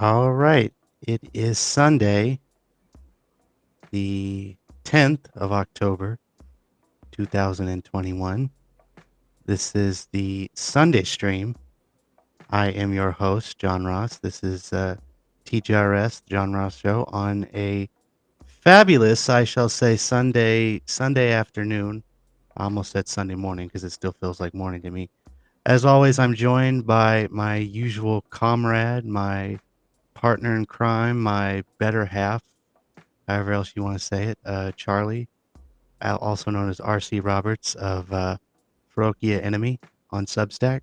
All right. It is Sunday, the 10th of October, 2021. This is the Sunday stream. I am your host, John Ross. This is TGRS, the John Ross Show, on a fabulous, I shall say, Sunday afternoon. I almost said Sunday morning because it still feels like morning to me. As always, I'm joined by my usual comrade, my partner in crime, my better half, however else you want to say it, Charlie, also known as RC Roberts of Ferocia Enemy on Substack.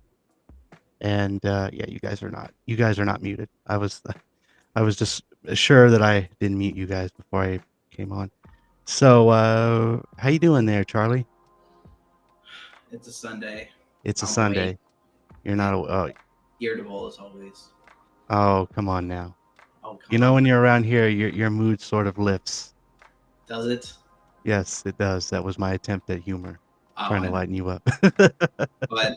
And yeah, you guys are not muted. I was just sure that I didn't mute you guys before I came on. So how you doing there, Charlie? It's a Sunday. It's a I'm awake. Sunday. You're not. Irritable as always. Oh, come on now. Oh, come You know, on. when you're around here, your mood sort of lifts. Does it? Yes, it does. That was my attempt at humor, trying to I lighten you up. But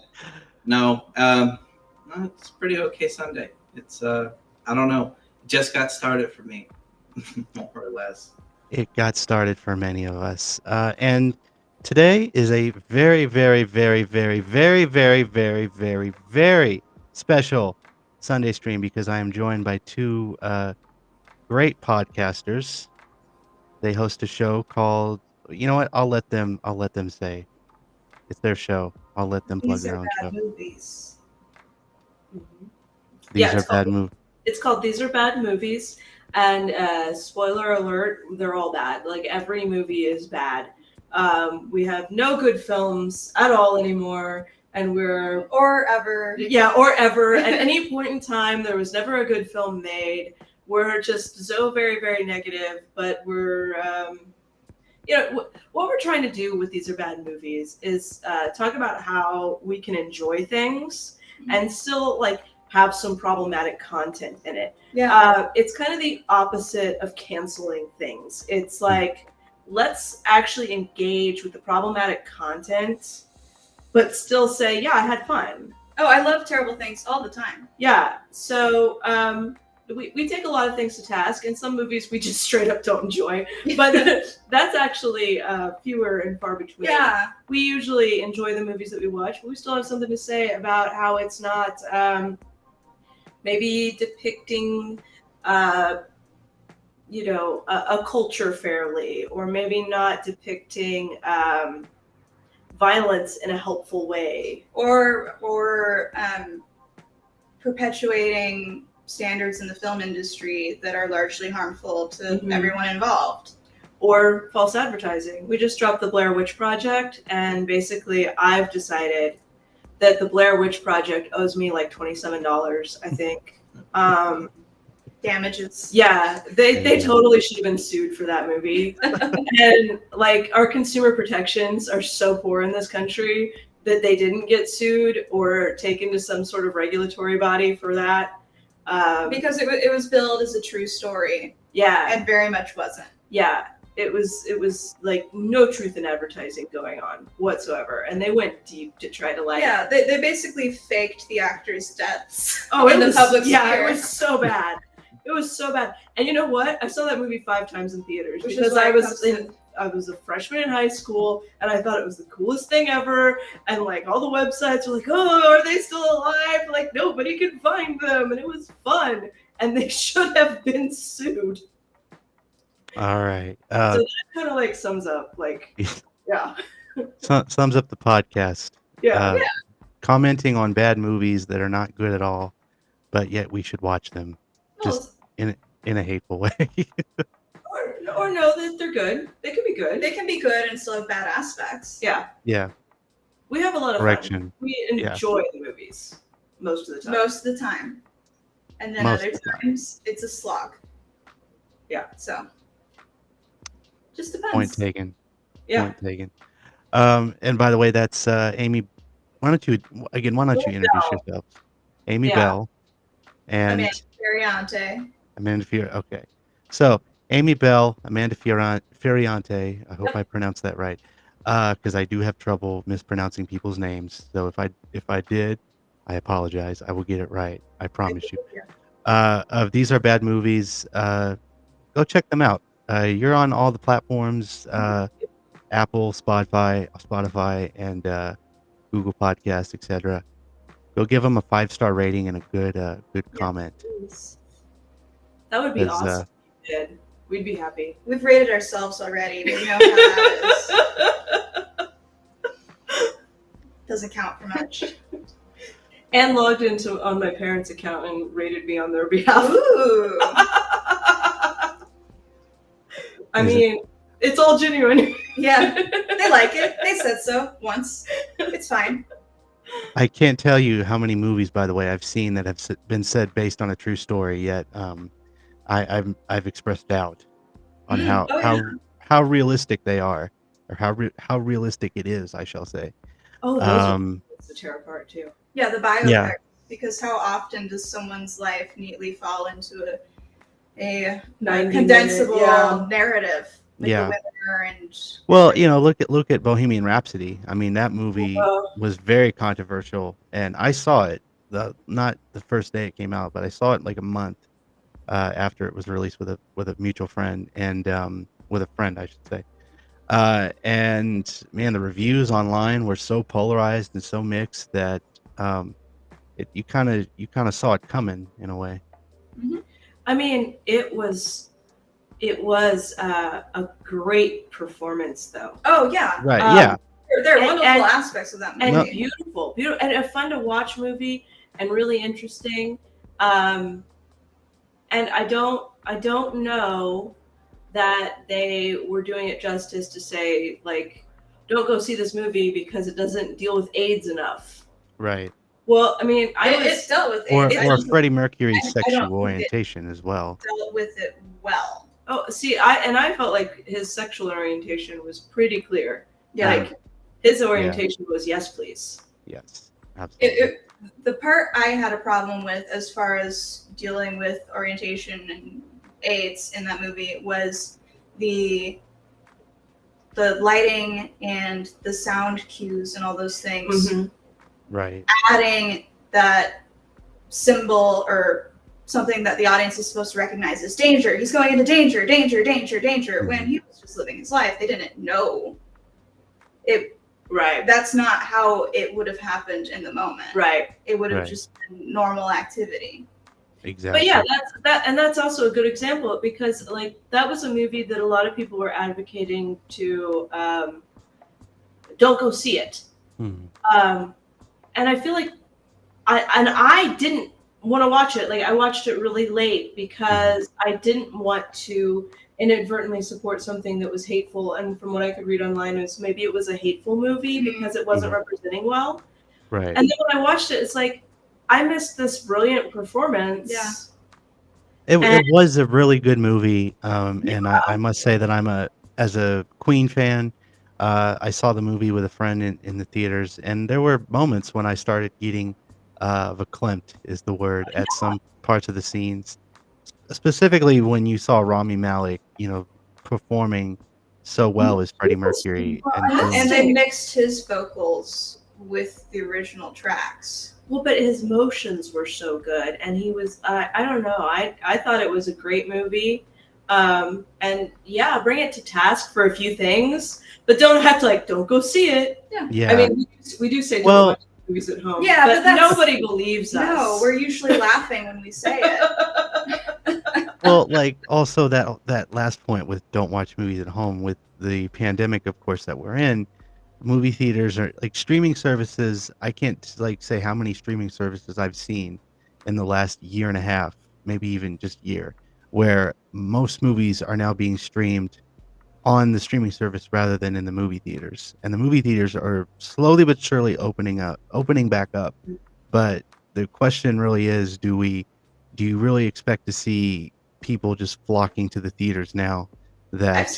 no, it's a pretty okay Sunday. It's I don't know. It just got started for me, more or less. It got started for many of us. And today is a very, very, very, very, very, very, very, very, very special Sunday stream because I am joined by two great podcasters. They host a show called, you know what? I'll let them say it's their show. I'll let them plug These their are own bad show. movies. These are bad movies. It's called These Are Bad Movies, and spoiler alert, they're all bad. Like every movie is bad. We have no good films at all anymore, and or ever. Or ever. At any point in time, there was never a good film made. We're just so very, very negative, but we're what we're trying to do with These Are Bad Movies is talk about how we can enjoy things and still like have some problematic content in it. Yeah. It's kind of the opposite of canceling things. It's like, let's actually engage with the problematic content, but still say, yeah, I had fun. Oh, I love terrible things all the time. Yeah. So we take a lot of things to task, and some movies we just straight up don't enjoy. But that's actually fewer and far between. Yeah. We usually enjoy the movies that we watch, but we still have something to say about how it's not maybe depicting a culture fairly, or maybe not depicting violence in a helpful way, or perpetuating standards in the film industry that are largely harmful to everyone involved. Or false advertising. We just dropped the Blair Witch Project, and basically I've decided that the Blair Witch Project owes me like $27, I think. Damages. Yeah, they totally should have been sued for that movie. And like our consumer protections are so poor in this country that they didn't get sued or taken to some sort of regulatory body for that. Because it was billed as a true story. Yeah. And very much wasn't. Yeah. It was like no truth in advertising going on whatsoever. And they went deep to try to Yeah, they basically faked the actors' deaths in the public sphere. Yeah, it was so bad. It was so bad. And you know what? I saw that movie 5 times in theaters because I was a freshman in high school, and I thought it was the coolest thing ever. And like all the websites were like, "Oh, are they still alive?" Like nobody could find them, and it was fun. And they should have been sued. All right. So that kind of like sums up, like, yeah. Sums up the podcast. Yeah. Commenting on bad movies that are not good at all, but yet we should watch them, just in a hateful way. or know that they're good. They can be good. They can be good and still have bad aspects. Yeah. Yeah. We have a lot of Correction. fun. We enjoy the movies most of the time. Most of the time. And then other times it's a slog. Yeah. So just depends. Point taken. Yeah. Point taken. And by the way, that's Amy. Why don't you introduce yourself? Amy Bell and Feriante. Amanda Feriante. Okay. So Amy Bell, Amanda Feriante. I hope I pronounced that right, because I do have trouble mispronouncing people's names. So if I did, I apologize. I will get it right. I promise you. of These Are Bad Movies. Go check them out. You're on all the platforms, Apple, Spotify, and Google Podcasts, etc. Go give them a 5-star rating and a good Yes, comment. please. That would be 'Cause, awesome if you did. We'd be happy. We've rated ourselves already. We know how that is. Doesn't count for much. And logged into on my parents' account and rated me on their behalf. Ooh. I mean, it's all genuine. Yeah, they like it. They said so once. It's fine. I can't tell you how many movies, by the way, I've seen that have been said based on a true story. Yet, I've expressed doubt on how realistic they are, or how realistic it is, I shall say. Oh, that's the terror part too. Yeah, the biopic. Yeah. Because how often does someone's life neatly fall into a 90 condensable minute, narrative? Like Yeah. The Winner and Well, look at Bohemian Rhapsody. I mean, that movie was very controversial, and I saw it not the first day it came out, but I saw it like a month after it was released with a mutual friend, and with a friend, I should say. And man, the reviews online were so polarized and so mixed that you kind of saw it coming in a way. I mean, it was a great performance, though. oh yeah, Right? Yeah. there are And- wonderful and- aspects of that movie. And No. beautiful, and a fun to watch movie, and really interesting. And I don't know that they were doing it justice to say, like, don't go see this movie because it doesn't deal with AIDS enough. Right. Well, I mean, It's dealt with Or it. or Freddie Mercury's I don't sexual think it- orientation as well. Dealt with it well. oh, see, I felt like his sexual orientation was pretty clear. Yeah. Like, his orientation was yes, please. Yes, absolutely. The part I had a problem with as far as dealing with orientation and AIDS in that movie was the lighting and the sound cues and all those things. Mhm. Right. Adding that symbol or something that the audience is supposed to recognize as danger. He's going into danger, danger, danger, danger. When he was just living his life, they didn't know it. Right. That's not how it would have happened in the moment. Right. It would have Right. just been normal activity. Exactly. But yeah, that's also a good example, because like that was a movie that a lot of people were advocating to don't go see it. Mhm. And I feel like I didn't want to watch it. Like, I watched it really late because I didn't want to inadvertently support something that was hateful. And from what I could read online, is maybe it was a hateful movie because it wasn't representing well. Right. And then when I watched it, it's like, I missed this brilliant performance. Yeah. It was a really good movie, and I must say that as a Queen fan, I saw the movie with a friend in the theaters, and there were moments when I started getting verklempt is the word at some parts of the scenes, specifically when you saw Rami Malek, performing so well as Freddie Mercury, And they mixed his vocals with the original tracks. Well, but his motions were so good, and he was, I don't know, I thought it was a great movie. And yeah, bring it to task for a few things, but don't go see it. Yeah. I mean, we do say don't Well- watch movies at home, Yeah, but that's- nobody believes us. No, we're usually laughing when we say it. Well, like also that last point with don't watch movies at home, with the pandemic, of course, that we're in, movie theaters are like streaming services. I can't like say how many streaming services I've seen in the last year and a half, maybe even just year, where most movies are now being streamed on the streaming service rather than in the movie theaters. And the movie theaters are slowly but surely opening back up. But the question really is, do you really expect to see people just flocking to the theaters now that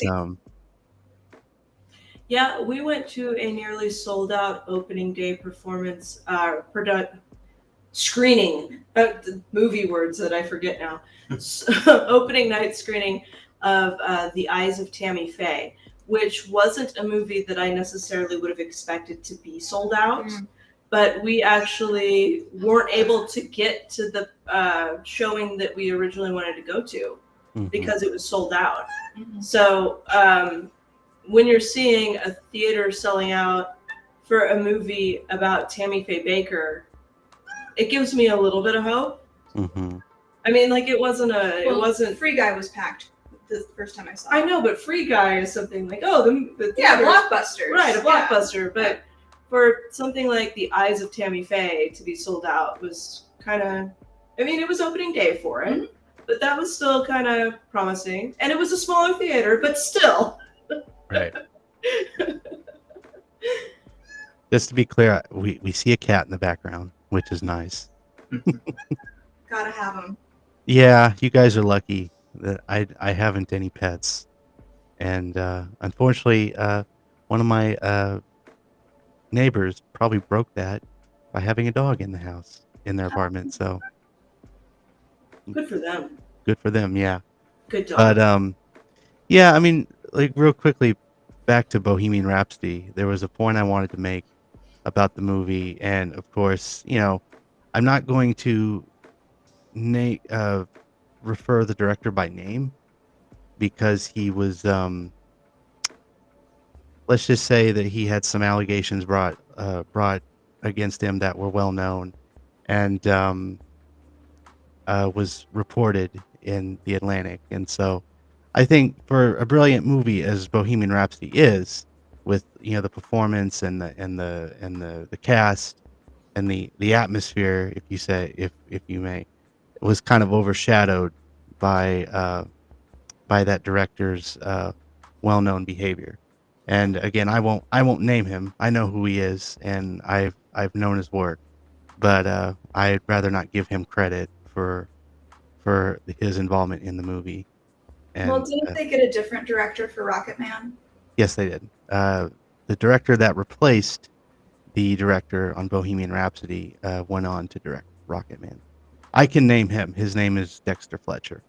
Yeah, we went to a nearly sold out opening day performance, screening, the movie words that I forget now, opening night screening of The Eyes of Tammy Faye, which wasn't a movie that I necessarily would have expected to be sold out. but we actually weren't able to get to the showing that we originally wanted to go to Mhm. because it was sold out. Mhm. So when you're seeing a theater selling out for a movie about Tammy Faye Baker, it gives me a little bit of hope. Mhm. I mean, like it wasn't. Free Guy was packed the first time I saw I it. know, but Free Guy is something like, oh, the Yeah, theaters- blockbusters. right, a Yeah. blockbuster. But for something like The Eyes of Tammy Faye to be sold out was kind of, I mean, it was opening day for it, Mhm. but that was still kind of promising. And it was a smaller theater, but still. Right. Just to be clear, we see a cat in the background, which is nice. Gotta have them. Yeah, you guys are lucky that I haven't any pets, and unfortunately, one of my neighbors probably broke that by having a dog in the house in their apartment. So Good for them. good for them, yeah. Good dog. But yeah, I mean, like real quickly, back to Bohemian Rhapsody. There was a point I wanted to make about the movie, and of course, I'm not going to refer the director by name because he was let's just say that he had some allegations brought against him that were well known, and was reported in the Atlantic. And so I think for a brilliant movie as Bohemian Rhapsody is, with the performance and the cast and the atmosphere, if you may, it was kind of overshadowed by that director's well-known behavior. And again, I won't name him. I know who he is, and I've known his work, but I'd rather not give him credit for his involvement in the movie. Well, And didn't they get a different director for Rocket Man? yes, they did. The director that replaced the director on Bohemian Rhapsody went on to direct Rocket Man. I can name him. His name is Dexter Fletcher.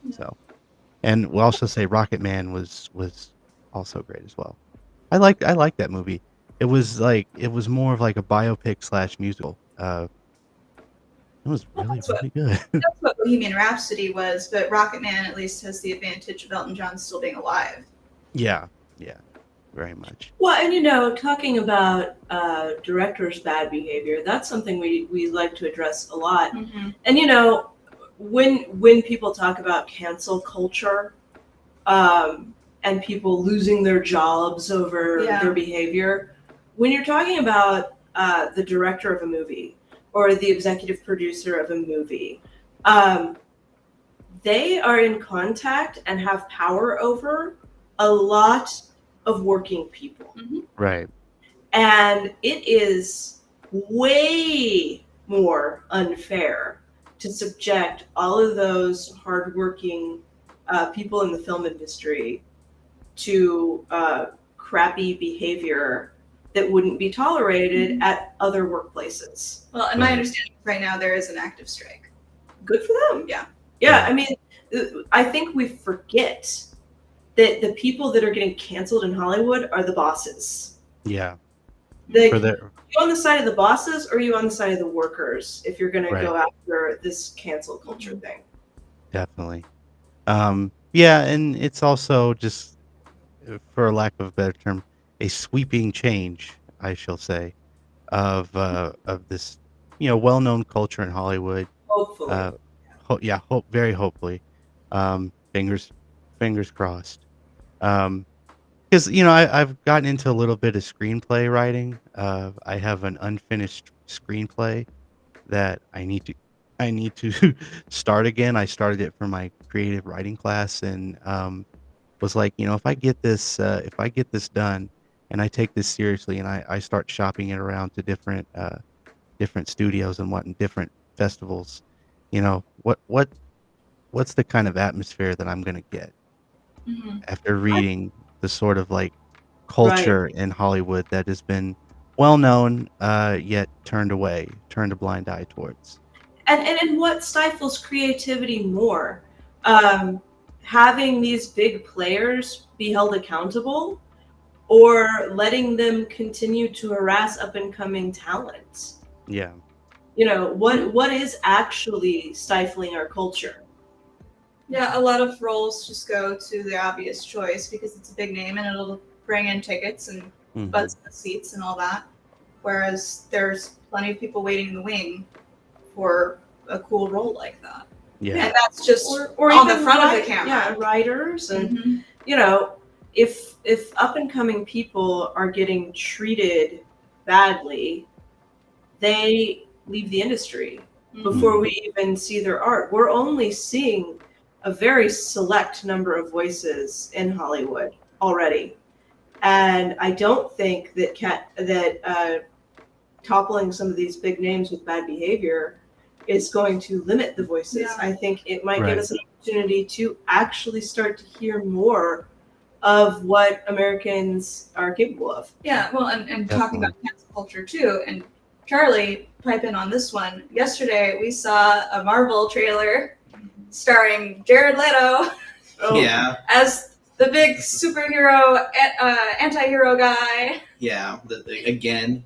Yeah. So, and we'll also say Rocket Man was also great as well. I like that movie. It was more of like a biopic slash musical. It was Well, really that's what- really good. That's what Bohemian Rhapsody was, but Rocket Man at least has the advantage of Elton John still being alive. Yeah, very much. Well, and talking about directors' bad behavior, that's something we like to address a lot. Mm-hmm. And when people talk about cancel culture, and people losing their jobs over Yeah. their behavior, when you're talking about the director of a movie or the executive producer of a movie, they are in contact and have power over a lot of working people. Right. And it is way more unfair to subject all of those hardworking people in the film industry to crappy behavior that wouldn't be tolerated at other workplaces. Well, and my Right. understanding is right now there is an active strike. Good for them. Yeah. Yeah, I mean, I think we forget that the people that are getting canceled in Hollywood are the bosses. Yeah. Like, For their are you on the side of the bosses or are you on the side of the workers if you're going to go Right. after this cancel culture thing? Definitely. Yeah, and it's also just, for lack of a better term, a sweeping change, I shall say, of this, well-known culture in Hollywood. Hopefully. Very hopefully. Fingers crossed. Because I've gotten into a little bit of screenplay writing. I have an unfinished screenplay that I need to start again. I started it for my creative writing class, and was like, if I get this done, and I take this seriously, and I start shopping it around to different studios and different festivals, what's the kind of atmosphere that I'm gonna get Mm-hmm. after reading the sort of like culture in Hollywood that has been well known, yet turned a blind eye towards. And what stifles creativity more? Having these big players be held accountable, or letting them continue to harass up and coming talent? Yeah. What is actually stifling our culture? Yeah, a lot of roles just go to the obvious choice because it's a big name and it'll bring in tickets and Mhm. butts in the seats and all that. Whereas there's plenty of people waiting in the wing for a cool role like that. Yeah. And that's just Or on the even front of the camera. Yeah, writers and Mhm. if up and coming people are getting treated badly, they leave the industry before we even see their art. We're only seeing a very select number of voices in Hollywood already, and I don't think that toppling some of these big names with bad behavior is going to limit the voices. Yeah. I think it might Right. give us an opportunity to actually start to hear more of what Americans are capable of. Yeah, well, and talking Definitely. about cancel culture too, and Charlie, pipe in on this one. Yesterday, we saw a Marvel trailer starring Jared Leto Yeah, as the big superhero, anti-hero guy. yeah. Again,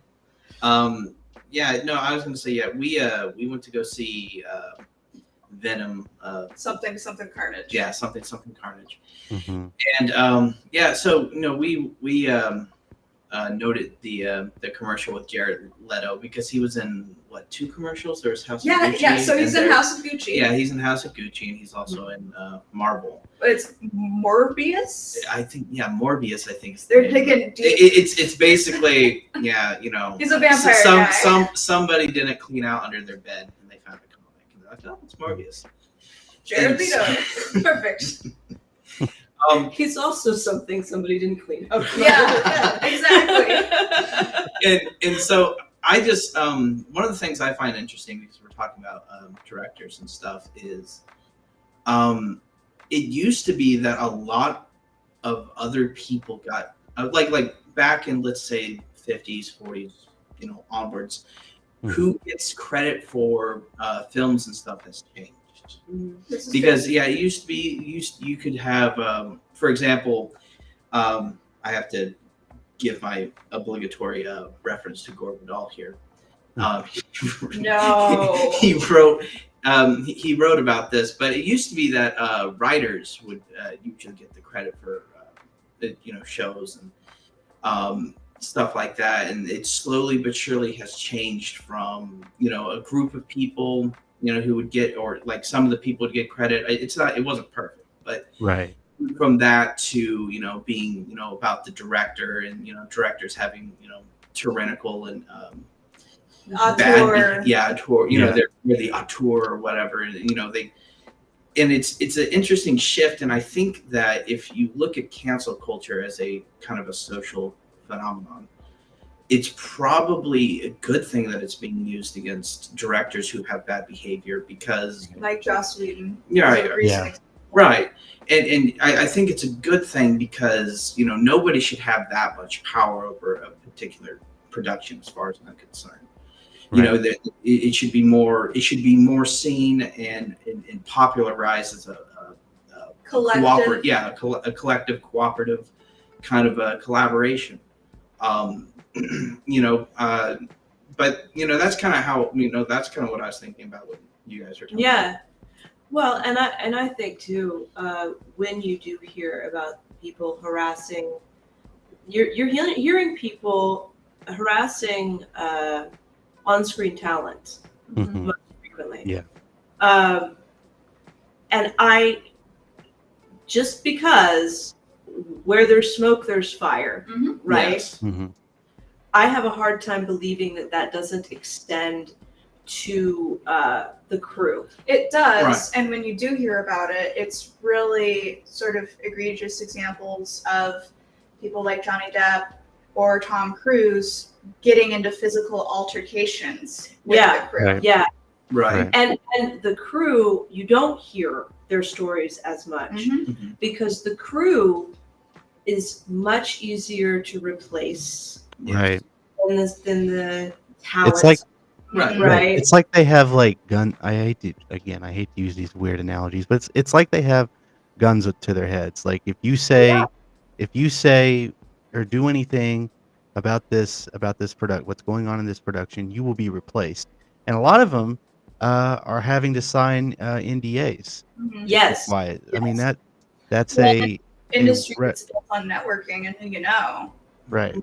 yeah. No, I was gonna say yeah. We went to go see Venom. Something Carnage. Yeah, something Carnage. Mhm. And yeah, so we noted the commercial with Jared Leto because he was in what 2 commercials? There's House of Gucci. Yeah. So he's and in there- House of Gucci. Yeah, he's in House of Gucci, and he's also in Marvel. It's Morbius. I think Morbius. I think is the They're name. digging deep. It's basically He's a vampire guy. Somebody didn't clean out under their bed and they found a comic and they're like, oh, it's Morbius. Jared And- Leto. Perfect. He's also something somebody didn't clean up. Yeah, exactly. and so I just one of the things I find interesting because we're talking about directors and stuff is it used to be that a lot of other people got like back in let's say 50s 40s onwards who gets credit for films and stuff has changed. This is Because true. yeah, it used to be you could have for example, I have to give my obligatory reference to Gore Vidal here. No. he wrote about this, but it used to be that writers would usually get the credit for shows and stuff like that, and it slowly but surely has changed from a group of people who would get, or like some of the people would get credit. It wasn't perfect, but Right. from that to being about the director and directors having tyrannical and Auteur. auteur. Yeah. They're the auteur or whatever, and it's an interesting shift. And I think that if you look at cancel culture as a kind of a social phenomenon, it's probably a good thing that it's being used against directors who have bad behavior because Like Joss Whedon. Yeah, is a recent yeah. example. right. And I think it's a good thing because nobody should have that much power over a particular production, as far as I'm concerned. That it should be more seen and popularized as a Collective. a collective cooperative kind of a collaboration. But that's kind of how that's kind of what I was thinking about when you guys were talking. Yeah. Well, and I think too, when you do hear about people harassing, you're hearing people harassing on-screen talent Mhm. most frequently. Yeah. And just because where there's smoke, there's fire, Mhm. right? Yes. Mhm. I have a hard time believing that doesn't extend to the crew. It does, Right. and when you do hear about it, it's really sort of egregious examples of people like Johnny Depp or Tom Cruise getting into physical altercations with Yeah. the crew. Right. Yeah, Right. and the crew, you don't hear their stories as much Mhm. Mhm. because the crew is much easier to replace Right. than the talent. It's like Right. Right. It's like they have like gun. I hate to use these weird analogies, but it's like they have guns to their heads. Like if you say or do anything about this product, what's going on in this production, you will be replaced. And a lot of them are having to sign NDAs Mhm. to keep Yes. quiet. I mean Yes. that's Well, a Industry re- that's built on networking and who you know. right.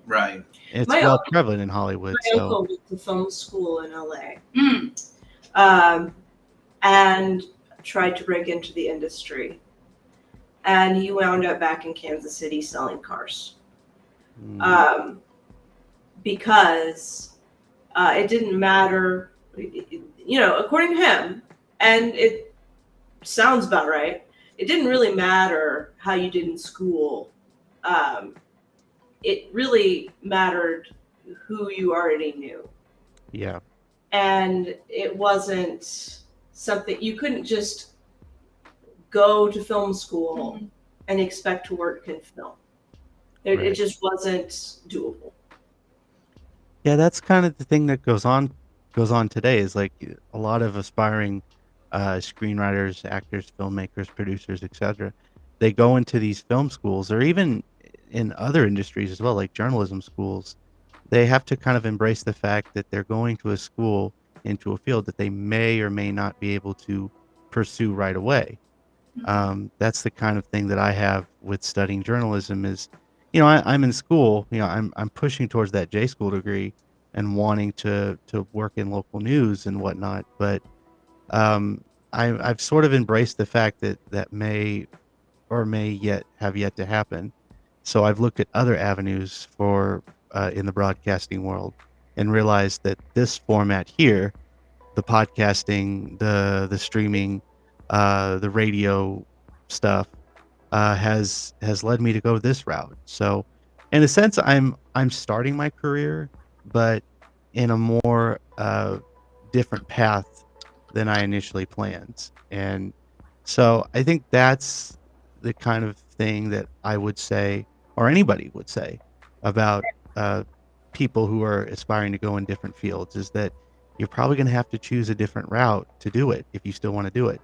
Right. It's My well uncle, prevalent in Hollywood. my So uncle went to film school in LA, Mm. and tried to break into the industry. And he wound up back in Kansas City selling cars. Because it didn't matter, according to him, and it sounds about right, it didn't really matter how you did in school. It really mattered who you already knew. yeah, And it wasn't something you couldn't just go to film school Mhm. and expect to work in film. It right. just wasn't doable. Yeah, that's kind of the thing that goes on today is like a lot of aspiring screenwriters, actors, filmmakers, producers, etc. They go into these film schools or even in other industries as well, like journalism schools. They have to kind of embrace the fact that they're going to a school into a field that they may or may not be able to pursue right away. Mhm. That's the kind of thing that I have with studying journalism is, I'm in school, I'm pushing towards that J school degree and wanting to work in local news and whatnot. But um, I've sort of embraced the fact that that may or may yet to happen. So I've looked at other avenues for in the broadcasting world and realized that this format here, the podcasting, the streaming, the radio stuff, has led me to go this route. So, in a sense, I'm starting my career, but in a more different path than I initially planned. And so, I think that's the kind of thing that I would say, or anybody would say, about uh, people who are aspiring to go in different fields, is that you're probably going to have to choose a different route to do it if you still want to do it.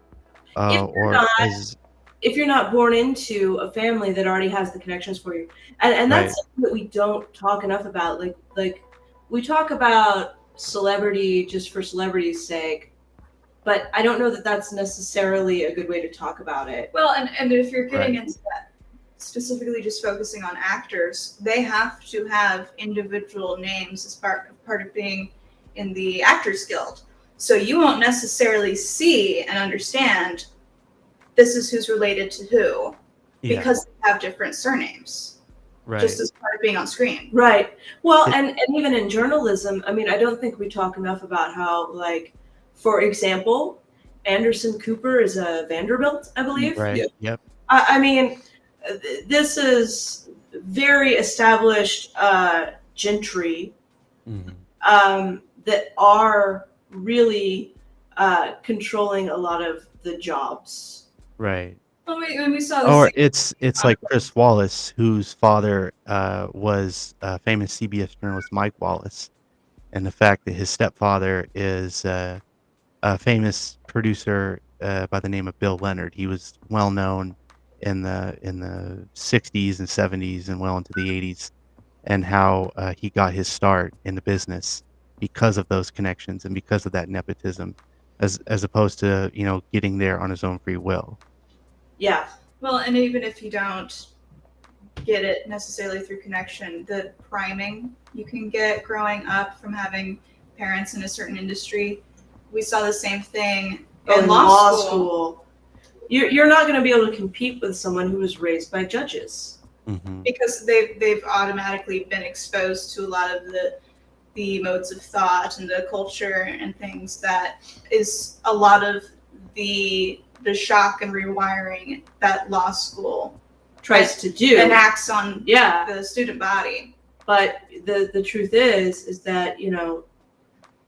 If you're Or not as if you're not born into a family that already has the connections for you, and that's right, something that we don't talk enough about. Like we talk about celebrity just for celebrity's sake, but I don't know that that's necessarily a good way to talk about it. Well, and if you're getting right, into that, specifically just focusing on actors, they have to have individual names as part of being in the Actors Guild. So you won't necessarily see and understand this is who's related to who yeah, because they have different surnames, right. just as part of being on screen. Right. Well, It, and even in journalism, I mean, I don't think we talk enough about how, like, for example, Anderson Cooper is a Vanderbilt, I believe. right, Yeah. yep, I mean, this is very established gentry mhm, that are really controlling a lot of the jobs. right. When we saw this Or thing, it's like Chris Wallace, whose father was famous CBS journalist Mike Wallace, and the fact that his stepfather is a famous producer by the name of Bill Leonard. He was well known in the 60s and 70s and well into the 80s, and how he got his start in the business because of those connections and because of that nepotism, as opposed to getting there on his own free will. Yeah. well, and even if you don't get it necessarily through connection, the priming you can get growing up from having parents in a certain industry. We saw the same thing Oh, in in law school. You're not going to be able to compete with someone who was raised by judges. Hmm. Because they've automatically been exposed to a lot of the modes of thought and the culture and things that is a lot of the shock and rewiring that law school Tries to do. enacts on Yeah. the student body. But the truth is that,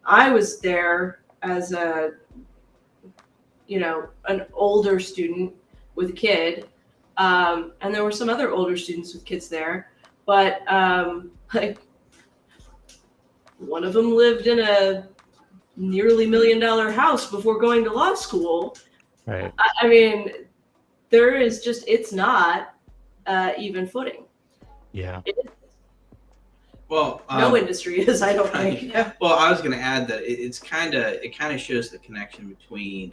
I was there as an older student with a kid, and there were some other older students with kids there, but like one of them lived in a nearly $1 million house before going to law school. Right. I mean, there is just, it's not even footing. Yeah. It is. Well, No industry is, I don't think. Yeah. well, I was going to add that it kind of shows the connection between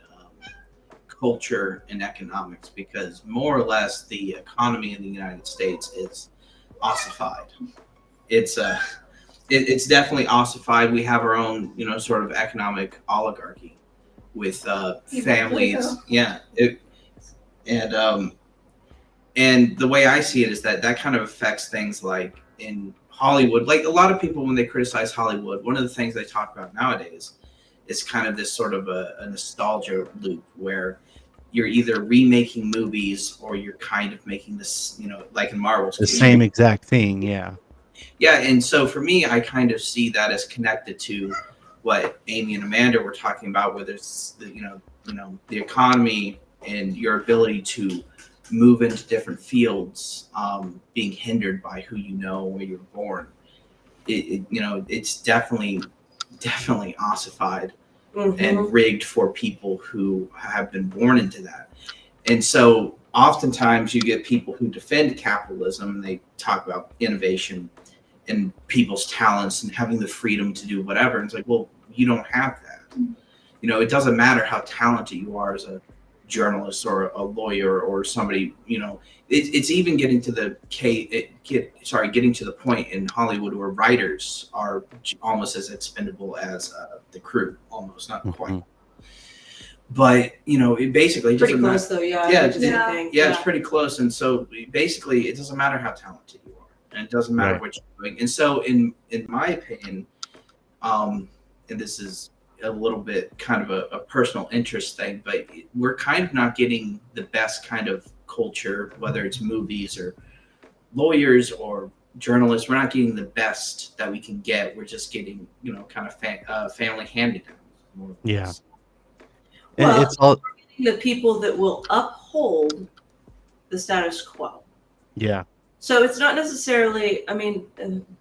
culture and economics, because more or less the economy in the United States is ossified. It's it's definitely ossified. We have our own, sort of economic oligarchy with families. Yeah, and the way I see it is that kind of affects things like in Hollywood. Like a lot of people, when they criticize Hollywood, one of the things they talk about nowadays is kind of this sort of a nostalgia loop where you're either remaking movies or you're kind of making this, like in Marvel's The case. same exact thing. Yeah. Yeah, and so for me, I kind of see that as connected to what Amy and Amanda were talking about, where there's the economy and your ability to move into different fields being hindered by who you know, where you're born. It's definitely ossified and rigged for people who have been born into that. And so oftentimes you get people who defend capitalism and they talk about innovation and people's talents and having the freedom to do whatever. And it's like, well, you don't have that. It doesn't matter how talented you are as a journalist or a lawyer or somebody. It's even getting to the getting to the point in Hollywood where writers are almost as expendable as the crew, almost, not quite. But it basically Pretty doesn't close matter. though, yeah. Yeah, It's it's pretty close. And so basically, it doesn't matter how talented you are, and it doesn't matter what you're doing. And so, in my opinion, and this is a little bit kind of a personal interest thing, but we're kind of not getting the best kind of culture, whether it's movies or lawyers or journalists. We're not getting the best that we can get. We're just getting, kind of family hand-me-downs. Yeah. Well, And it's all. the people that will uphold the status quo. Yeah. So it's not necessarily,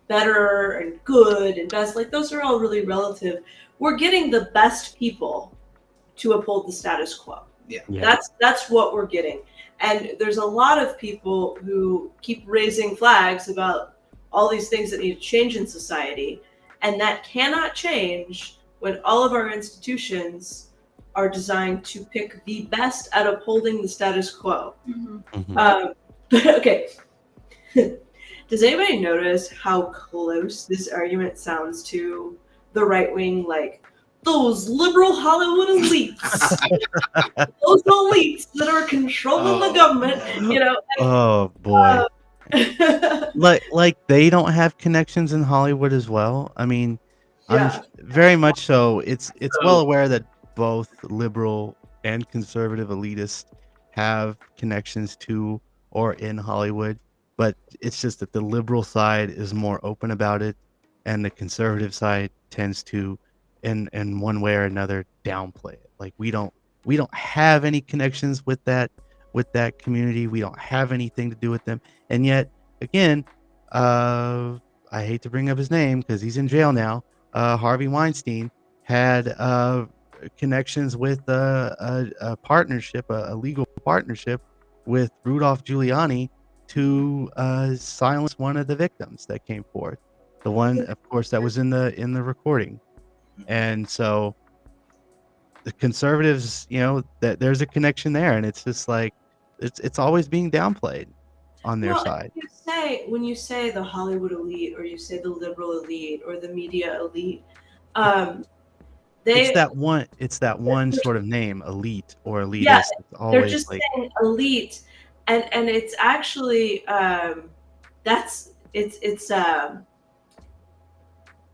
better and good and best. Like those are all really relative. We're getting the best people to uphold the status quo. Yeah. That's what we're getting. And there's a lot of people who keep raising flags about all these things that need to change in society. And that cannot change when all of our institutions are designed to pick the best at upholding the status quo. Okay. Does anybody notice how close this argument sounds to the right wing, like those liberal Hollywood elites, those elites that are controlling the government? Oh boy. Like they don't have connections in Hollywood as well. I'm very much so. It's well aware that both liberal and conservative elitists have connections to or in Hollywood, but it's just that the liberal side is more open about it, and the conservative side tends to, in one way or another, downplay it. Like we don't have any connections with that community. We don't have anything to do with them, and yet again, I hate to bring up his name because he's in jail now. Harvey Weinstein had connections with a partnership, a legal partnership with Rudolph Giuliani to silence one of the victims that came forth. The one, of course, that was in the recording. And so the conservatives, that there's a connection there, and it's just like it's always being downplayed on their side. When you say the Hollywood elite, or you say the liberal elite, or the media elite, it's that one sort of name, elite or elitist. Yeah, it's always they're just saying elite, and it's actually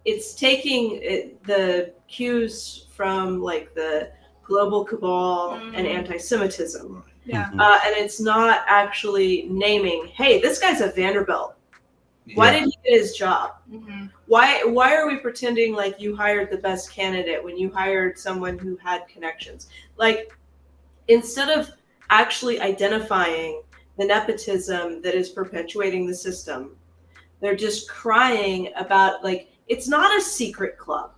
it's taking the cues from like the global cabal and anti-Semitism. Yeah. And it's not actually naming, hey, this guy's a Vanderbilt. Why did he get his job? Why are we pretending like you hired the best candidate when you hired someone who had connections? Like, instead of actually identifying the nepotism that is perpetuating the system, they're just crying about, like, it's not a secret club.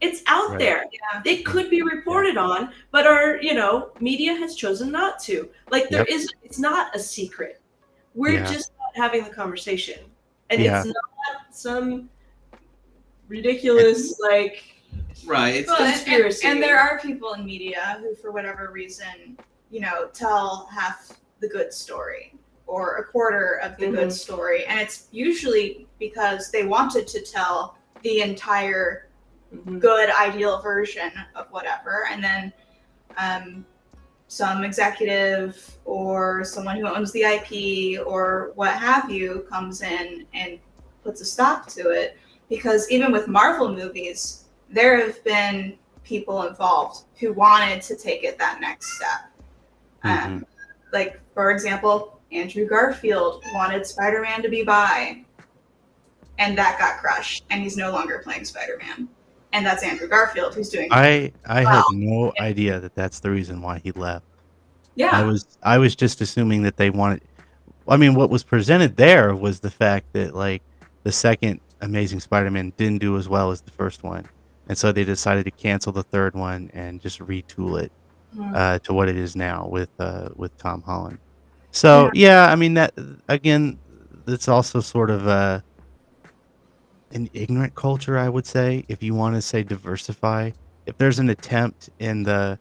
It's out there. Yeah. It could be reported on, but our, media has chosen not to. Like, it's not a secret. We're just not having the conversation. And Yeah. it's not some ridiculous like Right. It's But- conspiracy. And there are people in media who, for whatever reason, tell half the good story or a quarter of the good story, and it's usually because they wanted to tell the entire good ideal version of whatever, and then some executive or someone who owns the IP or what have you comes in and puts a stop to it. Because even with Marvel movies, there have been people involved who wanted to take it that next step. Like, for example, Andrew Garfield wanted Spider-Man to be bi, and that got crushed, and he's no longer playing Spider-Man. And that's Andrew Garfield, who's doing I had no idea that that's the reason why he left. yeah. I was just assuming that they wanted. I mean, what was presented there was the fact that like the second Amazing Spider-Man didn't do as well as the first one, and so they decided to cancel the third one and just retool it to what it is now with Tom Holland. So yeah, I mean that again, that's also sort of an ignorant culture, I would say, if you want to say diversify. If there's an attempt in the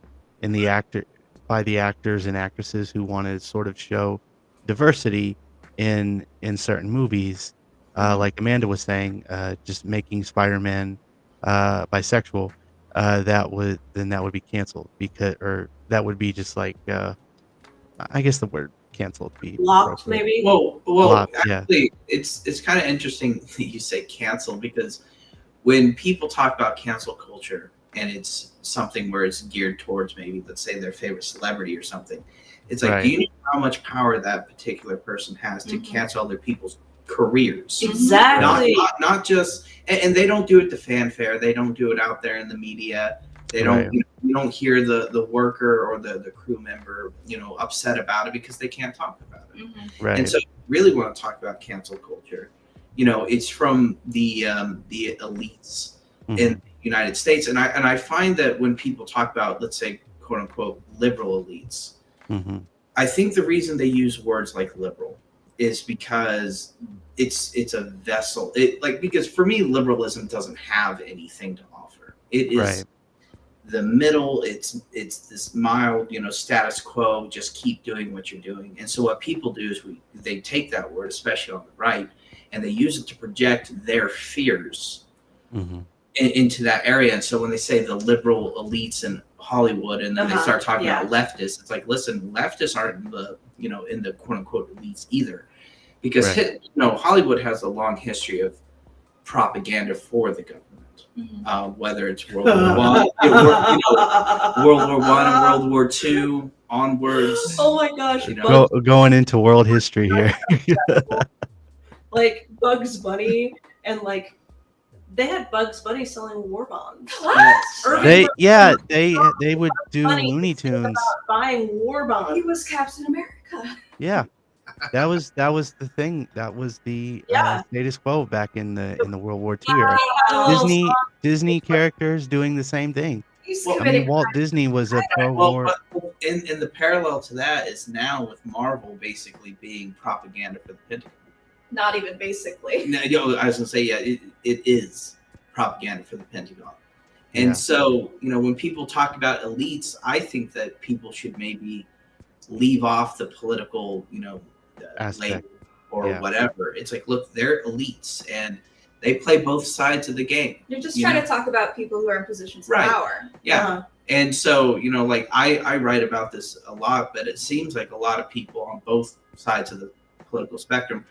actor by the actors and actresses who want to sort of show diversity in certain movies, like Amanda was saying, just making Spider-Man bisexual, that would be canceled because or that would be just like I guess the word canceled would be Locked, appropriate. maybe. Well, Locked, yeah. actually, it's kind of interesting that you say cancel, because when people talk about cancel culture and it's something where it's geared towards maybe, let's say, their favorite celebrity or something, it's like, do you know how much power that particular person has to cancel other people's careers? Exactly. Not just, and they don't do it to fanfare. They don't do it out there in the media. They don't. Right. You don't hear the worker or the crew member, upset about it because they can't talk about it. Right. And so, really want to talk about cancel culture. It's from the elites in the United States, and I find that when people talk about, let's say, quote unquote, liberal elites, I think the reason they use words like liberal is because it's a vessel. Because for me, liberalism doesn't have anything to offer. It is. Right. The middle, it's this mild, status quo, just keep doing what you're doing. And so what people do is they take that word, especially on the right, and they use it to project their fears into that area. And so when they say the liberal elites in Hollywood, and then they start talking about leftists, it's like, listen, leftists aren't in the quote unquote elites either, because Hollywood has a long history of propaganda for the government. Whether it's World War One, World War One and World War II onwards. Oh my gosh! Going into world history here. Like Bugs Bunny, and like they had Bugs Bunny selling war bonds. They would do Looney Tunes. Buying war bonds. He was Captain America. Yeah. That was the thing. That was the status quo back in the World War II era. Disney characters doing the same thing. I mean, Walt Disney was a pro-war. Well, in the parallel to that is now with Marvel basically being propaganda for the Pentagon. Not even basically. No, I was gonna say, it is propaganda for the Pentagon. And so, when people talk about elites, I think that people should maybe leave off the political, label or whatever. It's like, look, they're elites and they play both sides of the game. You're just trying to talk about people who are in positions of power. Yeah. And so, like I write about this a lot, but it seems like a lot of people on both sides of the political spectrum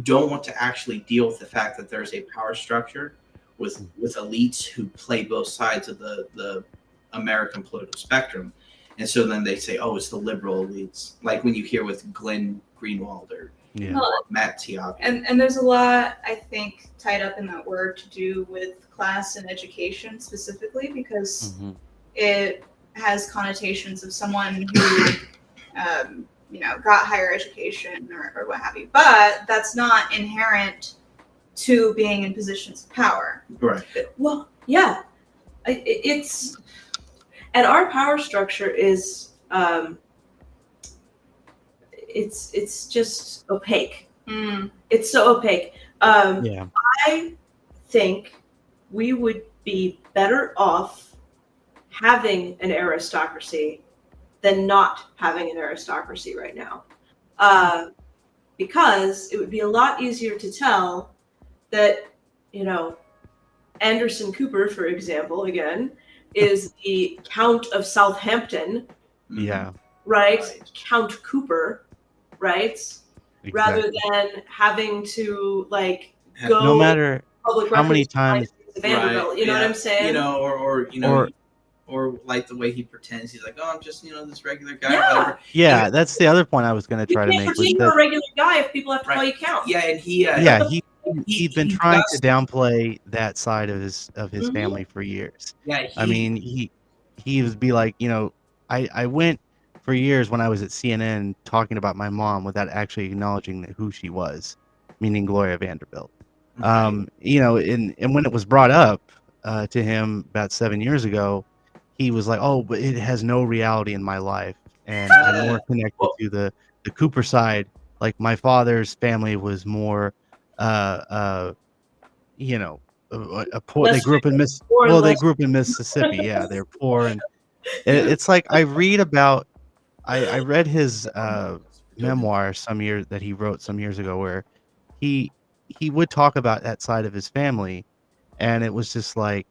don't want to actually deal with the fact that there's a power structure with elites who play both sides of the American political spectrum. And so then they say, oh, it's the liberal elites. Like when you hear with Glenn Greenwald or Matt Tiago. And there's a lot, I think, tied up in that word to do with class and education specifically, because it has connotations of someone who, got higher education or what have you. But that's not inherent to being in positions of power. Right. Well, yeah. It's... And our power structure is, it's just opaque. It's so opaque. Yeah. I think we would be better off having an aristocracy than not having an aristocracy right now. Because it would be a lot easier to tell that, Anderson Cooper, for example, again, is the Count of Southampton, Yeah. right? Right. Count Cooper, right? Rather Exactly. than having to Have- go No matter public how many records to find times, things of Vanderbilt. You know what I'm saying? Or like the way he pretends he's like, oh, I'm just this regular guy, Yeah. whatever. yeah, that's the other point I was going to You try to can't make was pretend that you're a regular guy if people have to Right. call you Count. Yeah, and he yeah, he he'd been he trying to does. downplay that side of his Mhm. family for years. Yeah, I mean, he would be like, I went for years when I was at CNN talking about my mom without actually acknowledging who she was, meaning Gloria Vanderbilt. Right. And when it was brought up to him about 7 years ago, he was like, "Oh, but it has no reality in my life, and I'm more connected well, to the Cooper side. Like my father's family was more, uh, uh, you know, a poor. They Less grew up in or Well, they less. grew up in Mississippi. Yeah, they're poor, and it's like I read about. I read his memoir some years that he wrote some years ago, where he he would talk about that side of his family, and it was just like,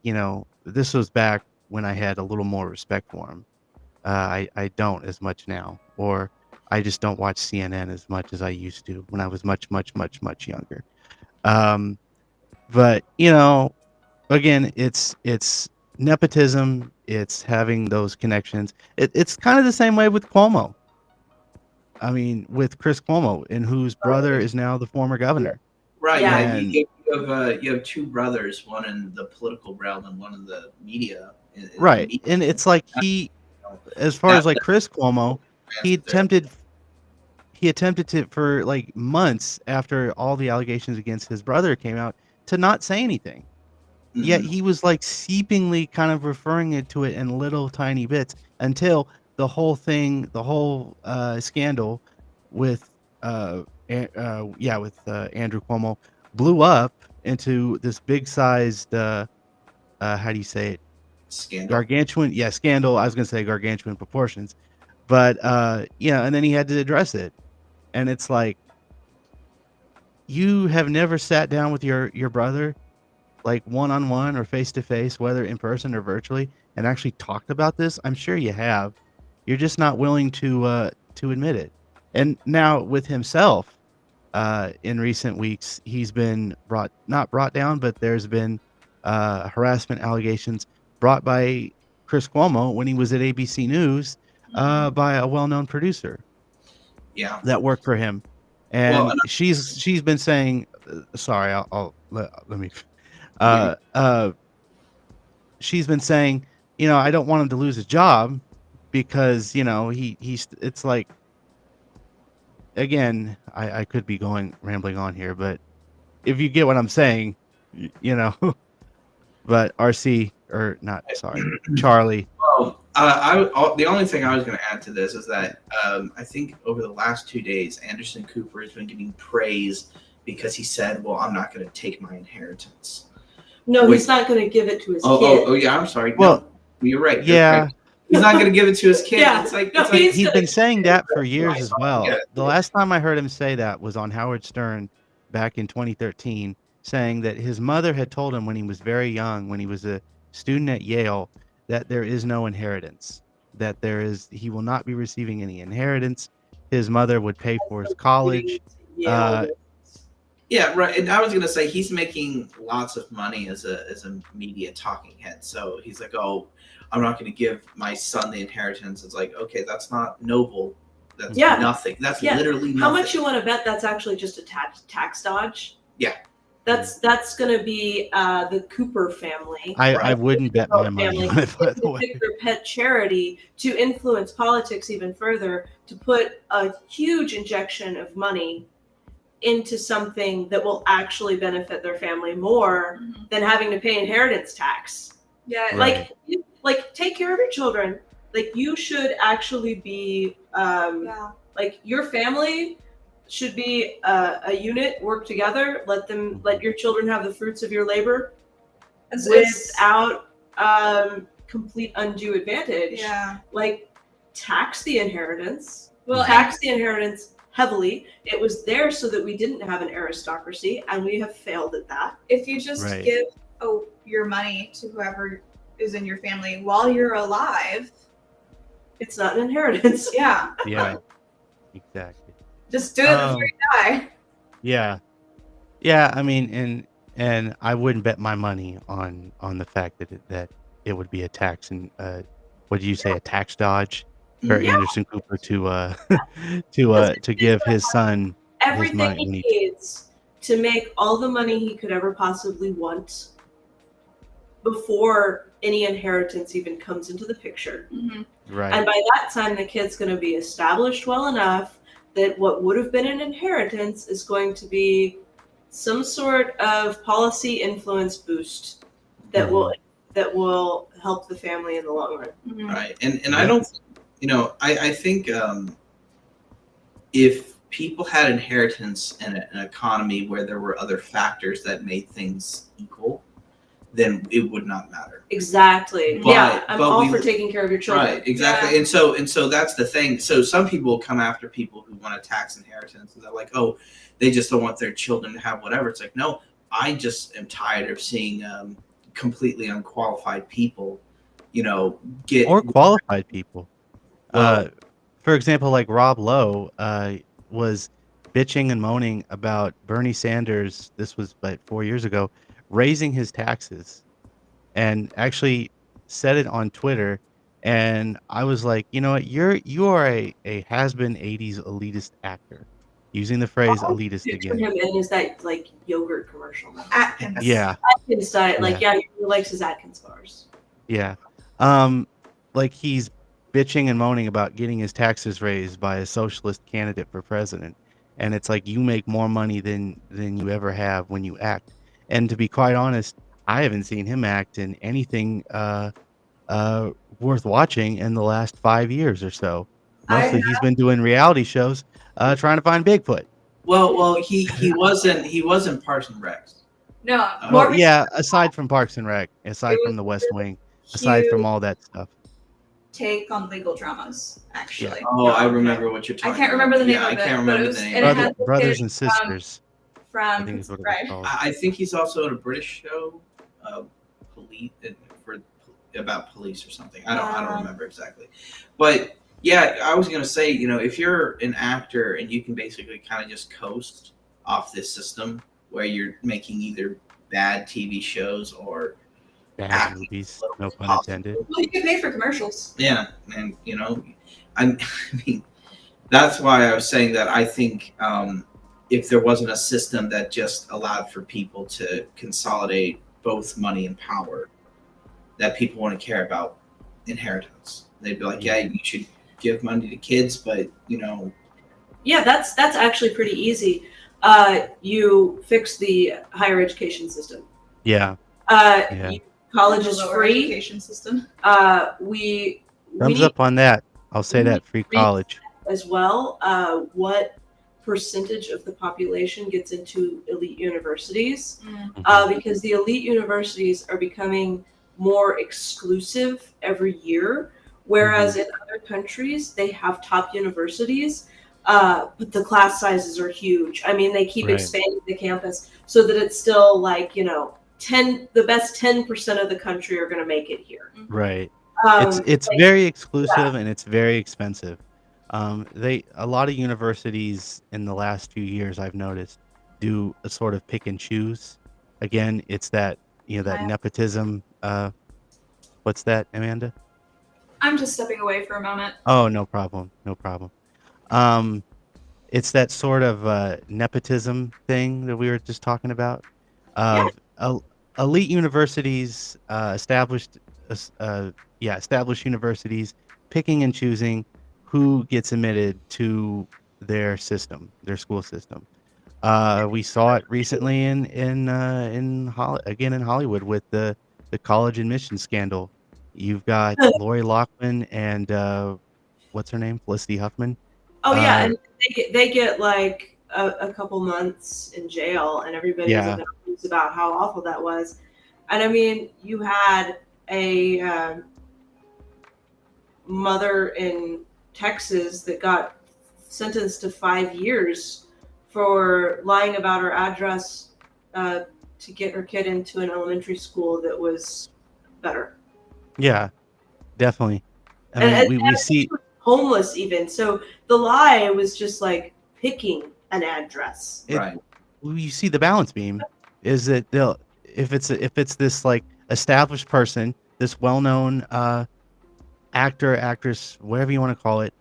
this was back when I had a little more respect for him. I don't as much now, or I just don't watch CNN as much as I used to when I was much, much, much, much younger. Um, but again, it's nepotism. It's having those connections. It's kind of the same way with Cuomo. I mean, with Chris Cuomo, and whose brother is now the former governor. Right. Yeah. Yeah. And You have two brothers, one in the political realm and one in the media. In right, media. and it's like as far as like Chris Cuomo, he attempted he attempted to for like months after all the allegations against his brother came out to not say anything. Yet Mhm. he was like seepingly kind of referring to it in little tiny bits until the whole scandal with Andrew Cuomo blew up into this big sized how do you say it, Scandal. gargantuan, yeah, scandal. I was gonna say gargantuan proportions, but and then he had to address it, and it's like, you have never sat down with your brother, like one on one or face to face, whether in person or virtually, and actually talked about this. I'm sure you have. You're just not willing to admit it. And now with himself, in recent weeks, he's been not brought down, but there's been harassment allegations brought by Chris Cuomo when he was at ABC News, by a well-known producer Yeah. that worked for him. Well, And she's been saying, sorry, let me yeah. she's been saying, I don't want him to lose his job because, he's it's like, again, I could be going rambling on here, but if you get what I'm saying, but RC, or not, sorry, Charlie. Well, the only thing I was going to add to this is that I think over the last 2 days, Anderson Cooper has been getting praise because he said, "Well, I'm not going to take my inheritance." No, Wait. he's not going to give it to his Oh, kid. yeah. I'm sorry. Well, no, you're right. yeah. You're right. He's not going to give it to his kid. Yeah. It's like, No, it's like He's been saying that for years as I well. get it. The last time I heard him say that was on Howard Stern back in 2013, saying that his mother had told him when he was very young, when he was a student at Yale, that there is no inheritance, that he will not be receiving any inheritance. His mother would pay for his college. Yeah. Yeah, right. And I was gonna say he's making lots of money as a media talking head. So he's like, "Oh, I'm not going to give my son the inheritance." It's like, okay, that's not noble. That's Yeah. nothing. That's Yeah. literally nothing. How much you want to bet that's actually just a tax dodge? Yeah. That's going to be the Cooper family. I wouldn't bet my money family. on it, by the To way. pick their pet charity to influence politics even further, to put a huge injection of money into something that will actually benefit their family more than having to pay inheritance tax. Yeah, Right. Like take care of your children. Like you should actually be yeah. like your family should be a unit, work together, let your children have the fruits of your labor without complete undue advantage. Yeah. Like, tax the inheritance. Well, Tax the inheritance heavily. It was there so that we didn't have an aristocracy, and we have failed at that. if you just Right. give your money to whoever is in your family while you're alive, It's not an inheritance. yeah, Yeah, exactly. just do it before you die. Yeah, yeah. I mean, and I wouldn't bet my money on the fact that it would be a tax and what do you say, a tax dodge for Yeah. Anderson Cooper to to give his son his Everything money he when he needs to make all the money he could ever possibly want before any inheritance even comes into the picture. right. And by that time, the kid's going to be established well enough that what would have been an inheritance is going to be some sort of policy influence boost that will help the family in the long run. Right. And I don't, I think if people had inheritance and an economy where there were other factors that made things equal, then it would not matter. Exactly. But- yeah, I'm but all we- for taking care of your children. Right, exactly. Yeah. And so that's the thing. So some people come after people who want to tax inheritance, and they're like, oh, they just don't want their children to have whatever. It's like, no, I just am tired of seeing completely unqualified people, get Or qualified people. Well- For example, like Rob Lowe was bitching and moaning about Bernie Sanders. This was like 4 years ago, raising his taxes, and actually said it on Twitter. And I was like, you know what, you are a has-been 80s elitist actor, using the phrase elitist Picture again. him in is that like yogurt commercial. Atkins. Yeah. Atkins diet, like he likes his Atkins bars. Yeah. Like he's bitching and moaning about getting his taxes raised by a socialist candidate for president. And it's like, you make more money than you ever have when you act. And to be quite honest, I haven't seen him act in anything worth watching in the last 5 years or so. Mostly he's been doing reality shows trying to find Bigfoot. well, he wasn't Parks and Rec. No, Oh, more Yeah, aside from Parks and Rec, aside It from was The West really Wing, aside from huge all that stuff. take on legal dramas, actually. Oh, I remember what you're I talking can't about. remember the name Yeah, of I it, can't but remember it was- the name. and it had the Brothers kid and Sisters, I from think is what it was Right. called. I think he's also in a British show, police about police or something. I don't remember exactly, but yeah, I was gonna say, if you're an actor and you can basically kind of just coast off this system where you're making either bad TV shows or Bad acting movies, a little no bit pun possible. intended. Well, you can pay for commercials. Yeah, and I mean, that's why I was saying that I think if there wasn't a system that just allowed for people to consolidate both money and power, that people wouldn't care about inheritance. They'd be like, yeah, you should give money to kids, but Yeah, that's actually pretty easy. You fix the higher education system. Yeah. College is The lower free. education system. We Thumbs need up on that. I'll say we that. need Free free- college. as well. What percentage of the population gets into elite universities? Because the elite universities are becoming more exclusive every year, whereas in other countries they have top universities, but the class sizes are huge. I mean, they keep Right. expanding the campus so that it's still like, the best 10% of the country are going to make it here. Right. Um, It's like, very exclusive and it's very expensive. A lot of universities in the last few years, I've noticed, do a sort of pick and choose. Again, it's that that Yeah. nepotism. What's that, Amanda? I'm just stepping away for a moment. Oh, no problem. No problem. It's that sort of nepotism thing that we were just talking about. Elite universities, established universities, picking and choosing who gets admitted to their system, their school system. We saw it recently in Hollywood with the college admission scandal. You've got Lori Loughlin and what's her name, Felicity Huffman. Oh yeah, and they get like a couple months in jail, and everybody was Yeah. about how awful that was. And I mean, you had a mother in Texas that got sentenced to 5 years for lying about her address to get her kid into an elementary school that was better. Yeah, definitely. I And, mean, and we see homeless even. So the lie was just like picking an address. it. Right. You see the balance beam is that they'll if it's this like established person, this well-known actor, actress, whatever you want to call it,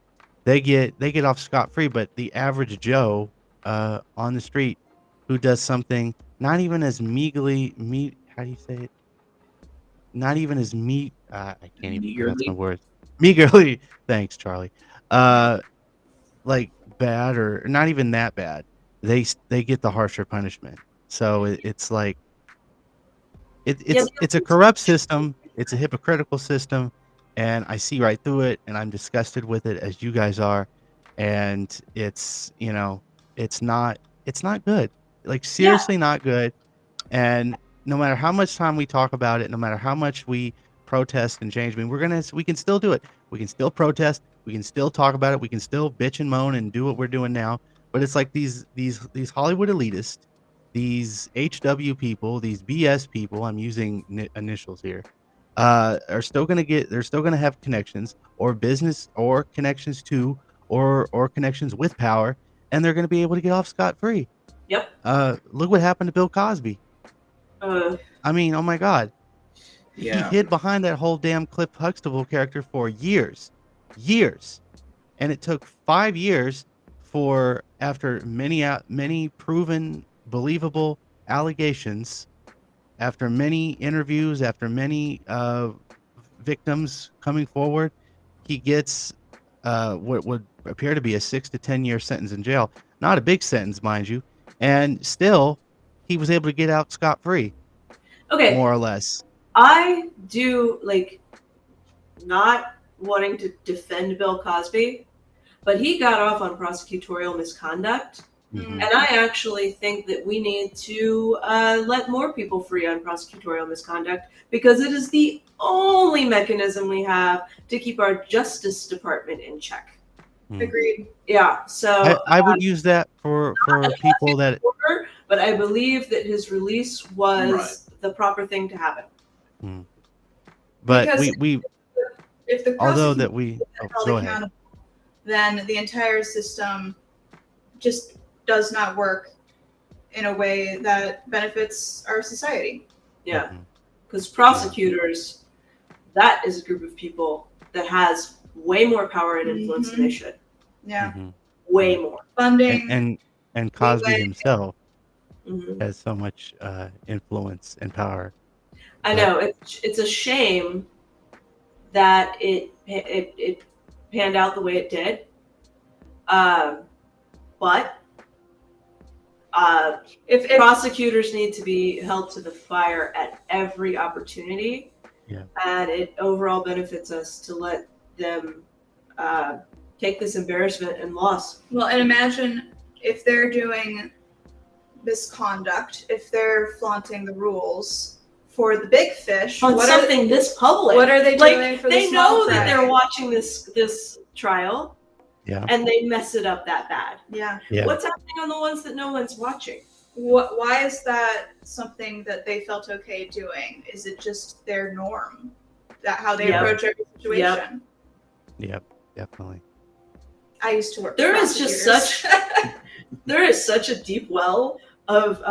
they get off scot-free, but the average Joe on the street who does something not even as how do you say it? Not even as I can't even pronounce my Meagerly. words. Meagerly. Thanks, Charlie. Uh like bad or not even that bad. They get the harsher punishment. So it's like Yeah, it's a corrupt system. It's a hypocritical system, and I see right through it, and I'm disgusted with it as you guys are, and it's it's not good. Like yeah, seriously, not good. And no matter how much time we talk about it, no matter how much we protest and change, I mean, we can still do it. We can still protest. We can still talk about it. We can still bitch and moan and do what we're doing now. But it's like these Hollywood elitists, these HW people, these BS people. I'm using initials here. Are still gonna get. They're still gonna have connections or business or connections to or connections with power, and they're gonna be able to get off scot free. yep. Look what happened to Bill Cosby. Uh, I mean, oh my God. He Yeah. hid behind that whole damn Cliff Huxtable character for years. Years. And it took 5 years for after many proven believable allegations, after many interviews, after many victims coming forward, he gets what would appear to be a 6 to 10 year sentence in jail. Not a big sentence, mind you. And still he was able to get out scot free, okay, more or less. I do like not wanting to defend Bill Cosby, but he got off on prosecutorial misconduct. Mhm. And I actually think that we need to let more people free on prosecutorial misconduct because it is the only mechanism we have to keep our Justice Department in check. Agreed. Yeah, so I would use that for people that order, but I believe that his release was the proper thing to happen. but Because we if the although prosecutor that we is go held ahead. accountable, then the entire system just does not work in a way that benefits our society. Yeah, Mhm. because prosecutors, that is a group of people that has way more power and influence than they should. Yeah. Mhm. Way more. Funding. And Cosby leeway. himself Mhm. has so much influence and power. I know it's a shame that it panned out the way it did. But if prosecutors need to be held to the fire at every opportunity, Yeah. and it overall benefits us to let them take this embarrassment and loss. Well, and imagine if they're doing misconduct, if they're flaunting the rules for the big fish. On something this public. What are they doing for the they small know that fry? they're watching this trial. Yeah. And they mess it up that bad. Yeah. Yeah. What's happening on the ones that no one's watching? Why is that something that they felt okay doing? Is it just their norm? That how they approach every situation? Yep, definitely. I used to work. There with is just prosecutors. there is such a deep well of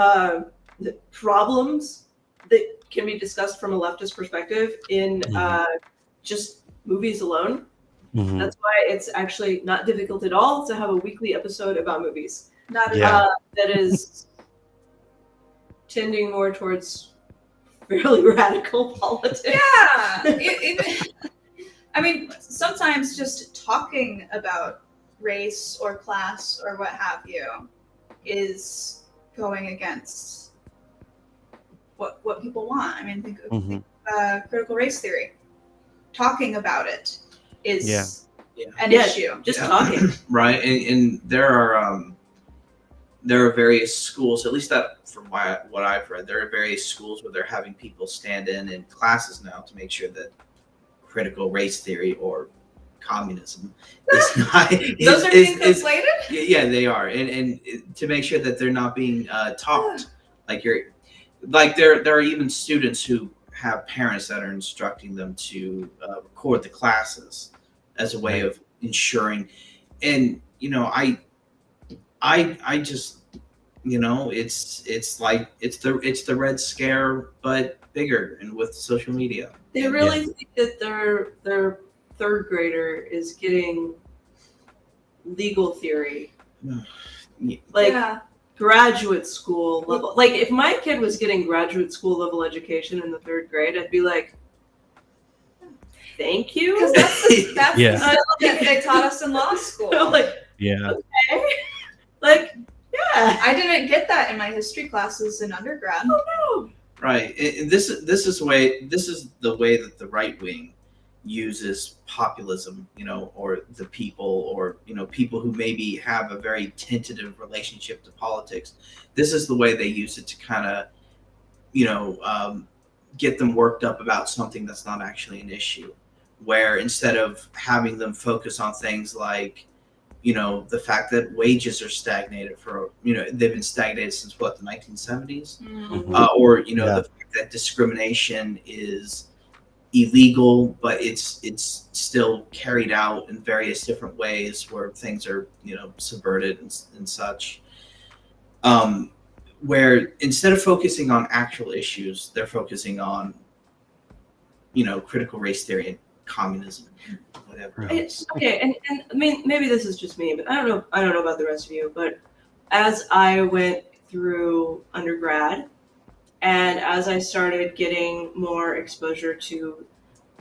problems that can be discussed from a leftist perspective in just movies alone. Mhm. That's why it's actually not difficult at all to have a weekly episode about movies. Not Yeah. That is tending more towards fairly radical politics. Yeah. Even, I mean, sometimes just talking about race or class or what have you is going against what people want. I mean, think critical race theory. Talking about it is an issue. Just talking. Right, and there are there are various schools, at least that from what I've read, there are various schools where they're having people stand in classes now to make sure that critical race theory or communism is not Those are being conflated? yeah, they are, and to make sure that they're not being taught. Like there are even students who have parents that are instructing them to record the classes as a way Right. of ensuring. And I just it's like it's the Red Scare but bigger and with social media. They really think that their third grader is getting legal theory, like Yeah. graduate school level. Like if my kid was getting graduate school level education in the third grade, I'd be like, thank you. Because that's Yeah. the stuff that they taught us in law school. Like, Yeah. okay. Like, yeah. I didn't get that in my history classes in undergrad. Oh Right. And this is the way that the right wing uses populism, or the people, or people who maybe have a very tentative relationship to politics. This is the way they use it to kind of, get them worked up about something that's not actually an issue. Where instead of having them focus on things like, the fact that wages are stagnated they've been stagnated since what, the 1970s, or Yeah. the fact that discrimination is illegal, but it's still carried out in various different ways where things are subverted and such. Where instead of focusing on actual issues, they're focusing on critical race theory and communism, whatever. It's okay, and I mean maybe this is just me, but I don't know about the rest of you, but as I went through undergrad and as I started getting more exposure to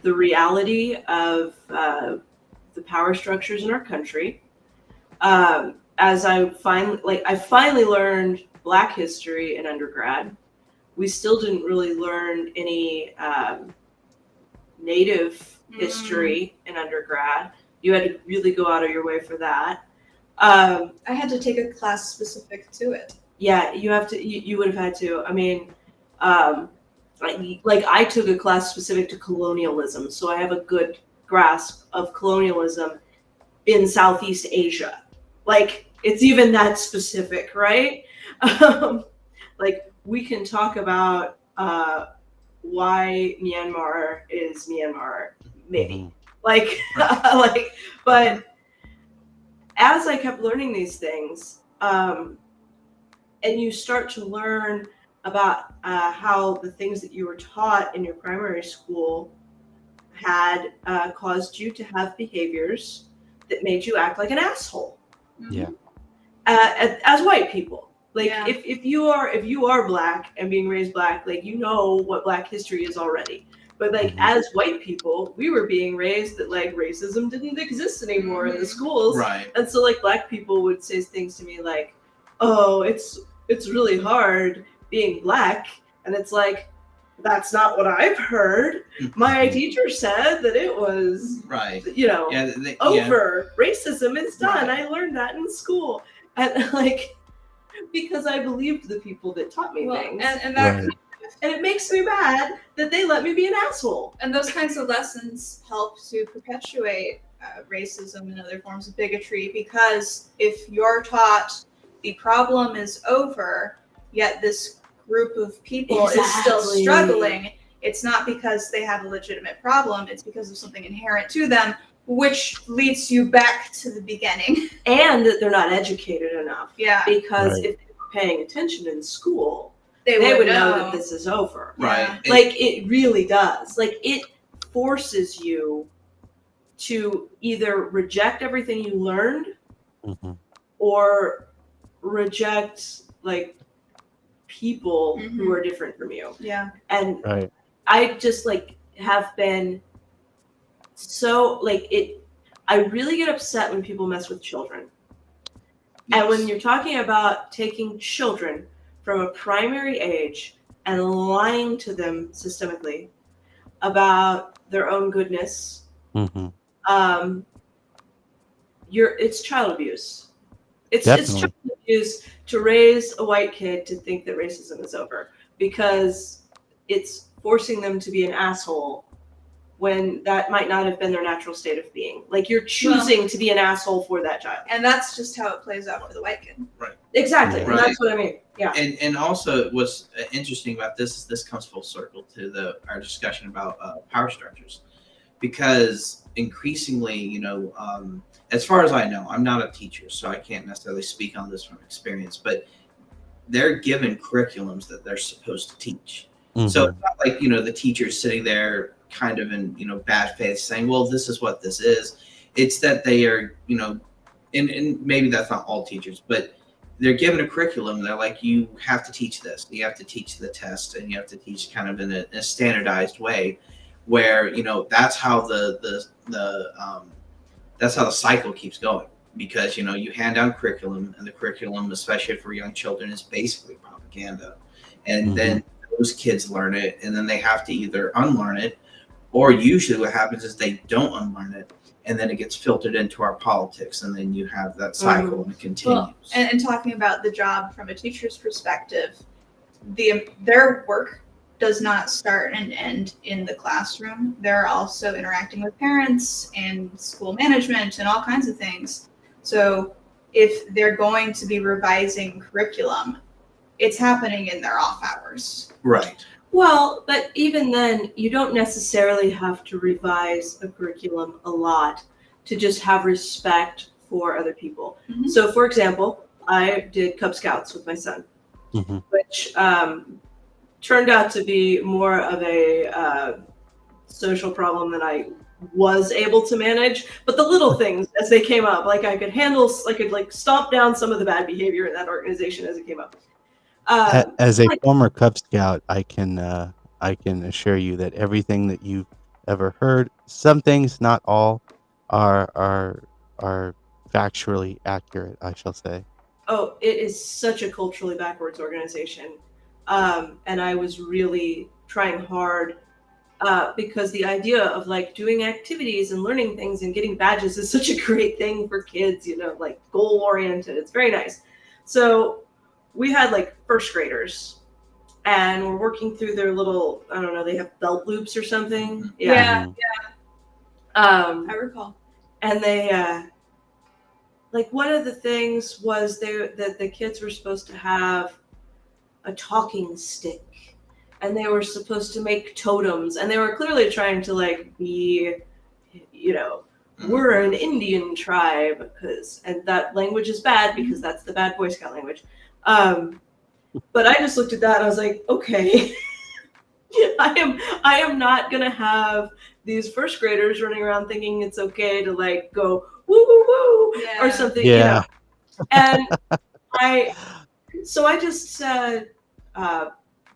the reality of the power structures in our country, as I finally learned Black history in undergrad. We still didn't really learn any Native history in undergrad. You had to really go out of your way for that. I had to take a class specific to it. Yeah, you have to. You would have had to. I mean, like I took a class specific to colonialism, so I have a good grasp of colonialism in Southeast Asia. Like it's even that specific, right? Like we can talk about why Myanmar is Myanmar, maybe. Like, but as I kept learning these things, and you start to learn about how the things that you were taught in your primary school had caused you to have behaviors that made you act like an asshole. Yeah. As white people. Like Yeah. if you are Black and being raised Black, like you know what Black history is already. But like as white people, we were being raised that like racism didn't exist anymore in the schools. Right. And so like Black people would say things to me like, "Oh, it's really hard being Black." And it's like, that's not what I've heard. My teacher said that it was Right. Yeah, over. Racism is done. Right. I learned that in school. And like because I believed the people that taught me things. And that Right. And it makes me mad that they let me be an asshole. and those kinds of lessons help to perpetuate racism and other forms of bigotry, because if you're taught the problem is over, yet this group of people is still Exactly. struggling, it's not because they have a legitimate problem, it's because of something inherent to them, which leads you back to the beginning. And that they're not educated enough. Yeah. Because Right. if they were paying attention in school, They would know that this is over. Right. Yeah. Like it really does. Like it forces you to either reject everything you learned Mhm. or reject like people Mhm. who are different from you. Yeah. And Right. I just like have been so like it I really get upset when people mess with children. And when you're talking about taking children from a primary age and lying to them systemically about their own goodness, Mhm. it's child abuse. It's Definitely. child abuse to raise a white kid to think that racism is over because it's forcing them to be an asshole when that might not have been their natural state of being. Like you're choosing to be an asshole for that child. And that's just how it plays out for the white kid. Right. Exactly. Yeah. And that's what I mean. Yeah. And also what's interesting about this is this comes full circle to our discussion about power structures, because increasingly, as far as I know, I'm not a teacher, so I can't necessarily speak on this from experience, but they're given curriculums that they're supposed to teach. Mm-hmm. So it's not like, the teacher's sitting there kind of in, bad faith saying, well, this is what this is. It's that they are, and maybe that's not all teachers, but they're given a curriculum. They're like, you have to teach this. You have to teach the test, and you have to teach kind of in a standardized way where, that's how that's how the cycle keeps going. Because, you hand down curriculum, and the curriculum, especially for young children, is basically propaganda. And then those kids learn it, and then they have to either unlearn it, or usually what happens is they don't unlearn it, and then it gets filtered into our politics, and then you have that cycle and it continues. Well, and talking about the job from a teacher's perspective, their work does not start and end in the classroom. They're also interacting with parents and school management and all kinds of things. So if they're going to be revising curriculum, it's happening in their off hours. Right. Well, but even then, you don't necessarily have to revise a curriculum a lot to just have respect for other people. Mhm. So, for example, I did Cub Scouts with my son, which turned out to be more of a social problem than I was able to manage. But the little things as they came up, like I could stomp down some of the bad behavior in that organization as it came up. As a former Cub Scout, I can assure you that everything that you've ever heard, some things, not all, are factually accurate, I shall say. Oh, it is such a culturally backwards organization. And I was really trying hard because the idea of like doing activities and learning things and getting badges is such a great thing for kids, like goal oriented. It's very nice. So we had like first graders and we're working through their little, I don't know, they have belt loops or something. Yeah. I recall. And they, like one of the things was that the kids were supposed to have a talking stick, and they were supposed to make totems, and they were clearly trying to like be, we're an Indian tribe and that language is bad because that's the bad Boy Scout language. But I just looked at that and I was like, okay, I am not gonna have these first graders running around thinking it's okay to like go woo woo woo or something, Yeah. And I just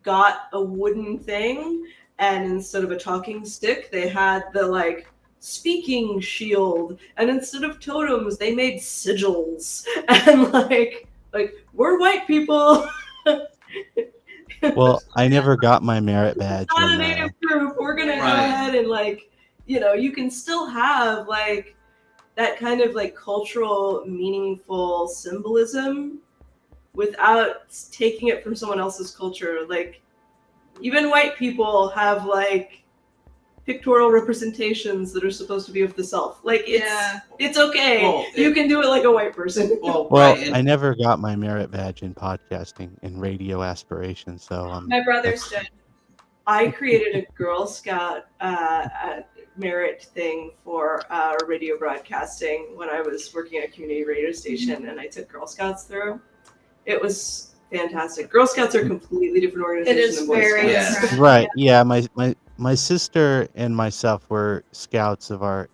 got a wooden thing, and instead of a talking stick, they had the like speaking shield, and instead of totems, they made sigils, and like we're white people. Well, I never got my merit badge. It's not a native group. We're gonna go ahead and like, you can still have like that kind of like cultural, meaningful symbolism without taking it from someone else's culture. Like, even white people have like pictorial representations that are supposed to be of the self. Like, it's okay. Well, you can do it like a white person. Well, I never got my merit badge in podcasting and radio aspirations, so My brothers did. I created a Girl Scout merit thing for radio broadcasting when I was working at a community radio station, and I took Girl Scouts through. It was fantastic. Girl Scouts are a completely different organization. It is than Boy very Scouts. different. right. Yeah, my sister and myself were scouts of our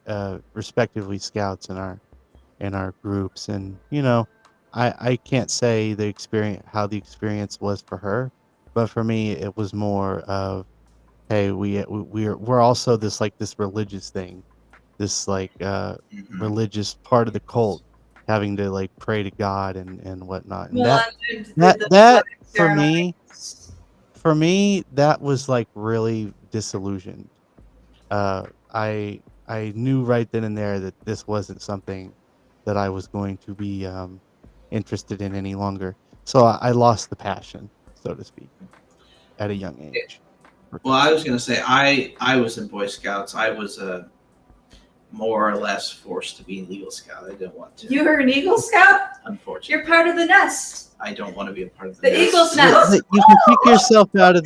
respectively scouts in our groups, and I can't say how the experience was for her, but for me it was more of, hey, we're also this religious thing, this religious part of the cult, having to like pray to God and whatnot. And that for me that was like really disillusioned. I knew right then and there that this wasn't something that I was going to be interested in any longer. So I lost the passion, so to speak, at a young age. Well, I was going to say I was in Boy Scouts. I was more or less forced to be an Eagle Scout. I didn't want to. You were an Eagle Scout? Unfortunately, You're part of the nest. I don't want to be a part of The nest. Eagle's nest. You can kick yourself out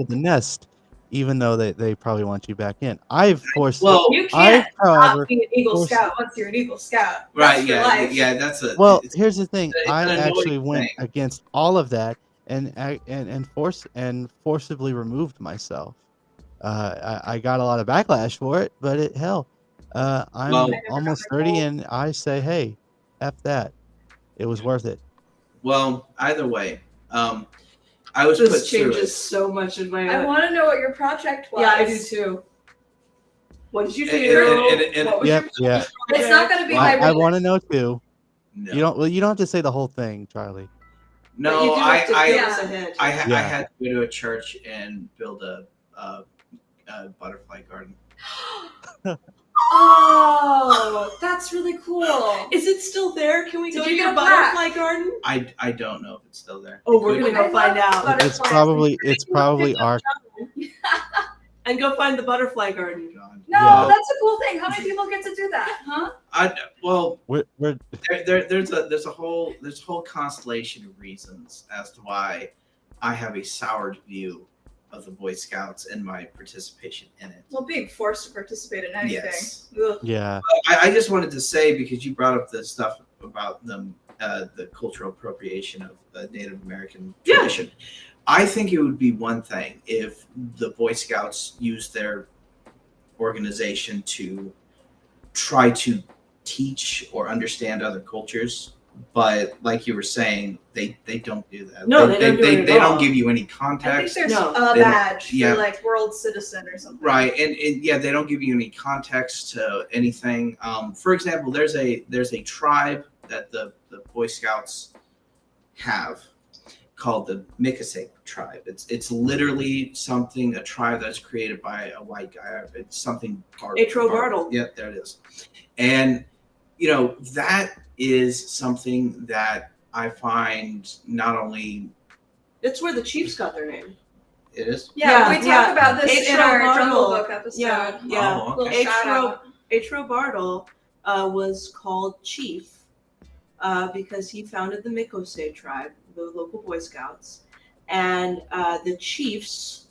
of the nest, even though they probably want you back in. Well, You I've, can't however, not be an Eagle forced- Scout once you're an Eagle Scout. right? That's your Yeah, life. yeah. That's a well, it's- here's the thing. it's I an annoying actually went thing. against all of that and forcibly removed myself. I got a lot of backlash for it, but I'm Well- almost 30, and I say, hey, F that. It was worth it. Well, either way, I was This put through changes it. so much in my. I want to know what your project was. Yeah, I do too. What did you And- do? and- What was Yep, your yeah. It's not going to be Well, my I want to know too. No, You don't have to say the whole thing, Charlie. But no. you do have to give Yeah. us a hint. I Yeah. had to go to a church and build a butterfly garden. Oh, that's really cool. Is it still there? Can we Did go you to get your a plaque? butterfly garden? I don't know if it's still there. Oh, we're gonna I go find love out. butterflies. It's probably our And go find the butterfly garden. God. No, Yeah. that's a cool thing. How many people get to do that, huh? Well, we're there's a whole constellation of reasons as to why I have a soured view of the Boy Scouts and my participation in it. Well, being forced to participate in anything. Yes. Ugh. yeah. I just wanted to say, because you brought up the stuff about them, the cultural appropriation of the Native American Yeah. tradition. I think it would be one thing if the Boy Scouts used their organization to try to teach or understand other cultures. But like you were saying, they don't do that. No, they don't do it at They all. don't give you any I think context. there's No. a They don't- badge yeah. for like world citizen or something. Right, and yeah, they don't give you any context to anything. For example, there's a tribe that the Boy Scouts have called the Miccosay tribe. It's literally a tribe that's created by a white guy. It's something Atro Bartle. Yeah, there it is. And that is something that I find not only That's where the Chiefs got their name. it is. Yeah, Yeah, we talk yeah. about this in Atro our Bartle. Jungle Book episode. Yeah, yeah. Oh, Little okay. shout out. Atro Bartle was called Chief because he founded the Miccosay tribe, the local Boy Scouts, and the Chiefs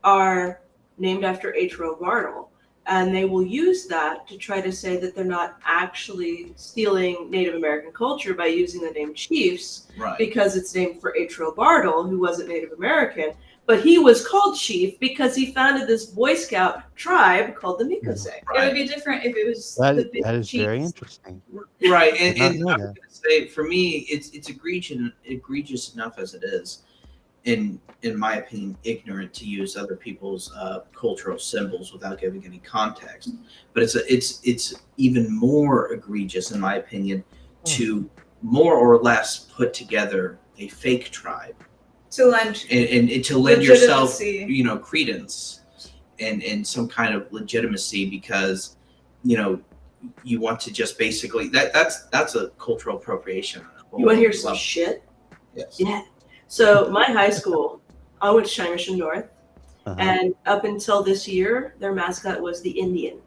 are named after Atro Bartle, and they will use that to try to say that they're not actually stealing Native American culture by using the name Chiefs, Right. because it's named for Atro Bartle, who wasn't Native American, but he was called Chief because he founded this Boy Scout tribe called the Miccosay. It would Right. be different if it was That the big is very Chiefs. interesting. Right. Did And not I'm know going that. to say, for me, it's egregious enough as it is, in my opinion, ignorant to use other people's cultural symbols without giving any context. But it's even more egregious, in my opinion, to more or less put together a fake tribe to lend and to lend yourself, legitimacy. credence and some kind of legitimacy, because you want to just basically that's a cultural appropriation. on a whole You want to hear some level. shit? Yes. Yeah. So my high school, I went to China Mission North, Uh-huh. and up until this year, their mascot was the Indian.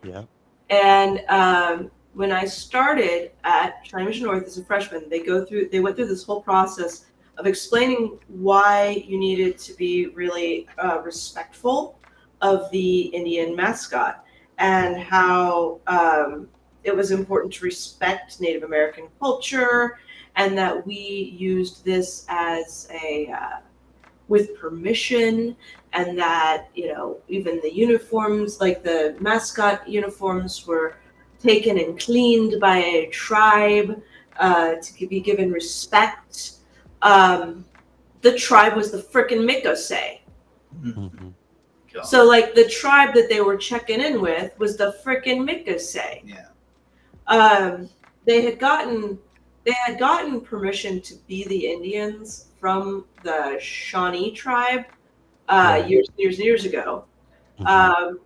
Yeah. And when I started at China Mission North as a freshman, they went through this whole process of explaining why you needed to be really respectful of the Indian mascot, and how it was important to respect Native American culture, and that we used this as with permission, and that even the uniforms, like the mascot uniforms, were taken and cleaned by a tribe to be given respect. The tribe was the frickin' Miccosay. Mhm. God. So like the tribe that they were checking in with was the frickin' Miccosay. Yeah. They had gotten permission to be the Indians from the Shawnee tribe Right. years ago. Mhm.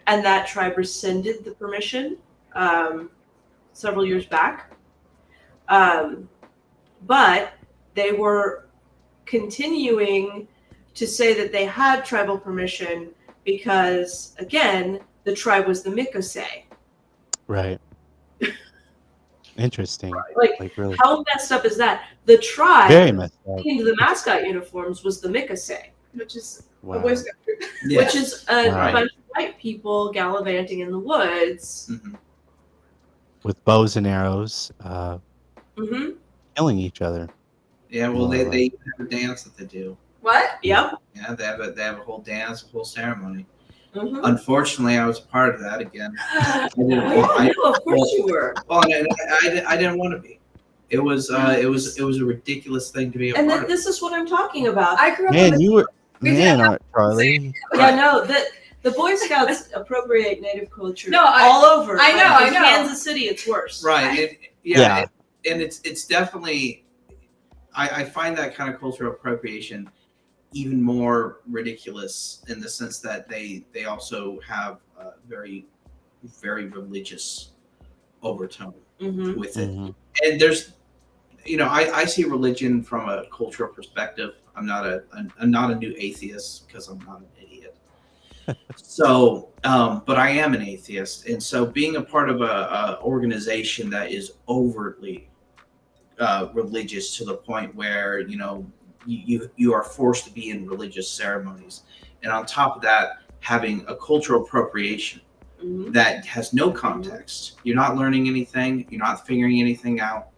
And that tribe rescinded the permission several years back. But they were continuing to say that they had tribal permission because, again, the tribe was the Mikosei. Right. Interesting. Like really how messed up is that? The tribe very messed up. into the mascot uniforms was the Mikosei, which is a Wow. Boy Scout troop. Yeah. which is a Right. bunch of white people gallivanting in the woods. Mhm. With bows and arrows, Mm-hmm. killing each other. Yeah, well, More or they have a dance that they do. What? Yep. Yeah, they have a whole dance, a whole ceremony. Mm-hmm. Unfortunately, I was part of that again. I know, of course you were. Well, I didn't want to be. It was a ridiculous thing to be a And part of. this is what I'm talking about. I grew up Man, in you were We didn't man, Charlie. Yeah, no, the Boy Scouts appropriate Native culture No, all over. I know, Like, I in know. Kansas City, it's worse. Right. Yeah. And it's definitely I find that kind of cultural appropriation even more ridiculous in the sense that they also have a very, very religious overtone Mm-hmm. with it. Mhm. And there's I see religion from a cultural perspective. I'm not a new atheist because I'm not an idiot. So, but I am an atheist, and so being a part of a organization that is overtly religious to the point where you are forced to be in religious ceremonies, and on top of that, having a cultural appropriation Mm-hmm. that has no context. You're not learning anything. You're not figuring anything out.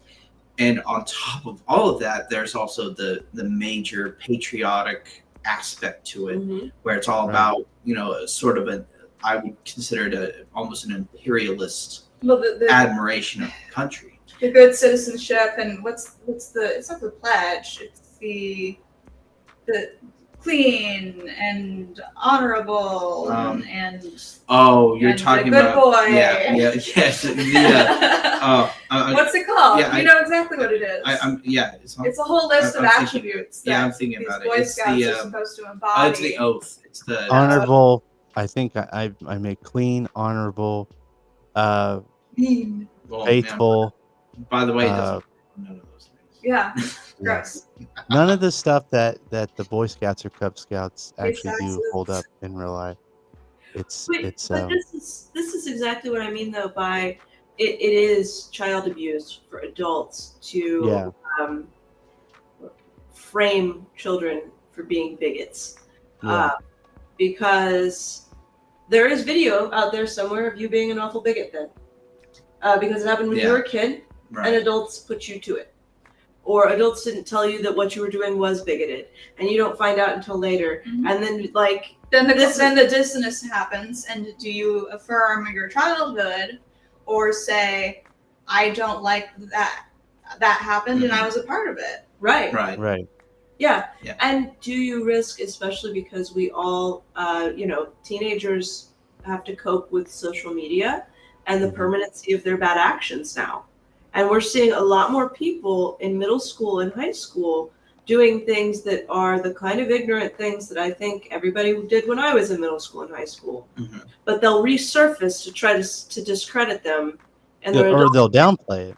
And on top of all of that, there's also the major patriotic aspect to it, Mm-hmm. where it's all Right. about sort of I would consider it almost an imperialist well, the admiration of the country. good citizenship and what's the it's not the pledge, it's the clean and honorable and Oh, you're and talking the good about boy. yes. What's it called? yeah, you know exactly what it is. It's a whole list I'm of thinking- attributes yeah, that I'm thinking these about Boy it. It's Scouts the are supposed to embody. it's the oath. It's the Honorable. I think I make clean, honorable, Mean. well, faithful. man, by the way, it uh, doesn't none of those things. Yeah, Yeah. gross. None of the stuff that the Boy Scouts or Cub Scouts actually do Exactly. hold up in real life. It's But this is exactly what I mean though by it is child abuse for adults to Yeah. frame children for being bigots. Yeah. Because there is video out there somewhere of you being an awful bigot then. Because it happened when you were a kid and Right. adults put you to it. Or adults didn't tell you that what you were doing was bigoted and you don't find out until later. Mhm. And then like Then the dissonance happens, and do you affirm your childhood, or say, "I don't like that happened, and I was a part of it." right. Right. Yeah. Yeah. And do you risk, especially because we all, teenagers have to cope with social media and the Mhm. permanency of their bad actions now. And we're seeing a lot more people in middle school and high school doing things that are the kind of ignorant things that I think everybody did when I was in middle school and high school. Mhm. But they'll resurface to try to discredit them. And Yeah, they're or adults. they'll downplay it.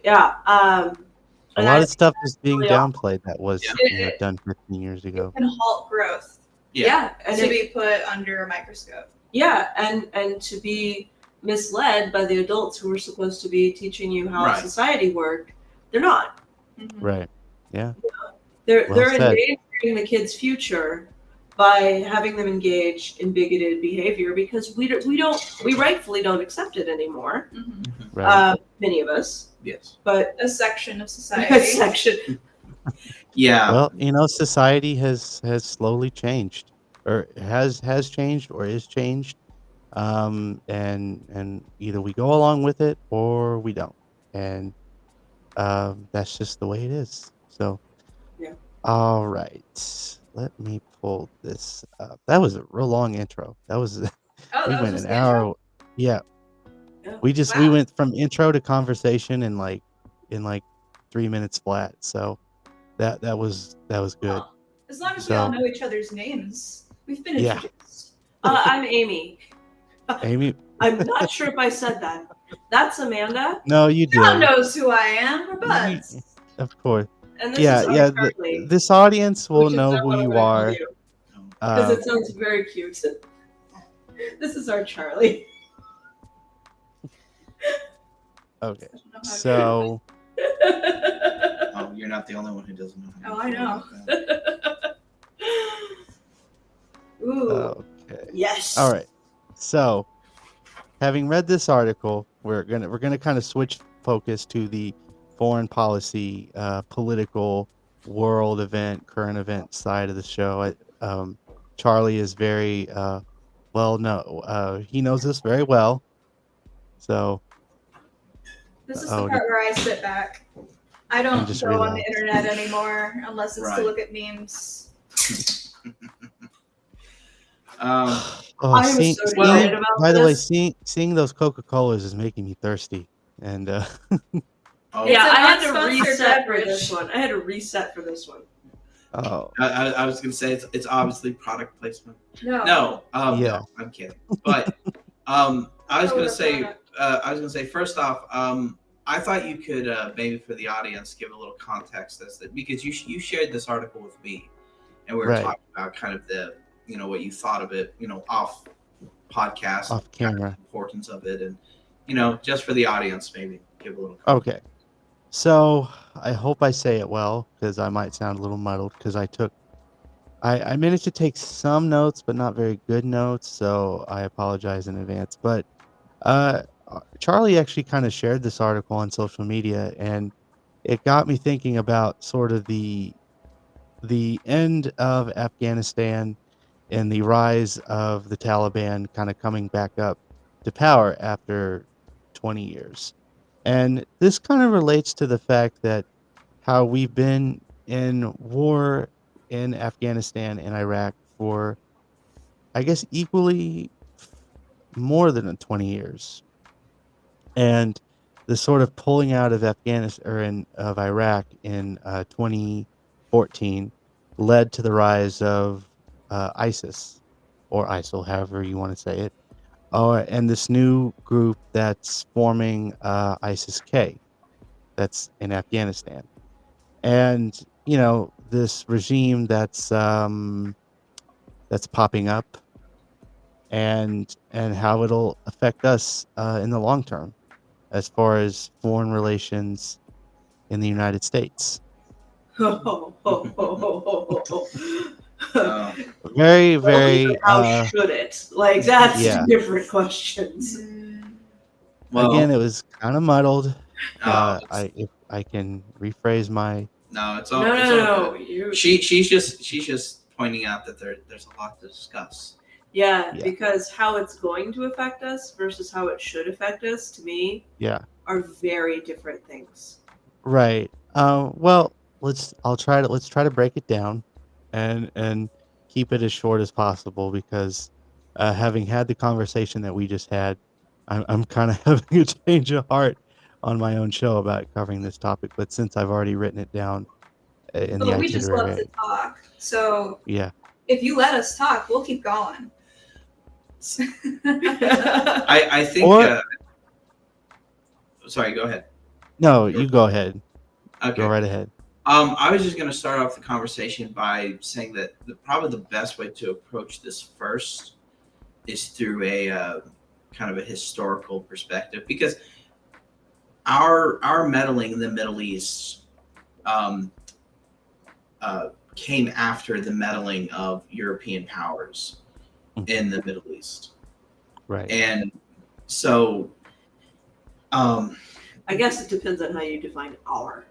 Yeah. A And lot I of stuff is being really awful. downplayed that was Yeah. done 15 years ago. And halt growth yeah. And to it- be put under a microscope. Yeah, and to be misled by the adults who were supposed to be teaching you how Right. society worked, they're not. Mhm. Right. Yeah. They're Well they're said. endangering the kids' future by having them engage in bigoted behavior because we rightfully don't accept it anymore. Mhm. Right. Many of us, Yes. but A section of a society. section. Yeah. Well, society has slowly changed, or has changed, or is changed, and either we go along with it or we don't, and that's just the way it is. So, Yeah. all right, let me pull this up. That was a real long intro. That was Oh, we that was went just an the intro? hour. Yeah, Yeah. we Wow. went from intro to conversation in like 3 minutes flat. So that was good. Well, as long as we all So- know each other's names, we've been Yeah. introduced. I'm Amy. Amy. I'm not sure if I said that. That's Amanda. No, you John did. knows who I am. We're buds. Of course. And this Yeah, is our yeah. Charlie, This audience will which is know not who what I'm you going to call are. you. Because it sounds very cute. This is our Charlie. Okay. So. Oh, you're not the only one who doesn't know. Oh, I know. Ooh. Okay. Yes. All right. So, having read this article, we're gonna kind of switch focus to the foreign policy, political, world event, current event side of the show. Charlie is very he knows this very well. So. This is the part where I sit back. I don't just go on the relax. internet anymore unless it's to Right. look at memes. I'm so excited about by the way, this. seeing those Coca-Colas is making me thirsty, and Oh, Yeah, It's an I had to unsponsored reset for beverage. this one. I had to reset for this one. oh I was gonna say it's obviously product placement. No. No, Yeah. no, I'm kidding. But I was gonna say first off, I thought you could maybe for the audience give a little context as that because you shared this article with me, and we were Right. talking about kind of the what you thought of it, off podcast, Off camera. the importance of it, and just for the audience maybe give a little. Okay. So I hope I say it well because I might sound a little muddled because I managed to take some notes but not very good notes, so I apologize in advance. But Charlie actually kind of shared this article on social media, and it got me thinking about sort of the end of Afghanistan and the rise of the Taliban kind of coming back up to power after 20 years. And this kind of relates to the fact that how we've been in war in Afghanistan and Iraq for, I guess, equally more than 20 years. And the sort of pulling out of of Iraq in 2014 led to the rise of ISIS or ISIL, however you want to say it, and this new group that's forming ISIS-K that's in Afghanistan. And this regime that's popping up, and how it'll affect us in the long term as far as foreign relations in the United States. Very, very. How should it? Like that's Yeah. different questions. Well, Again, it was kind of muddled. it's- If I can rephrase my. no, it's all. No. She's just pointing out that there's a lot to discuss. Yeah, Yeah. because how it's going to affect us versus how it should affect us, to me, Yeah. are very different things. Right. Well, let's try to break it down, and keep it as short as possible because, having had the conversation that we just had, I'm kind of having a change of heart on my own show about covering this topic. But since I've already written it down in the But we just love itinerary, to talk. So yeah. if you let us talk, we'll keep going. I think. Or- Sorry, go ahead. No, you go ahead. Okay. Go right ahead. I was just going to start off the conversation by saying that probably the best way to approach this first is through a kind of a historical perspective, because our meddling in the Middle East came after the meddling of European powers in the Middle East, Right. and so I guess it depends on how you define our.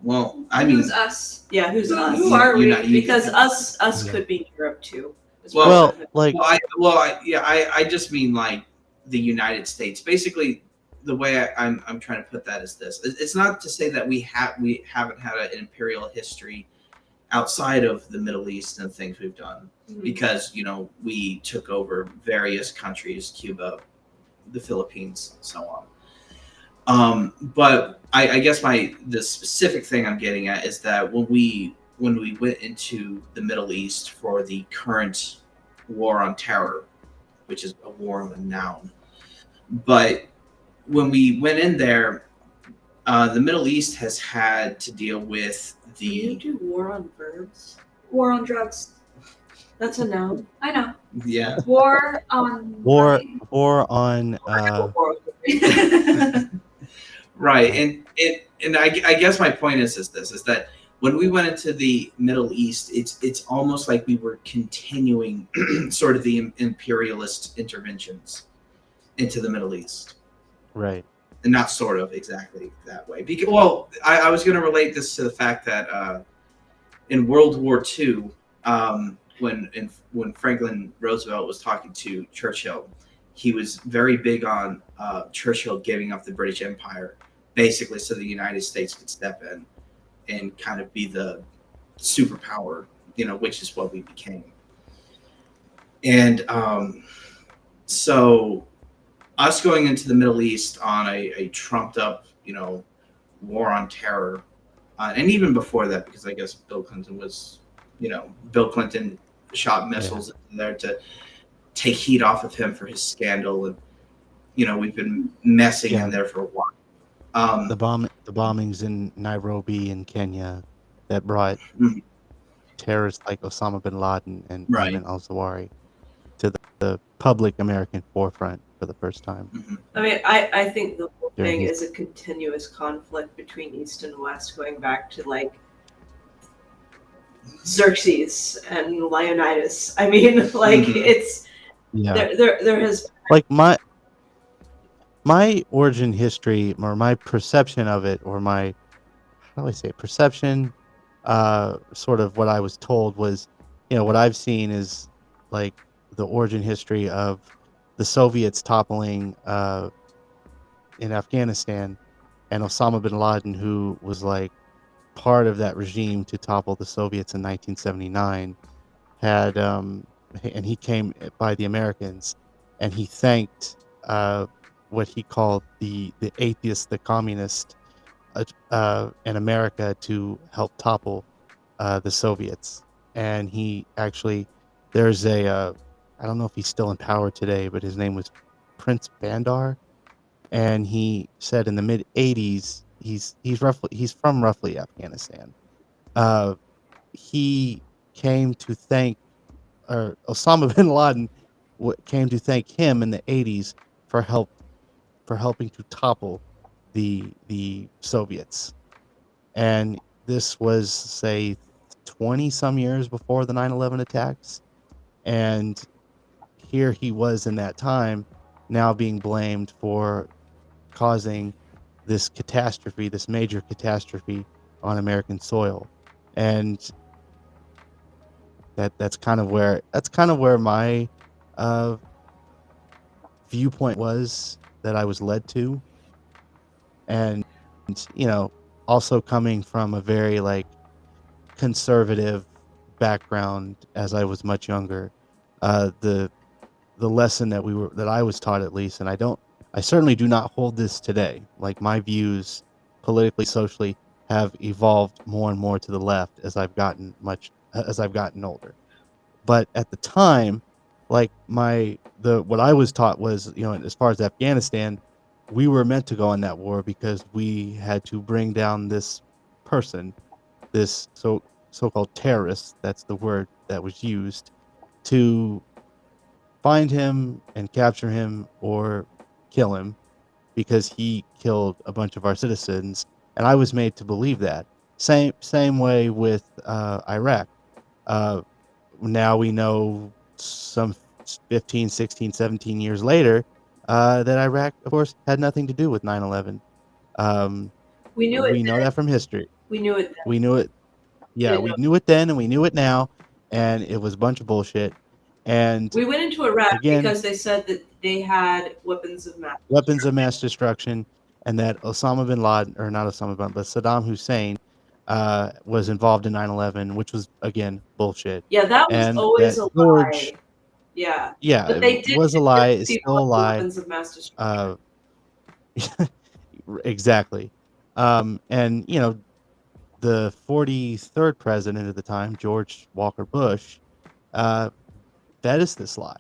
well, I mean, Who's us? Yeah, who's us? Who are we? Because us Yeah. could be Europe too. as Well- as- Like, I just mean like the United States. Basically, the way I'm trying to put that is this: it's not to say that we haven't had an imperial history outside of the Middle East and things we've done, because we took over various countries, Cuba, the Philippines, and so on. But I guess the specific thing I'm getting at is that when we went into the Middle East for the current war on terror, which is a war on a noun. But when we went in there, the Middle East has had to deal with Do you the do war on verbs? War on drugs. That's a noun. I know. yeah. War on War money. on War Right, and I guess my point is that when we went into the Middle East, it's almost like we were continuing sort of the imperialist interventions into the Middle East, right. and not sort of exactly that way. Because well, I was going to relate this to the fact that in World War II, when Franklin Roosevelt was talking to Churchill, he was very big on Churchill giving up the British Empire, basically so the United States could step in and kind of be the superpower, which is what we became. And so us going into the Middle East on a trumped up, war on terror, and even before that, because I guess Bill Clinton shot missiles in there to take heat off of him for his scandal, and we've been messing in there for a while. The bombings in Nairobi in Kenya that brought Mhm. terrorists like Osama bin Laden and Right. Ayman al-Zawahiri to the public American forefront for the first time. Mhm. I mean, I think the whole During thing his- is a continuous conflict between East and West, going back to like Xerxes and Leonidas. I mean, like Mhm. it's Yeah. there has Like my origin history or my perception of it, or my, how do I say it, perception, sort of what I was told was, what I've seen is like the origin history of the Soviets toppling in Afghanistan, and Osama bin Laden, who was like part of that regime to topple the Soviets in 1979, had and he came by the Americans, and he thanked what he called the atheists, the communists in America to help topple the Soviets. And he actually, there's I don't know if he's still in power today, but his name was Prince Bandar, and he said in the mid '80s, he's from roughly Afghanistan. Uh, he came to thank, or Osama bin Laden came to thank him in the '80s for helping to topple the Soviets. And this was, say, 20 some years before the 9/11 attacks. And here he was in that time, now being blamed for causing this catastrophe, this major catastrophe on American soil. And that's kind of where my uh, viewpoint was, that I was led to. And also coming from a very like conservative background as I was much younger, the lesson that I was taught, at least, and I certainly do not hold this today. Like, my views politically, socially, have evolved more and more to the left as I've gotten older. But at the time, like, what I was taught was, as far as Afghanistan, we were meant to go on that war because we had to bring down this person, this so-called terrorist, that's the word that was used, to find him and capture him or kill him, because he killed a bunch of our citizens. And I was made to believe that. Same way with Iraq. Uh, Now we know, some 15, 16, 17 years later, that Iraq, of course, had nothing to do with 9/11. we knew it. We know that from history. We knew it. We knew it. Yeah, didn't we know. knew it then, and we knew it now, and it was a bunch of bullshit. And We went into Iraq again, because they said that they had weapons of mass weapons of mass destruction, and that Osama bin Laden, or not Osama bin Laden, but Saddam Hussein, was involved in 9/11, which was, again, bullshit. Yeah, that was And always that a George, lie. Yeah, yeah, but it they did was a lie, convince it's people still a of lie. weapons of mass destruction. Exactly. And the 43rd president at the time, George Walker Bush, that is this lie.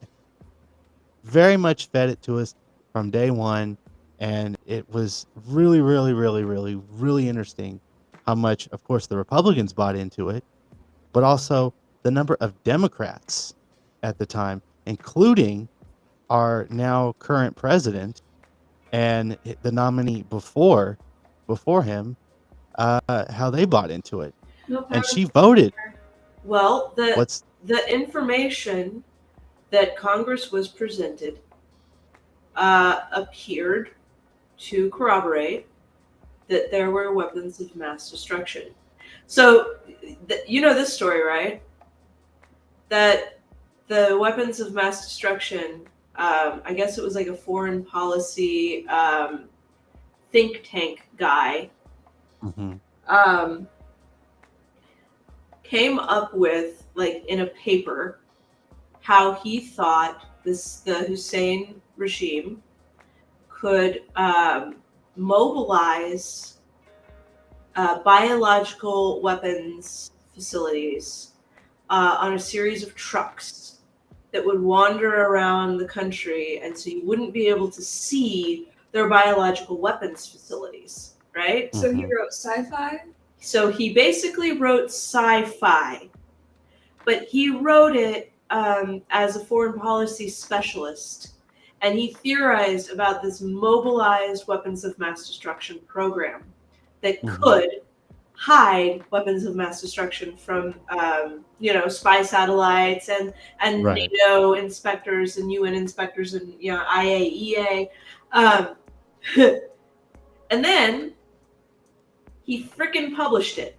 very much fed it to us from day one, and it was really, really, really, really, really interesting how much, of course, the Republicans bought into it, but also the number of Democrats at the time, including our now current president and the nominee before him, how they bought into it. No And power. she voted. Well, What's the information that Congress was presented appeared to corroborate that there were weapons of mass destruction. So, you know this story, right? That the weapons of mass destruction, I guess it was like a foreign policy think tank guy, came up with, like in a paper, how he thought the Hussein regime could mobilize biological weapons facilities on a series of trucks that would wander around the country, and so you wouldn't be able to see their biological weapons facilities, right? So he wrote sci-fi? So he basically wrote sci-fi, but he wrote it as a foreign policy specialist, and he theorized about this mobilized weapons of mass destruction program that could hide weapons of mass destruction from, spy satellites and Right. NATO inspectors and UN inspectors and IAEA, and then he frickin' published it.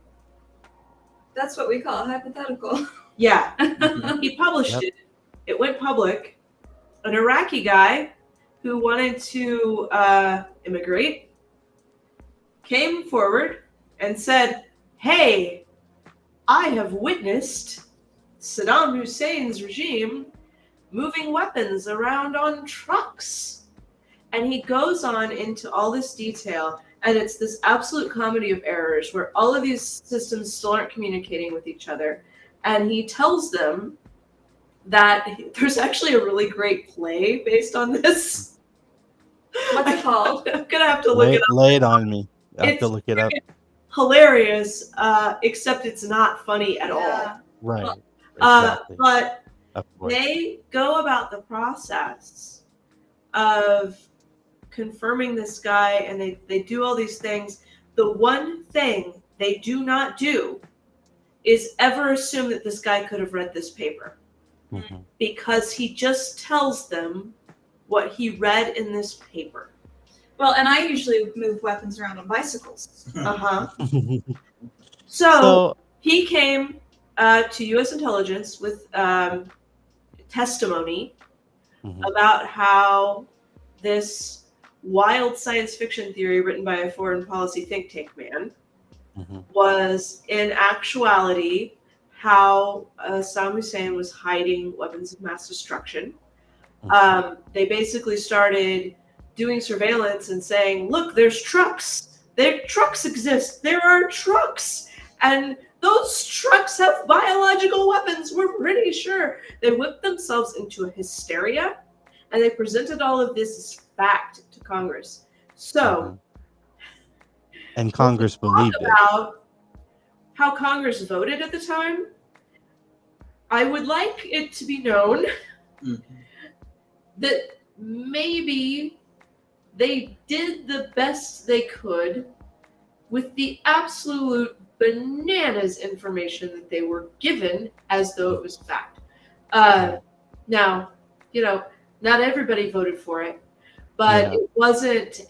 That's what we call a hypothetical. Yeah, he published Yep. it. It went public. An Iraqi guy who wanted to immigrate came forward and said, "Hey, I have witnessed Saddam Hussein's regime moving weapons around on trucks." And he goes on into all this detail, and it's this absolute comedy of errors where all of these systems still aren't communicating with each other. And he tells them that there's actually a really great play based on this. What's it called? I'm gonna have to look it up. Lay it on me. I have It's to look it up. hilarious, except it's not funny at all. Yeah. Right. Exactly. But Of course. they go about the process of confirming this guy, and they do all these things. The one thing they do not do is ever assume that this guy could have read this paper, because he just tells them what he read in this paper. Well, and I usually move weapons around on bicycles. So he came to U.S. intelligence with testimony about how this wild science fiction theory written by a foreign policy think tank man was in actuality how Saddam Hussein was hiding weapons of mass destruction. They basically started doing surveillance and saying, "Look, there's trucks. Trucks exist. There are trucks. And those trucks have biological weapons. We're pretty sure." They whipped themselves into a hysteria, and they presented all of this as fact to Congress. So, and Congress believed it. About how Congress voted at the time, I would like it to be known that maybe they did the best they could with the absolute bananas information that they were given as though it was fact. Now, not everybody voted for it, but it wasn't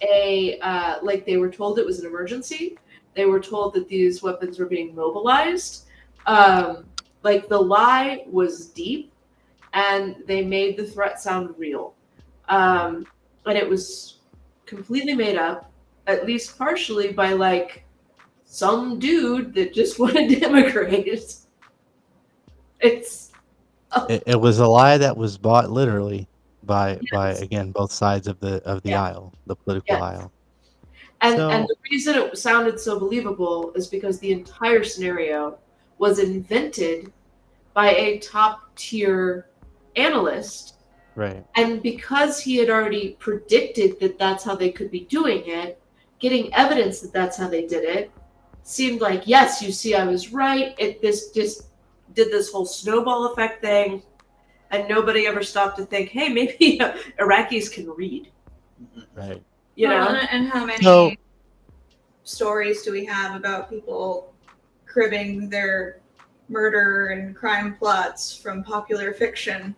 like they were told it was an emergency. They were told that these weapons were being mobilized. Like the lie was deep, and they made the threat sound real. And it was completely made up, at least partially, by like some dude that just wanted to immigrate. It was a lie that was bought literally by again both sides of the aisle, the political aisle. And the reason it sounded so believable is because the entire scenario was invented by a top tier analyst Right. And because he had already predicted that that's how they could be doing it, getting evidence that that's how they did it seemed like, yes, you see, I was right. This just did this whole snowball effect thing, and nobody ever stopped to think, hey, maybe Iraqis can read. Right. You know? And how many So stories do we have about people cribbing their murder and crime plots from popular fiction?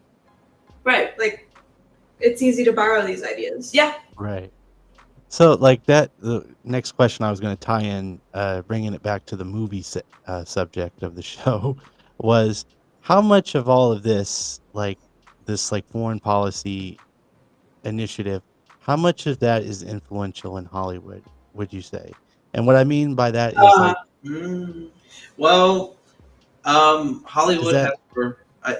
Right. Like, it's easy to borrow these ideas. Yeah. right. So like that, the next question I was going to tie in, bringing it back to the movie subject of the show, was how much of all of this, like foreign policy initiative, how much of that is influential in Hollywood, would you say? And what I mean by that is like, Well, is Hollywood has. that I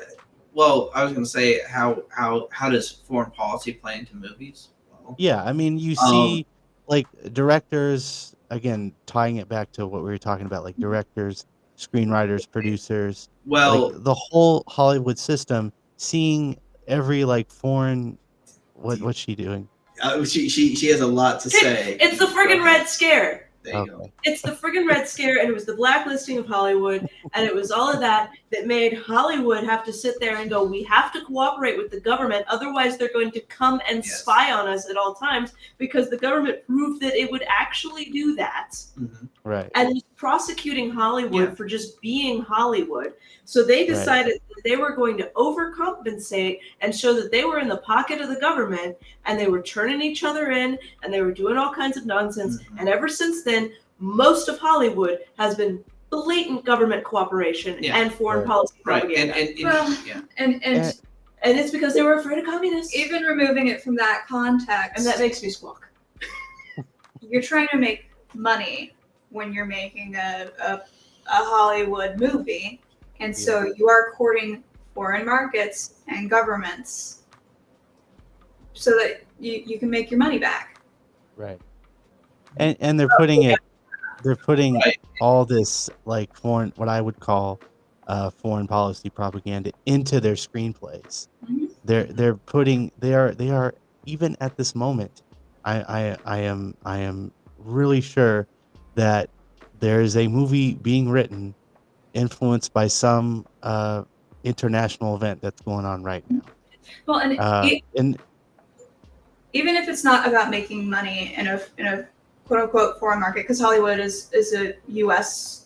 was going to say how does foreign policy play into movies? Well, yeah, I mean, you um, see like directors, again, tying it back to what we were talking about, like directors, screenwriters, producers, like well, the whole Hollywood system, seeing every like foreign, what's she doing? she has a lot to say. It's the friggin' Red Scare. There you go. Okay. It's the friggin' Red Scare, and it was the blacklisting of Hollywood, and it was all of that made Hollywood have to sit there and go, we have to cooperate with the government, otherwise they're going to come and Yes. spy on us at all times, because the government proved that it would actually do that. Mhm. Right. And was prosecuting Hollywood Yeah. for just being Hollywood. So they decided that they were going to overcompensate and show that they were in the pocket of the government, and they were turning each other in, and they were doing all kinds of nonsense. Mhm. And ever since then, most of Hollywood has been blatant government cooperation Yeah. and foreign Right. policy Right, propaganda. And And it's because they were afraid of communists. even removing it from that context, And that makes me squawk. you're trying to make money when you're making a Hollywood movie, and so you are courting foreign markets and governments so that you can make your money back. Right. And they're putting Right. all this like foreign, what I would call foreign policy propaganda into their screenplays. Mhm. They are even at this moment, I am really sure that there is a movie being written influenced by some international event that's going on right now. Well, and And even if it's not about making money in a quote unquote foreign market, because Hollywood is a U.S.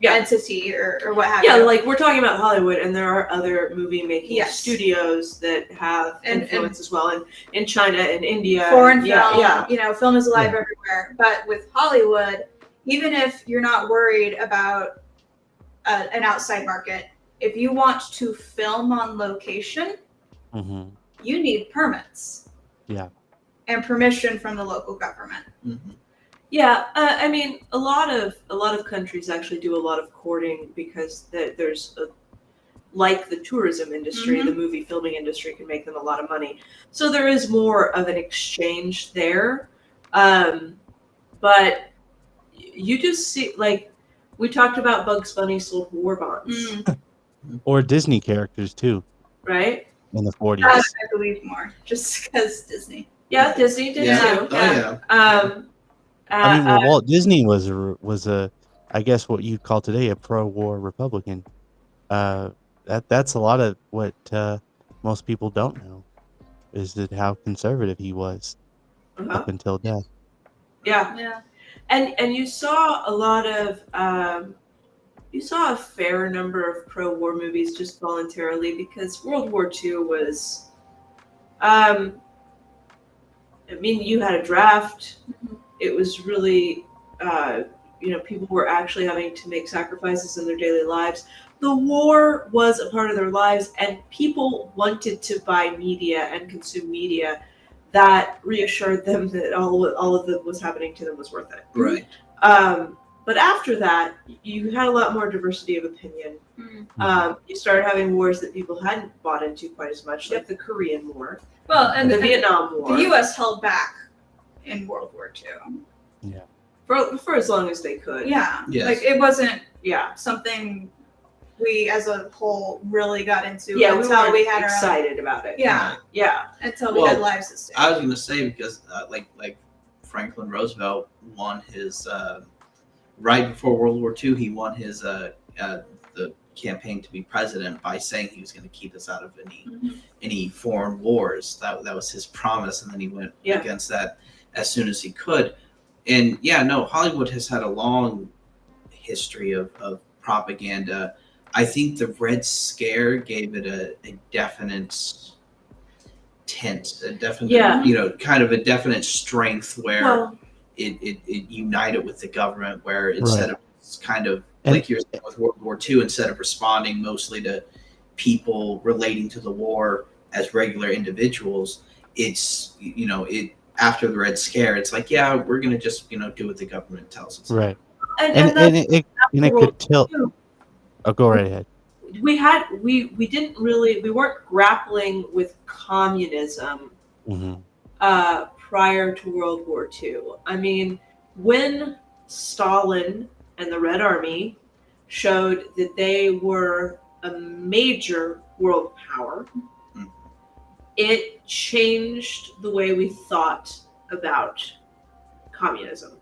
Yeah. entity or what have Yeah, you. like we're talking about Hollywood, and there are other movie making Yes. studios that have And- influence as well, and in China and India. Foreign yeah, film, film is alive Yeah. everywhere. But with Hollywood, even if you're not worried about an outside market, if you want to film on location, Mhm. you need permits. Yeah. And permission from the local government. Mhm. Yeah, I mean, a lot of countries actually do a lot of courting because there's like the tourism industry, the movie filming industry can make them a lot of money. So there is more of an exchange there. But you just see, like, we talked about Bugs Bunny sold war bonds, Or Disney characters too right? in the 40s. I believe more, just because Disney. Yeah, Disney did Yeah. too. Oh yeah. I mean, well, Walt Disney was a, I guess what you'd call today a pro-war Republican. That's a lot of what most people don't know, is that how conservative he was up until death. Yeah. And you saw a lot of you saw a fair number of pro-war movies just voluntarily because World War II was I mean, you had a draft. It was really people were actually having to make sacrifices in their daily lives. The war was a part of their lives, and people wanted to buy media and consume media that reassured them that all of that was happening to them was worth it. Right. But after that, you had a lot more diversity of opinion. You started having wars that people hadn't bought into quite as much, like the Korean War, Well, and the Vietnam War. the U.S. held back in World War II. for as long as they could. Yeah, Yes. like it wasn't Yeah. something we as a whole really got into Yeah, we until were we had our own. excited about it. Yeah, Yeah. until we Well, had lives at stake. I was gonna say because like Franklin Roosevelt won his right before World War II. He won his the campaign to be president by saying he was going to keep us out of any foreign wars. That was his promise, and then he went against that as soon as he could. And Hollywood has had a long history of propaganda. I think the Red Scare gave it a definite tint, a definite, kind of a definite strength where it united with the government, where instead of kind of like you're saying with World War II, instead of responding mostly to people relating to the war as regular individuals, it's after the Red Scare, it's like we're gonna just do what the government tells us. Right. And it could tilt. Oh, go right ahead. We weren't grappling with communism prior to World War II. I mean, when Stalin and the Red Army showed that they were a major world power, it changed the way we thought about communism.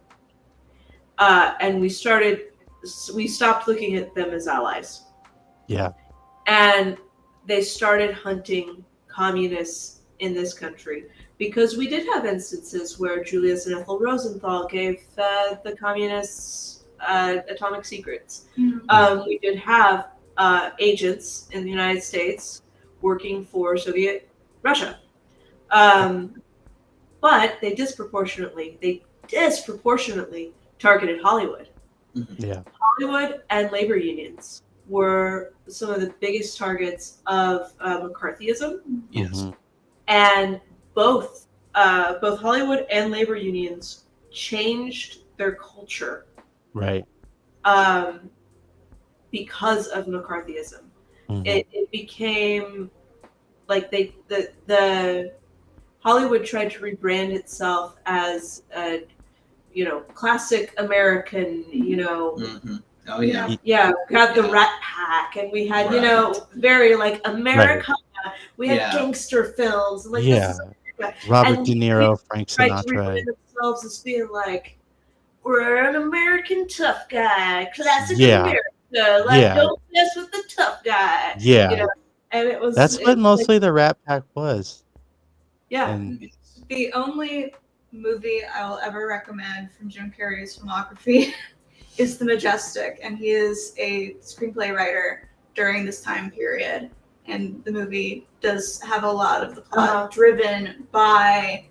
And we stopped looking at them as allies. Yeah. And they started hunting communists in this country, because we did have instances where Julius and Ethel Rosenthal gave the communists atomic secrets. We did have agents in the United States working for Soviet Russia. But they disproportionately targeted Hollywood. Yeah. Hollywood and labor unions were some of the biggest targets of McCarthyism. Yes. And both Hollywood and labor unions changed their culture, right, because of McCarthyism. It became like the Hollywood tried to rebrand itself as a classic American, Oh yeah. Yeah, we had the Rat Pack, and we had, very like Americana. We had gangster films. Like, this is America. Robert And De Niro, Frank tried to Sinatra. rebrand themselves as being like, we're an American tough guy, classic Yeah. America. Like, don't mess with the tough guy. Yeah. And it was. That's what mostly the Rat Pack was. Yeah. And the only movie I will ever recommend from Jim Carrey's filmography is The Majestic, and he is a screenplay writer during this time period. And the movie does have a lot of the plot driven by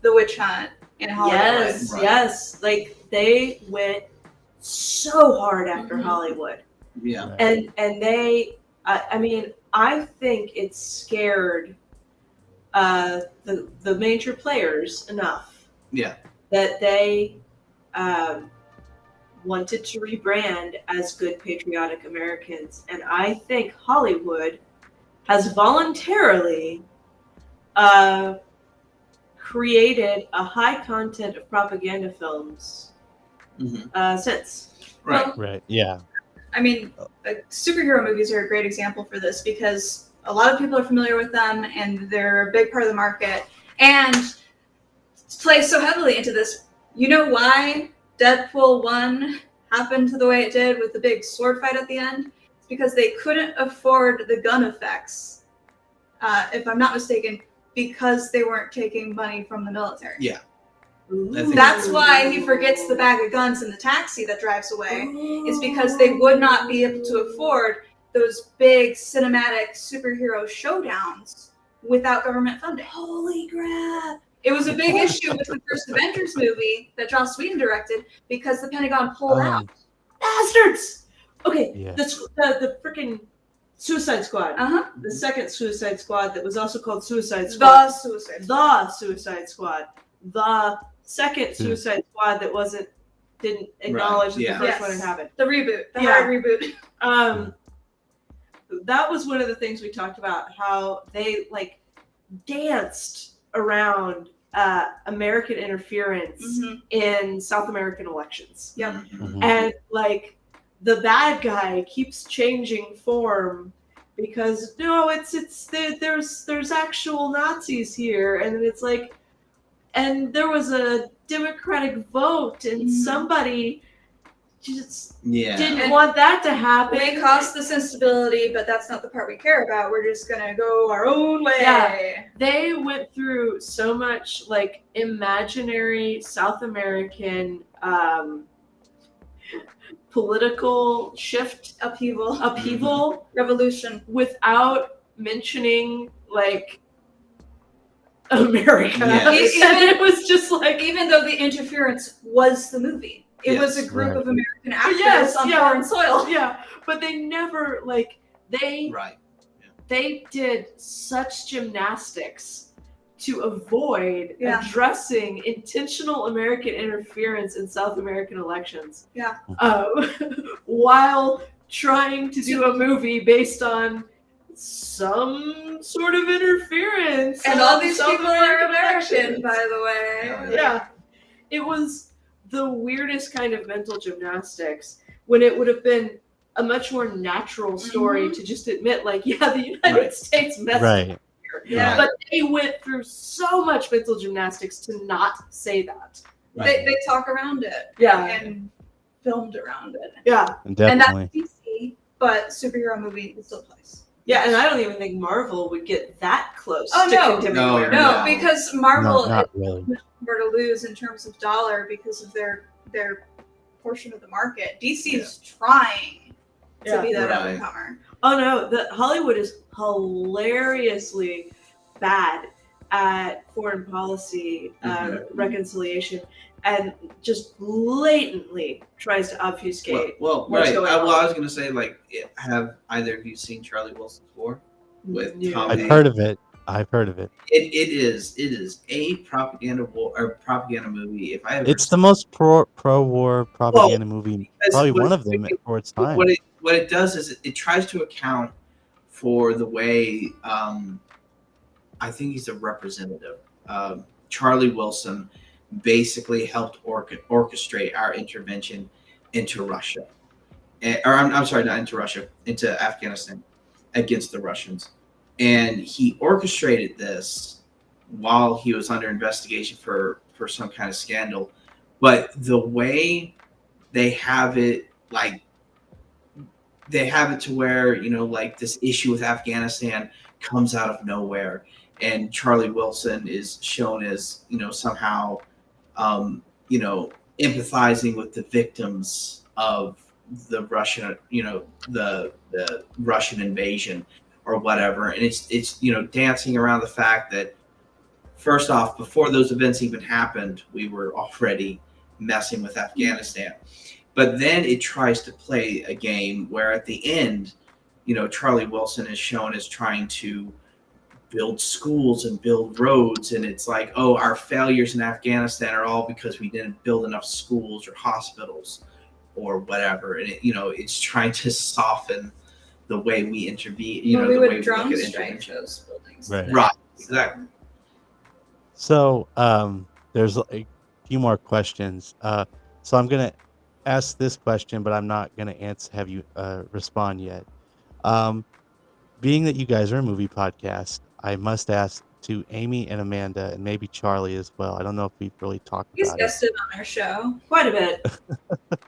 the witch hunt in Hollywood. Yes. Like, they went so hard after Hollywood. Yeah. And they, I mean, I think it scared the major players enough. Yeah. That they wanted to rebrand as good patriotic Americans. And I think Hollywood has voluntarily created a high content of propaganda films since. Right. Well, right. Yeah. I mean, superhero movies are a great example for this, because a lot of people are familiar with them and they're a big part of the market, and play so heavily into this. You know why Deadpool 1 happened the way it did with the big sword fight at the end? It's because they couldn't afford the gun effects, if I'm not mistaken, because they weren't taking money from the military. Yeah. That's why he forgets the bag of guns in the taxi that drives away, is because they would not be able to afford those big cinematic superhero showdowns without government funding. Holy crap! It was a big issue with the first Avengers movie that Joss Whedon directed, because the Pentagon pulled out. Bastards! Okay, Yeah. the freaking Suicide Squad. The second Suicide Squad that was also called Suicide Squad. The Suicide Squad. The second Suicide Squad that didn't acknowledge that the first one had happened. The reboot. The hard reboot. That was one of the things we talked about, how they like danced around American interference in South American elections. Yep. And like the bad guy keeps changing form because no, there's actual Nazis here, and it's like, and there was a democratic vote, and somebody just didn't And want that to happen. we caused this instability, but that's not the part we care about. We're just gonna go our own way. Yeah. They went through so much like imaginary South American political shift, upheaval, Revolution. without mentioning like America. Yes. And it was just like, Even though the interference was the movie, it was a group Right. of American actors Yes, on yeah. foreign soil. yeah, but they never like Right. they did such gymnastics to avoid Yeah. addressing intentional American interference in South American elections. Yeah. While trying to do a movie based on some sort of interference. And in all these South people are elections. American, by the way. Yeah. It was the weirdest kind of mental gymnastics when it would have been a much more natural story to just admit, like, yeah, the United Right. States messed Right. up here. Yeah. But they went through so much mental gymnastics to not say that. Right. They talk around it. Yeah. And filmed around it. Yeah. And Definitely. that's DC, but superhero movie is still place. Yeah, and I don't even think Marvel would get that close Oh, to no. condemning No, America. No, No. because No, Marvel not really. were to lose in terms of dollar because of their portion of the market. DC is trying to be that Right. up and comer. Oh no, the Hollywood is hilariously bad at foreign policy reconciliation, and just blatantly tries to obfuscate. Well, what's right. going I on. was going to say, like, have either of you seen Charlie Wilson's War with Yeah. Tom I've Hanks? heard of it. I've heard of it. It is a propaganda war or propaganda movie. If I ever It's the most pro-war propaganda movie, because probably what- one of them for its time. what it does is it tries to account for the way I think he's a representative. Charlie Wilson basically helped orchestrate our intervention into Russia, or I'm sorry, not into Russia, into Afghanistan against the Russians, and he orchestrated this while he was under investigation for some kind of scandal. But the way they have it, like they have it to where, you know, like this issue with Afghanistan comes out of nowhere, and Charlie Wilson is shown as, you know, somehow you know, empathizing with the victims of the Russian, you know, the Russian invasion or whatever. And it's you know, dancing around the fact that first off, before those events even happened, we were already messing with Afghanistan. But then it tries to play a game where at the end, you know, Charlie Wilson is shown as trying to build schools and build roads, and it's like, oh, our failures in Afghanistan are all because we didn't build enough schools or hospitals or whatever. And it, you know, it's trying to soften the way we intervene, you know, we the would way we drone look at strike intervention. those buildings. Right. Exactly. So there's a few more questions. So I'm gonna ask this question, but I'm not gonna have you respond yet. Being that you guys are a movie podcast, I must ask to Amy and Amanda, and maybe Charlie as well. I don't know if we've really talked He's about it, guested on our show. Quite a bit.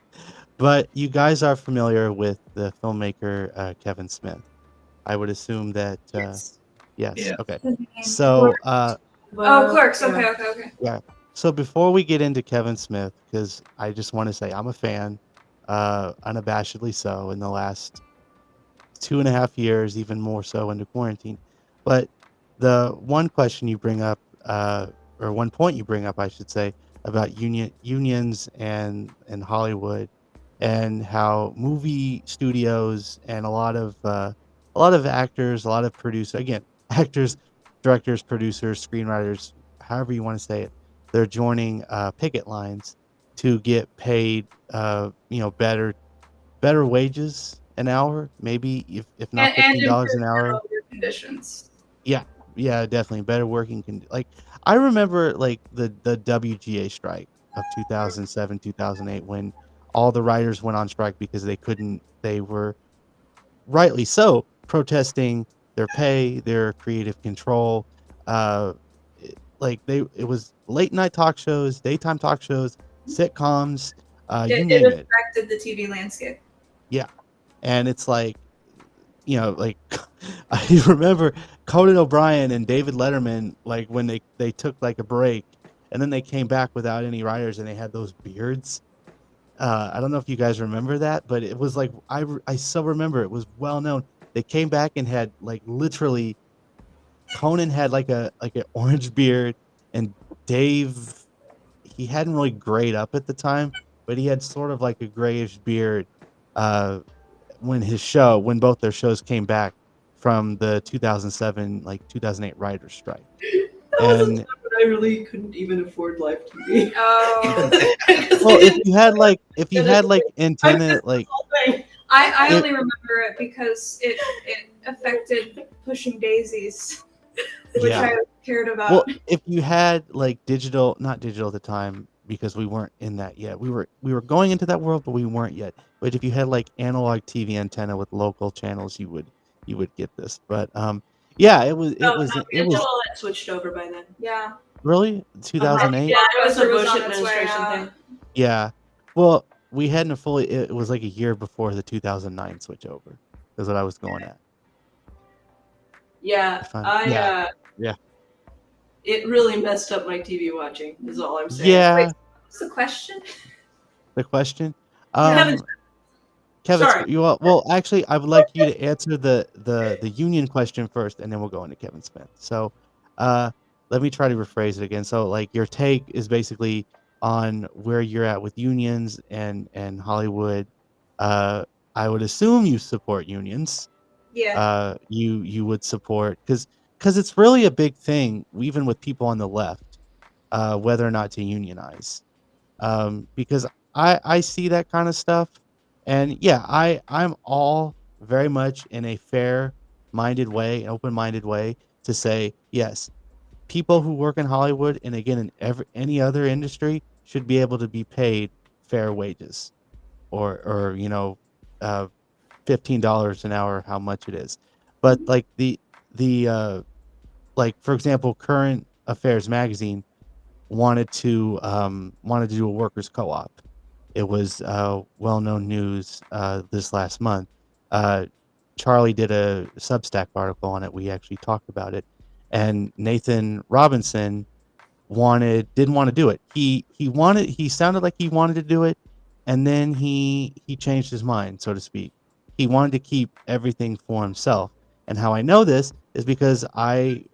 but you guys are familiar with the filmmaker Kevin Smith. I would assume that Yes. yes. Yeah. Okay. His name. So Oh, But, Clerks. yeah. Okay. So before we get into Kevin Smith, because I just want to say I'm a fan, unabashedly so, in the last 2.5 years, even more so under quarantine. But the one question you bring up, or one point you bring up, I should say, about unions and Hollywood, and how movie studios and a lot of actors, a lot of producers, again, actors, directors, producers, screenwriters, however you want to say it, they're joining picket lines to get paid, better wages an hour, maybe if not And $15 an hour. improve your conditions. Yeah, definitely better working like I remember like the WGA strike of 2007 2008 when all the writers went on strike because they were rightly so protesting their pay, their creative control. It was late night talk shows, daytime talk shows, sitcoms, you It name it. affected the TV landscape. Yeah. And it's like, like I remember Conan O'Brien and David Letterman, like when they took like a break and then they came back without any writers and they had those beards. I don't know if you guys remember that, but it was like I still remember it was well known. They came back and had like literally Conan had like an orange beard and Dave he hadn't really grayed up at the time, but he had sort of like a grayish beard uh when both their shows came back from the 2007 like 2008 writers strike. That was a And time when I really couldn't even afford live TV. Oh, well, if you had like antenna like I It- only remember it because it affected Pushing Daisies, which Yeah. I cared about. well, if you had like not digital at the time because we weren't in that yet. We were going into that world, but we weren't yet. But if you had like analog TV antenna with local channels, you would get this. But yeah, it was Digital had switched over by then. Yeah. really 2008. Yeah, it was a It was Bush on its way administration out. thing. Yeah. Well, we hadn't fully. It was like a year before the 2009 switch over. Is what I was going at. Yeah, Yeah. it really messed up my TV watching. Is all I'm saying. Yeah. What's the question? The question. Kevin, Kevin, sorry. well, actually, I would like you to answer the union question first, and then we'll go into Kevin Smith. So, let me try to rephrase it again. So, like, your take is basically on where you're at with unions and Hollywood. I would assume you support unions. Yeah. You would support because it's really a big thing, even with people on the left, whether or not to unionize. Because I see that kind of stuff, and yeah, I'm all very much in a fair minded way, an open minded way to say yes, people who work in Hollywood and again in any other industry should be able to be paid fair wages, or uh, $15 an hour, how much it is. But like the like for example, Current Affairs magazine wanted to do a workers co-op. It was well-known news this last month. Uh, Charlie did a Substack article on it. We actually talked about it, and Nathan Robinson didn't want to do it. He sounded like he wanted to do it, and then he changed his mind, so to speak. He wanted to keep everything for himself. And how I know this is because I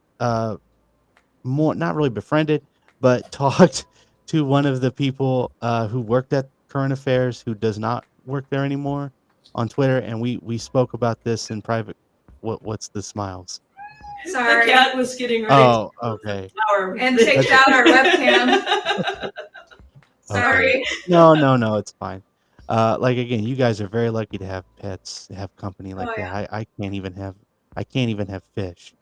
more not really befriended, but talked to one of the people who worked at Current Affairs who does not work there anymore on Twitter, and we spoke about this in private. What's the smiles? Sorry. The cat was getting ready Oh, to okay. flower. And take down our webcam. Sorry. No, it's fine. Like again, you guys are very lucky to have pets, to have company like Oh, that. I can't even have fish.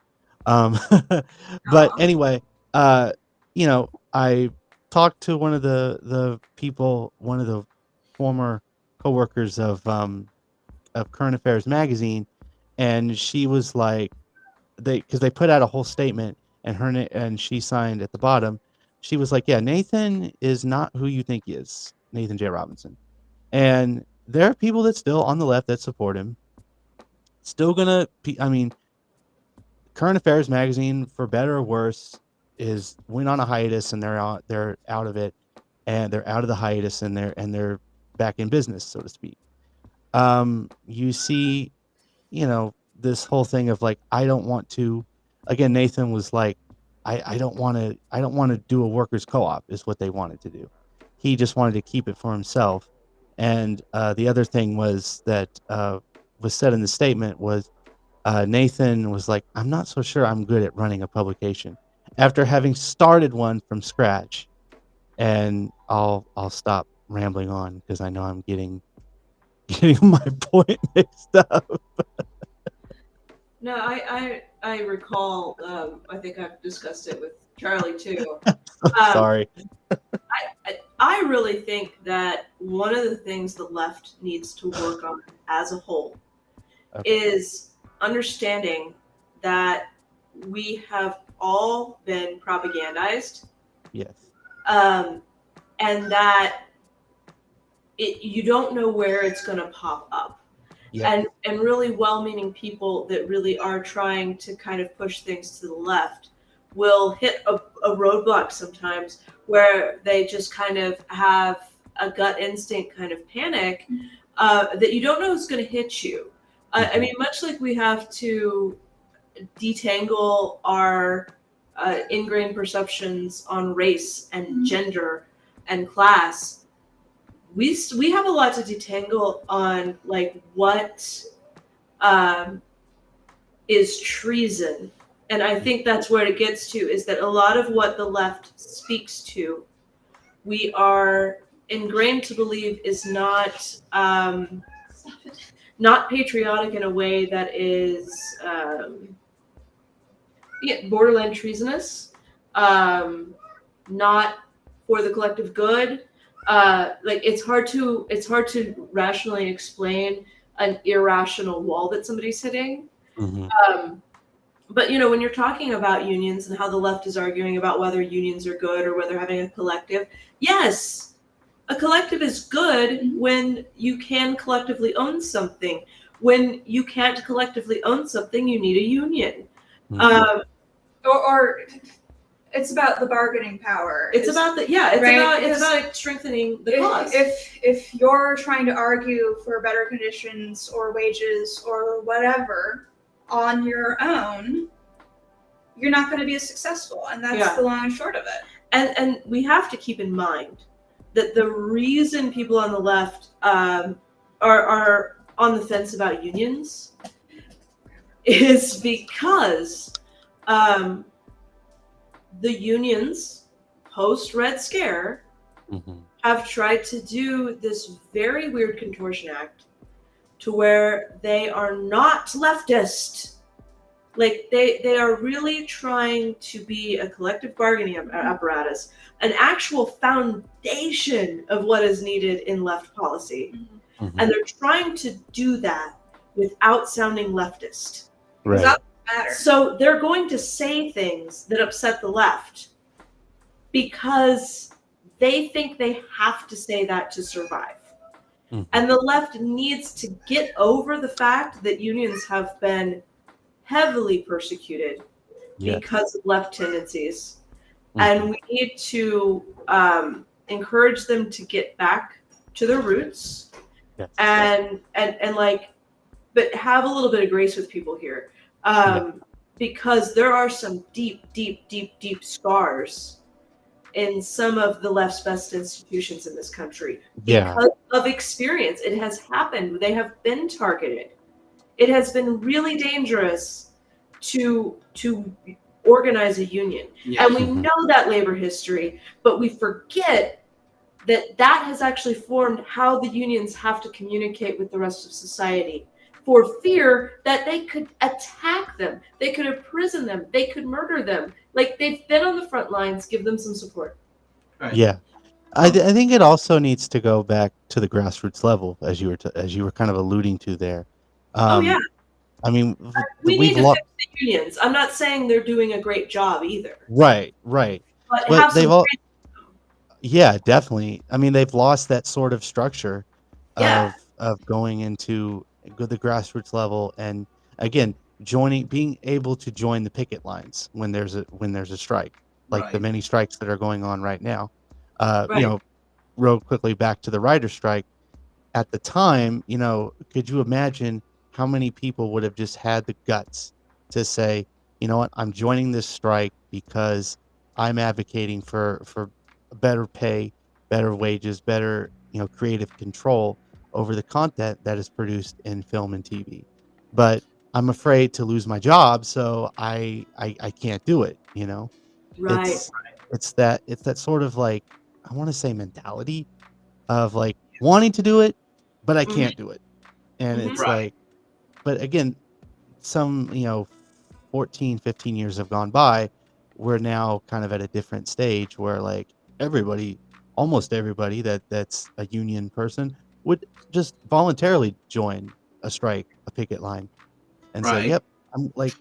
But Aw. anyway, I talked to one of the people, one of the former coworkers of Current Affairs magazine, and she was like, because they put out a whole statement, and and she signed at the bottom. She was like, "Yeah, Nathan is not who you think he is, Nathan J. Robinson." And there are people that still on the left that support him. Still gonna, I mean, Current Affairs magazine, for better or worse, went on a hiatus and they're out of it, and they're out of the hiatus and they're back in business, so to speak. You see, this whole thing of like, I don't want to. Again, Nathan was like, I don't want to do a workers co-op is what they wanted to do. He just wanted to keep it for himself. And the other thing was that was said in the statement was Nathan was like, I'm not so sure I'm good at running a publication after having started one from scratch. And I'll stop rambling on because I know I'm getting my point mixed up. No, I recall. I think I've discussed it with Charlie too. Sorry. I really think that one of the things the left needs to work on as a whole Okay. is understanding that we have all been propagandized, Yes. and that you don't know where it's going to pop up. Yep. And really well-meaning people that really are trying to kind of push things to the left will hit a roadblock sometimes where they just kind of have a gut instinct kind of panic that you don't know is going to hit you. I mean, much like we have to detangle our ingrained perceptions on race and gender and class, we have a lot to detangle on, like, what is treason. And I think that's where it gets to, is that a lot of what the left speaks to, we are ingrained to believe is not not patriotic in a way that is borderline treasonous, not for the collective good. Like it's hard to rationally explain an irrational wall that somebody's hitting. But when you're talking about unions and how the left is arguing about whether unions are good or whether having a collective, yes, a collective is good when you can collectively own something. When you can't collectively own something, you need a union. Or it's about the bargaining power. It's about strengthening the cause. If you're trying to argue for better conditions or wages or whatever on your own, you're not going to be as successful, and that's the long and short of it. And we have to keep in mind that the reason people on the left are on the fence about unions is because the unions post Red Scare have tried to do this very weird contortion act to where they are not leftist. Like they are really trying to be a collective bargaining apparatus, an actual foundation of what is needed in left policy. And they're trying to do that without sounding leftist. Right. That matters. So they're going to say things that upset the left because they think they have to say that to survive. And the left needs to get over the fact that unions have been heavily persecuted because of left tendencies. And we need to encourage them to get back to their roots and like, but have a little bit of grace with people here. Because there are some deep scars in some of the left's best institutions in this country because of experience. It has happened. They have been targeted. It has been really dangerous to organize a union. And we know that labor history, but we forget that has actually formed how the unions have to communicate with the rest of society, for fear that they could attack them, they could imprison them, they could murder them. Like, they've been on the front lines. Give them some support. Right. Yeah. I think it also needs to go back to the grassroots level, as you were kind of alluding to there. I mean, we we've need to lost. fix the unions. I'm not saying they're doing a great job either. Right. But But have they've some all. Yeah, definitely. I mean, they've lost that sort of structure Yeah. of going into the grassroots level, and again, being able to join the picket lines when there's a strike, like the many strikes that are going on right now. Real quickly back to the writer's strike. At the time, could you imagine how many people would have just had the guts to say, you know what, I'm joining this strike because I'm advocating for better pay, better wages, better, creative control over the content that is produced in film and TV. But I'm afraid to lose my job, so I can't do it, Right. It's that sort of, like, I want to say, mentality of, like, wanting to do it, but I can't do it. And it's like, but again, some, 14, 15 years have gone by. We're now kind of at a different stage where, like, everybody, almost everybody that's a union person would just voluntarily join a strike, a picket line, and say, Right. "Yep, I'm like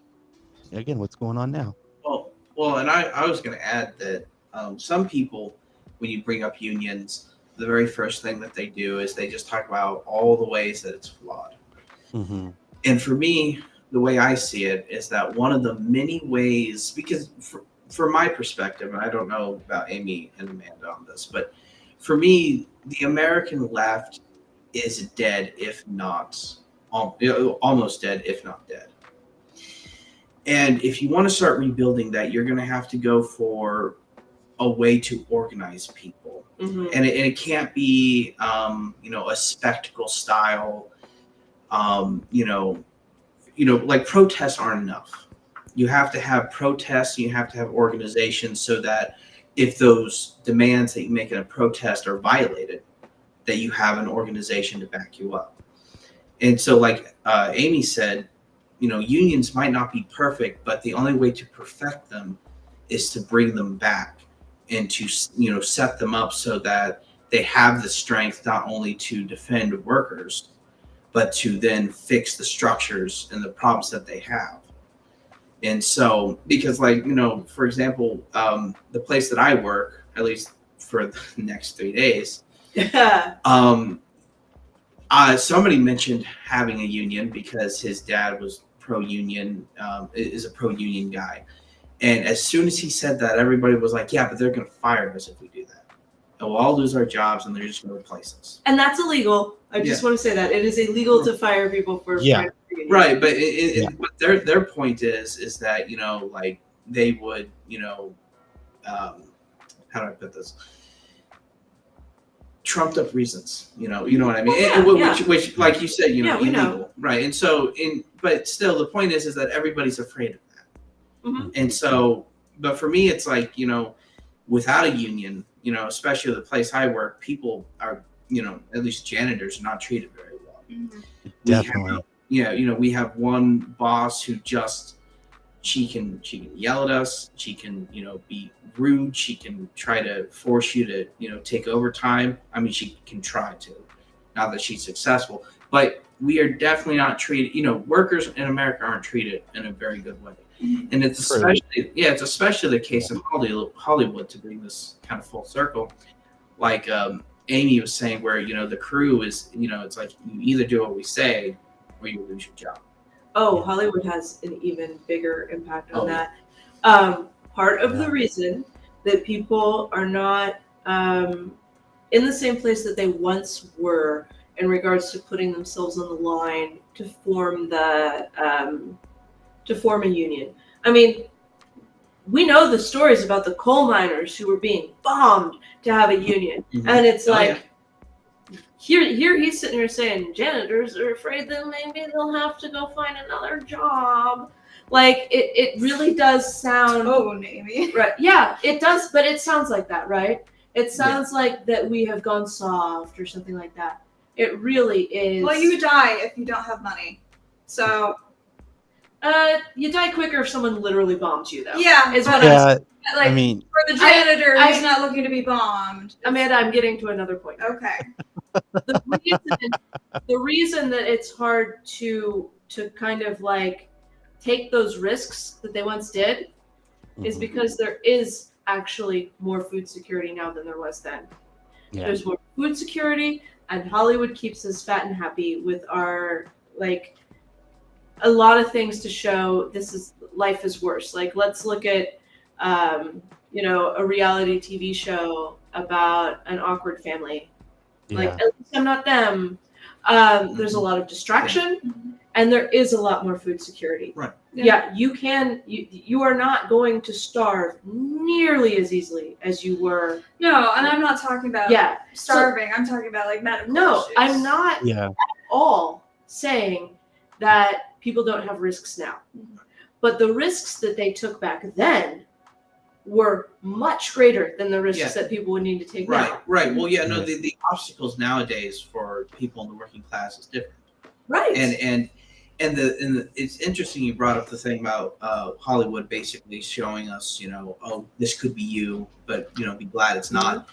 again, what's going on now?" Well, and I was going to add that some people, when you bring up unions, the very first thing that they do is they just talk about all the ways that it's flawed. Mm-hmm. And for me, the way I see it is that one of the many ways, because from my perspective, and I don't know about Amy and Amanda on this, but for me, the American left is dead, if not almost dead, if not dead. And if you want to start rebuilding that, you're going to have to go for a way to organize people. Mm-hmm. And it can't be, a spectacle style, like protests aren't enough. You have to have protests, you have to have organizations so that if those demands that you make in a protest are violated, that you have an organization to back you up. And so, like Amy said, unions might not be perfect, but the only way to perfect them is to bring them back and to, set them up so that they have the strength not only to defend workers, but to then fix the structures and the problems that they have. And so, because for example, the place that I work, at least for the next 3 days, somebody mentioned having a union because his dad was pro-union, is a pro-union guy. And as soon as he said that, everybody was like, yeah, but they're going to fire us if we do that. And we'll all lose our jobs and they're just going to replace us. And that's illegal. I just want to say that. It is illegal to fire people for trying to union. Right, but but their point is that, they would, how do I put this? Trumped up reasons, you know what I mean? Which, like you said, illegal, know. Right? And so, but still, the point is that everybody's afraid of that. Mm-hmm. And so, but for me, it's like, without a union, especially the place I work, people are, at least janitors are not treated very well. Mm-hmm. Definitely. We have one boss who just she can yell at us, she can be rude, she can try to force you to take overtime. I mean, she can try to, not that she's successful, but we are definitely not treated, workers in America aren't treated in a very good way. And it's especially the case in Hollywood, to bring this kind of full circle, like Amy was saying, where the crew is, it's like you either do what we say or you lose your job. Oh, Hollywood has an even bigger impact on that. Part of the reason that people are not in the same place that they once were in regards to putting themselves on the line to form a union. I mean, we know the stories about the coal miners who were being bombed to have a union, and it's Here he's sitting here saying janitors are afraid that maybe they'll have to go find another job. Like it really does sound. Oh, maybe. Right? Yeah, it does, but it sounds like that, right? It sounds like that we have gone soft or something like that. It really is. Well, you die if you don't have money. So. You die quicker if someone literally bombs you, though. Yeah, is what I'm I mean, for the janitor who's not looking to be bombed. Amanda, I'm getting to another point. Okay. The reason that it's hard to kind of like take those risks that they once did is because there is actually more food security now than there was then. Yeah. There's more food security, and Hollywood keeps us fat and happy with our a lot of things to show life is worse. Like, let's look at a reality TV show about an awkward family. Like, at least I'm not them. There's a lot of distraction, and there is a lot more food security. Right. Yeah, you are not going to starve nearly as easily as you were. No, and I'm not talking about starving. I'm talking about medical issues. I'm not at all saying that people don't have risks now. But the risks that they took back then were much greater than the risks that people would need to take now. Right. Well, the obstacles nowadays for people in the working class is different. Right. And it's interesting you brought up the thing about Hollywood basically showing us, this could be you, but be glad it's not.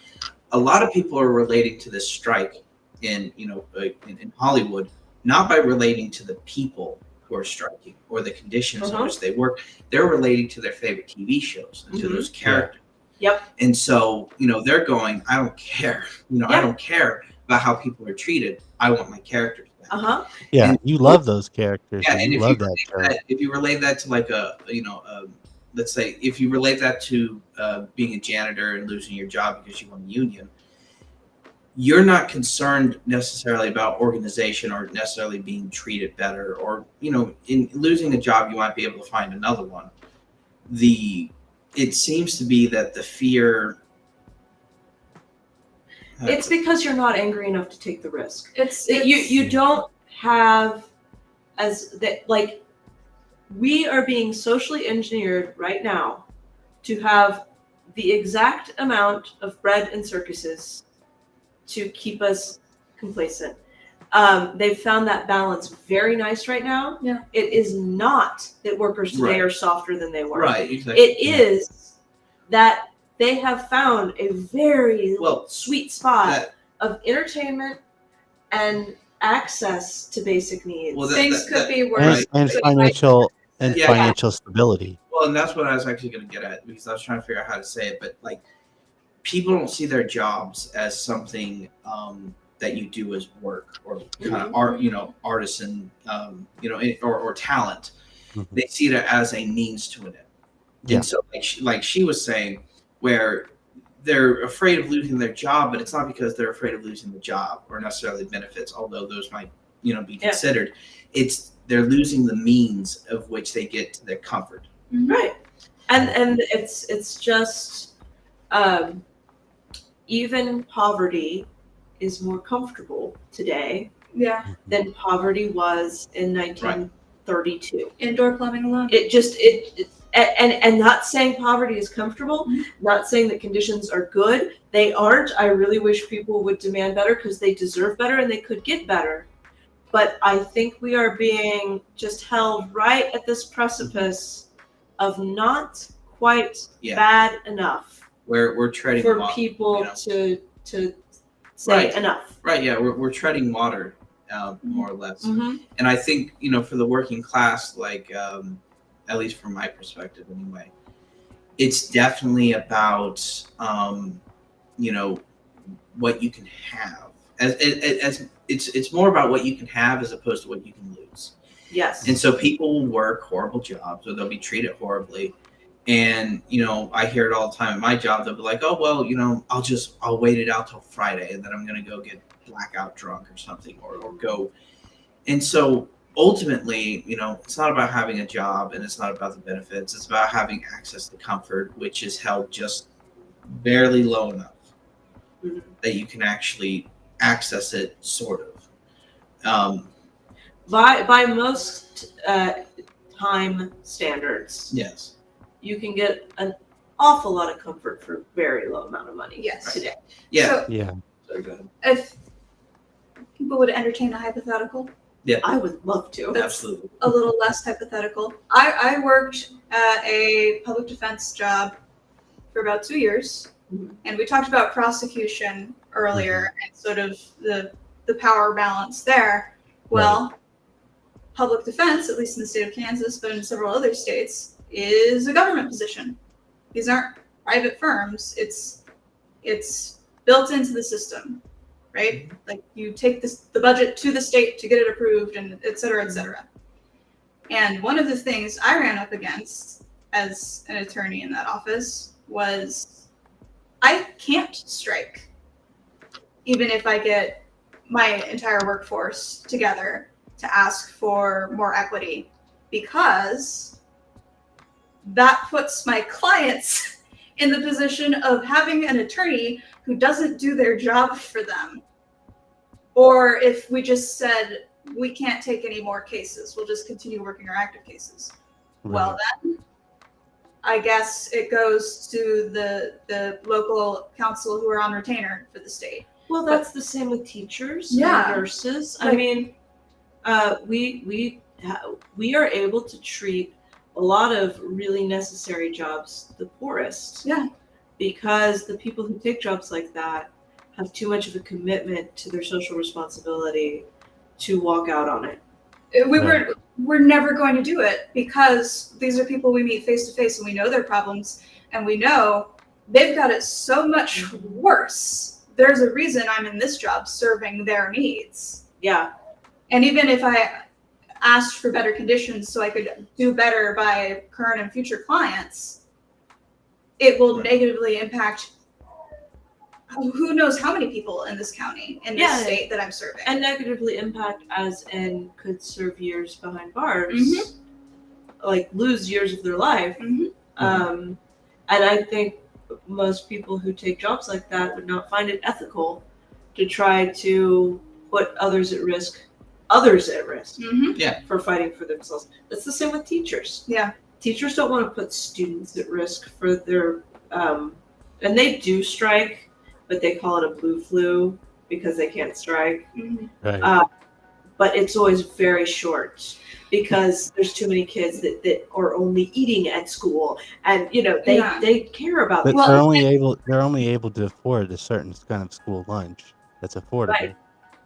a lot of people are relating to this strike in in Hollywood, not by relating to the people who are striking or the conditions in which they work. They're relating to their favorite TV shows and to those characters. Yep. And so, they're going, I don't care. I don't care about how people are treated. I want my characters back. Yeah, And- you love those characters. Yeah, and and you if love you that show. if you relate that to like let's say if you relate that to being a janitor and losing your job because you won a union, you're not concerned necessarily about organization or necessarily being treated better, or in losing a job you might be able to find another one. It seems to be that the fear. It's because you're not angry enough to take the risk. It's You don't have as that, like, we are being socially engineered right now to have the exact amount of bread and circuses to keep us complacent. They've found that balance very nice right now. Yeah. It is not that workers today are softer than they were. Right, exactly. It is that they have found a very sweet spot of entertainment and access to basic needs. Well, things could be worse. And financial stability. Well, and that's what I was actually going to get at, because I was trying to figure out how to say it. But like, people don't see their jobs as something that you do as work or kind of art, artisan, or talent. Mm-hmm. They see it as a means to an end. Yeah. And so, like she was saying, where they're afraid of losing their job, but it's not because they're afraid of losing the job or necessarily benefits, although those might, be considered. It's they're losing the means of which they get to their comfort. Right. And it's just even poverty is more comfortable today than poverty was in 1932. Indoor plumbing alone. And not saying poverty is comfortable, not saying that conditions are good. They aren't. I really wish people would demand better because they deserve better and they could get better. But I think we are being just held right at this precipice of not quite bad enough. We're treading for water, people to say enough. Right. Yeah. We're treading water, more or less. Mm-hmm. And I think for the working class, like at least from my perspective, anyway, it's definitely about what you can have. As it's more about what you can have as opposed to what you can lose. Yes. And so people will work horrible jobs, or they'll be treated horribly. And, I hear it all the time at my job. They'll be like, oh, well, I'll wait it out till Friday, and then I'm going to go get blackout drunk or something, or go. And so ultimately, it's not about having a job, and it's not about the benefits. It's about having access to comfort, which is held just barely low enough that you can actually access it, sort of. By most time standards, Yes. you can get an awful lot of comfort for a very low amount of money today. Yeah. So, Yeah. Sorry, go ahead. if people would entertain a hypothetical, I would love to. That's Absolutely. a little less hypothetical. I worked at a public defense job for about 2 years, and we talked about prosecution earlier and sort of the power balance there. Well, public defense, at least in the state of Kansas, but in several other states, is a government position. These aren't private firms. It's built into the system, right? Like, you take the budget to the state to get it approved, and et cetera, et cetera. And one of the things I ran up against as an attorney in that office was I can't strike, even if I get my entire workforce together to ask for more equity, because that puts my clients in the position of having an attorney who doesn't do their job for them. Or if we just said, we can't take any more cases, we'll just continue working our active cases. Right. Well, then I guess it goes to the local council who are on retainer for the state. Well, that's the same with teachers Yeah. and nurses. Like, I mean, we are able to treat a lot of really necessary jobs the poorest. Yeah. Because the people who take jobs like that have too much of a commitment to their social responsibility to walk out on it. We're never going to do it because these are people we meet face to face and we know their problems and we know they've got it so much worse. There's a reason I'm in this job serving their needs. Yeah. And even if I asked for better conditions so I could do better by current and future clients, it will negatively impact who knows how many people in this county, in this state that I'm serving. And negatively impact as in could serve years behind bars, like lose years of their life. And I think most people who take jobs like that would not find it ethical to try to put others at risk for fighting for themselves. That's the same with teachers. Yeah. Teachers don't want to put students at risk for their, and they do strike, but they call it a blue flu because they can't strike. Right. But it's always very short because there's too many kids that are only eating at school, and they care about. But they're only able to afford a certain kind of school lunch that's affordable. Right.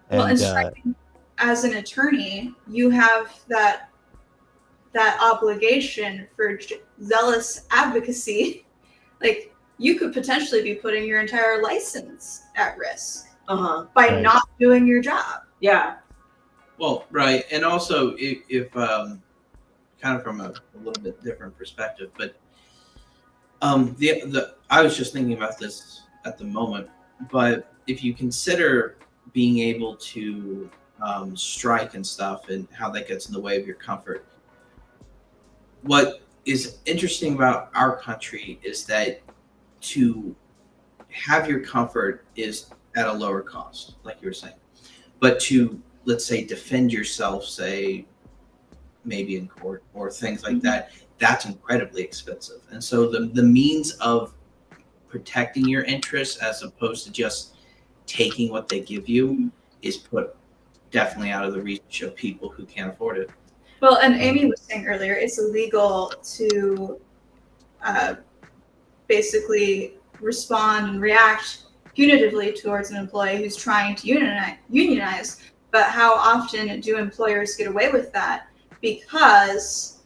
And striking, as an attorney, you have that obligation for zealous advocacy. Like, you could potentially be putting your entire license at risk by not doing your job. Yeah. Well, right. And also, if kind of from a little bit different perspective, but I was just thinking about this at the moment, but if you consider being able to strike and stuff and how that gets in the way of your comfort, what is interesting about our country is that to have your comfort is at a lower cost, like you were saying, but to, let's say, defend yourself, say maybe in court or things like that, that's incredibly expensive. And so the means of protecting your interests as opposed to just taking what they give you is put definitely out of the reach of people who can't afford it. Well, and Amy was saying earlier, it's illegal to basically respond and react punitively towards an employee who's trying to unionize. But how often do employers get away with that? Because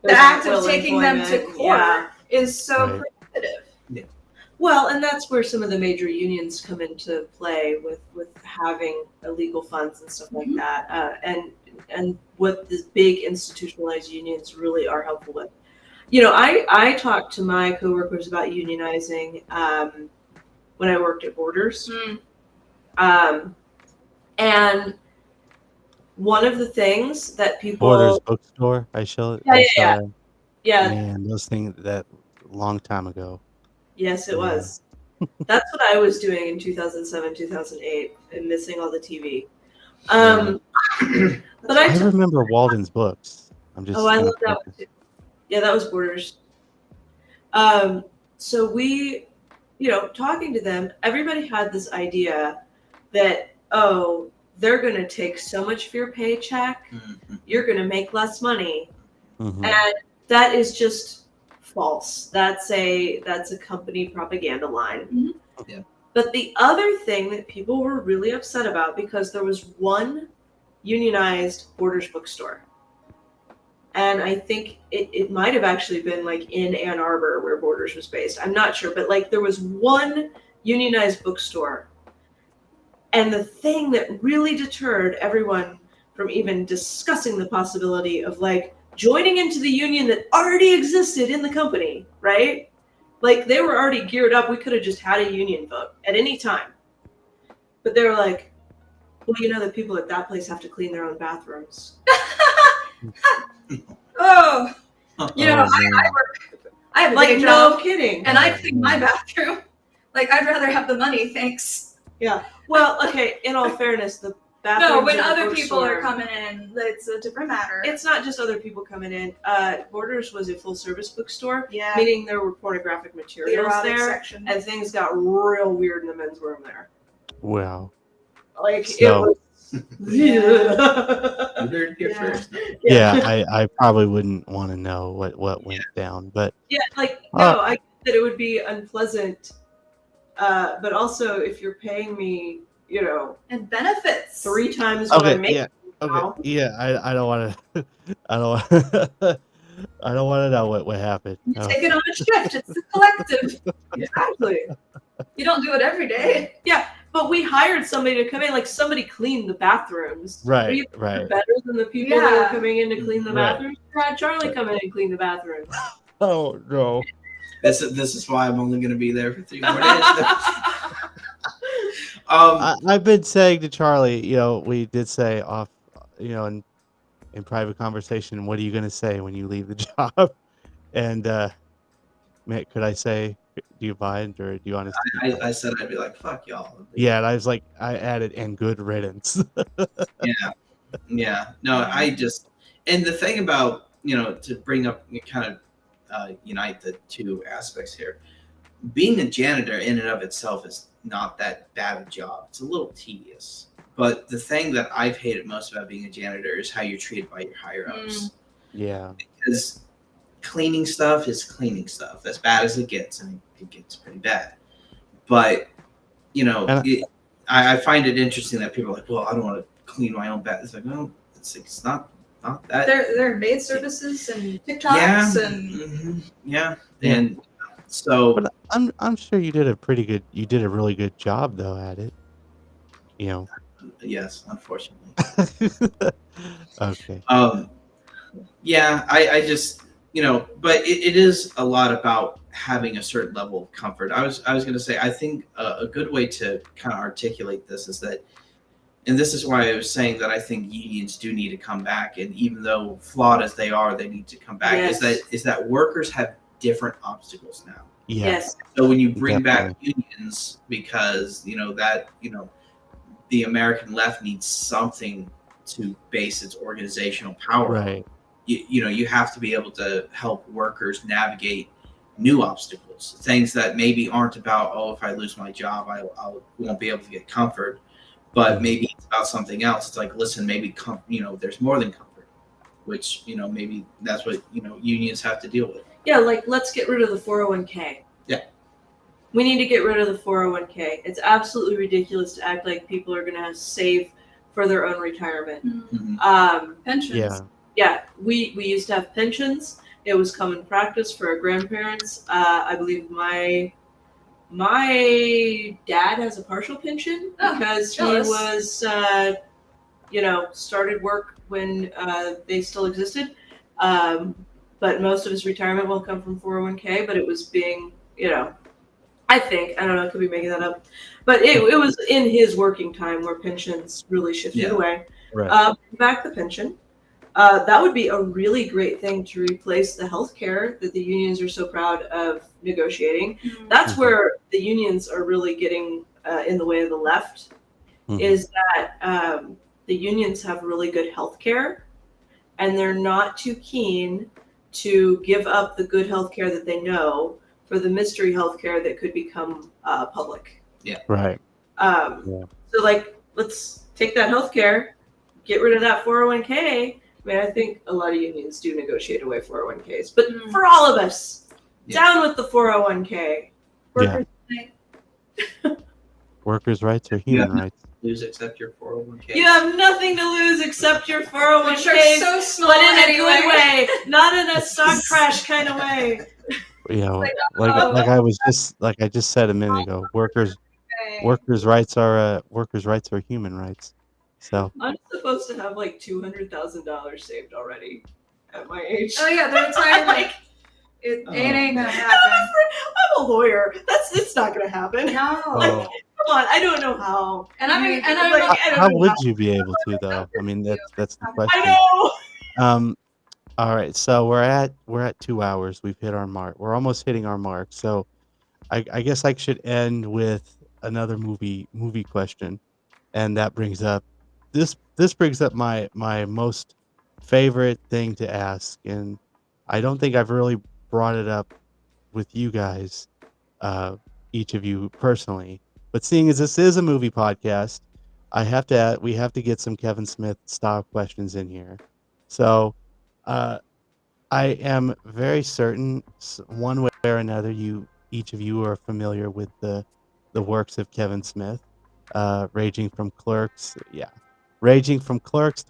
the act of taking them to court is so prohibitive. Yeah. Well, and that's where some of the major unions come into play with having illegal funds and stuff like that, and what the big institutionalized unions really are helpful with. I talked to my coworkers about unionizing when I worked at Borders, and one of the things that people Borders bookstore, I saw. Yeah. Man, those things that long time ago. Yes, it was. That's what I was doing in 2007, 2008, and missing all the TV. But I remember Walden's books. I love that one too. Yeah, that was Borders. So we, talking to them, everybody had this idea that, they're going to take so much of your paycheck, you're going to make less money. And that is just false. That's a company propaganda line. Yeah. But the other thing that people were really upset about, because there was one unionized Borders bookstore, and I think it might have actually been like in Ann Arbor where Borders was based. I'm not sure, but like there was one unionized bookstore. And the thing that really deterred everyone from even discussing the possibility of like joining into the union that already existed in the company, right? Like they were already geared up. We could have just had a union vote at any time. But they were like, well, the people at that place have to clean their own bathrooms. I have a day job. No kidding. And I clean my bathroom. Like, I'd rather have the money, thanks. Yeah. Well, okay, in all fairness, the bathroom. No, when other people are coming in, it's a different matter. It's not just other people coming in. Borders was a full service bookstore, yeah, meaning there were pornographic materials there, section. And things got real weird in the men's room there. Wow. Like So, it was. I probably wouldn't want to know what went down, but I get that it would be unpleasant But also, if you're paying me, And benefits. 3 times what I Okay, make yeah, okay, now, yeah. I don't want to. I don't. I don't want to know what happened. You Oh, take it on a shift. It's the collective. exactly. You don't do it every day. Yeah, but we hired somebody to come in, like somebody cleaned the bathrooms. Right, Are you right. better than the people that were Yeah. coming in to clean the Right. bathrooms? You had Charlie Right. come in and clean the bathrooms. Oh no. This is why I'm only going to be there for 3 more days. I've been saying to Charlie, we did say off, in private conversation, what are you going to say when you leave the job? And could I say, do you mind, or do you want us to keep I going? said I'd be like, fuck y'all. Yeah, and I was like, I added, and good riddance. Yeah. No, I just, and the thing about, to bring up, kind of unite the two aspects here, being a janitor in and of itself is not that bad a job. It's a little tedious. But the thing that I've hated most about being a janitor is how you're treated by your higher ups. Yeah. Because cleaning stuff is cleaning stuff, as bad as it gets, and it gets pretty bad. But, I find it interesting that people are like, well, I don't want to clean my own bath. It's like, well, it's not that. There are maid services and TikToks and Yeah. Yeah. And so, But I'm sure you did a really good job though at it. yes, unfortunately. Okay. Yeah, I just, but it is a lot about having a certain level of comfort. I was going to say, I think a good way to kind of articulate this is that, and this is why I was saying that I think unions do need to come back, and even though flawed as they are, they need to come back. Yes. Is that workers have different obstacles now. Yeah. Yes. So when you bring back Definitely. unions, because the American left needs something to base its organizational power on. Right. You have to be able to help workers navigate new obstacles, things that maybe aren't about, oh, if I lose my job, I won't be able to get comfort, but Mhm. maybe it's about something else. It's like, listen, maybe there's more than comfort, which maybe that's what unions have to deal with. Yeah, like let's get rid of the 401k. Yeah. We need to get rid of the 401k. It's absolutely ridiculous to act like people are going to save for their own retirement. Mhm. pensions. Yeah. Yeah, we used to have pensions. It was common practice for our grandparents. I believe my dad has a partial pension because jealous. he was, started work when they still existed. But most of his retirement will come from 401k. But it was being, I think, I don't know, I could be making that up, but it was in his working time where pensions really shifted Yeah. away. Right. Back the pension. That would be a really great thing to replace the healthcare that the unions are so proud of negotiating. That's Mhm. where the unions are really getting in the way of the left, Mhm. is that the unions have really good healthcare, and they're not too keen to give up the good healthcare that they know for the mystery healthcare that could become public. Right. Yeah. So, like, let's take that healthcare, get rid of that 401k. I mean, I think a lot of unions do negotiate away 401ks, but for all of us, down with the 401k. Workers. Workers' rights are human rights. Lose except your 401k. You have nothing to lose except your Which 401k, are so small but in a anyway. good way, not in a stock crash kind of way. Like I just said a minute ago, workers' rights are human rights. So I'm supposed to have like $200,000 saved already at my age. Oh yeah, they're retired. Like, it ain't gonna happen. I'm a lawyer. It's not gonna happen. No. Oh. Come on, I don't know how. And I mean, and I'm Like, like, I don't How know would how. you be able to though? I mean, that's the I question. know. All right, so we're at 2 hours. We've hit our mark. We're almost hitting our mark. So I guess I should end with another movie question, and that brings up this brings up my most favorite thing to ask, and I don't think I've really brought it up with you guys, each of you personally. But seeing as this is a movie podcast, we have to get some Kevin Smith style questions in here. So, uh, I am very certain, one way or another, each of you are familiar with the the works of Kevin Smith, ranging from Clerks to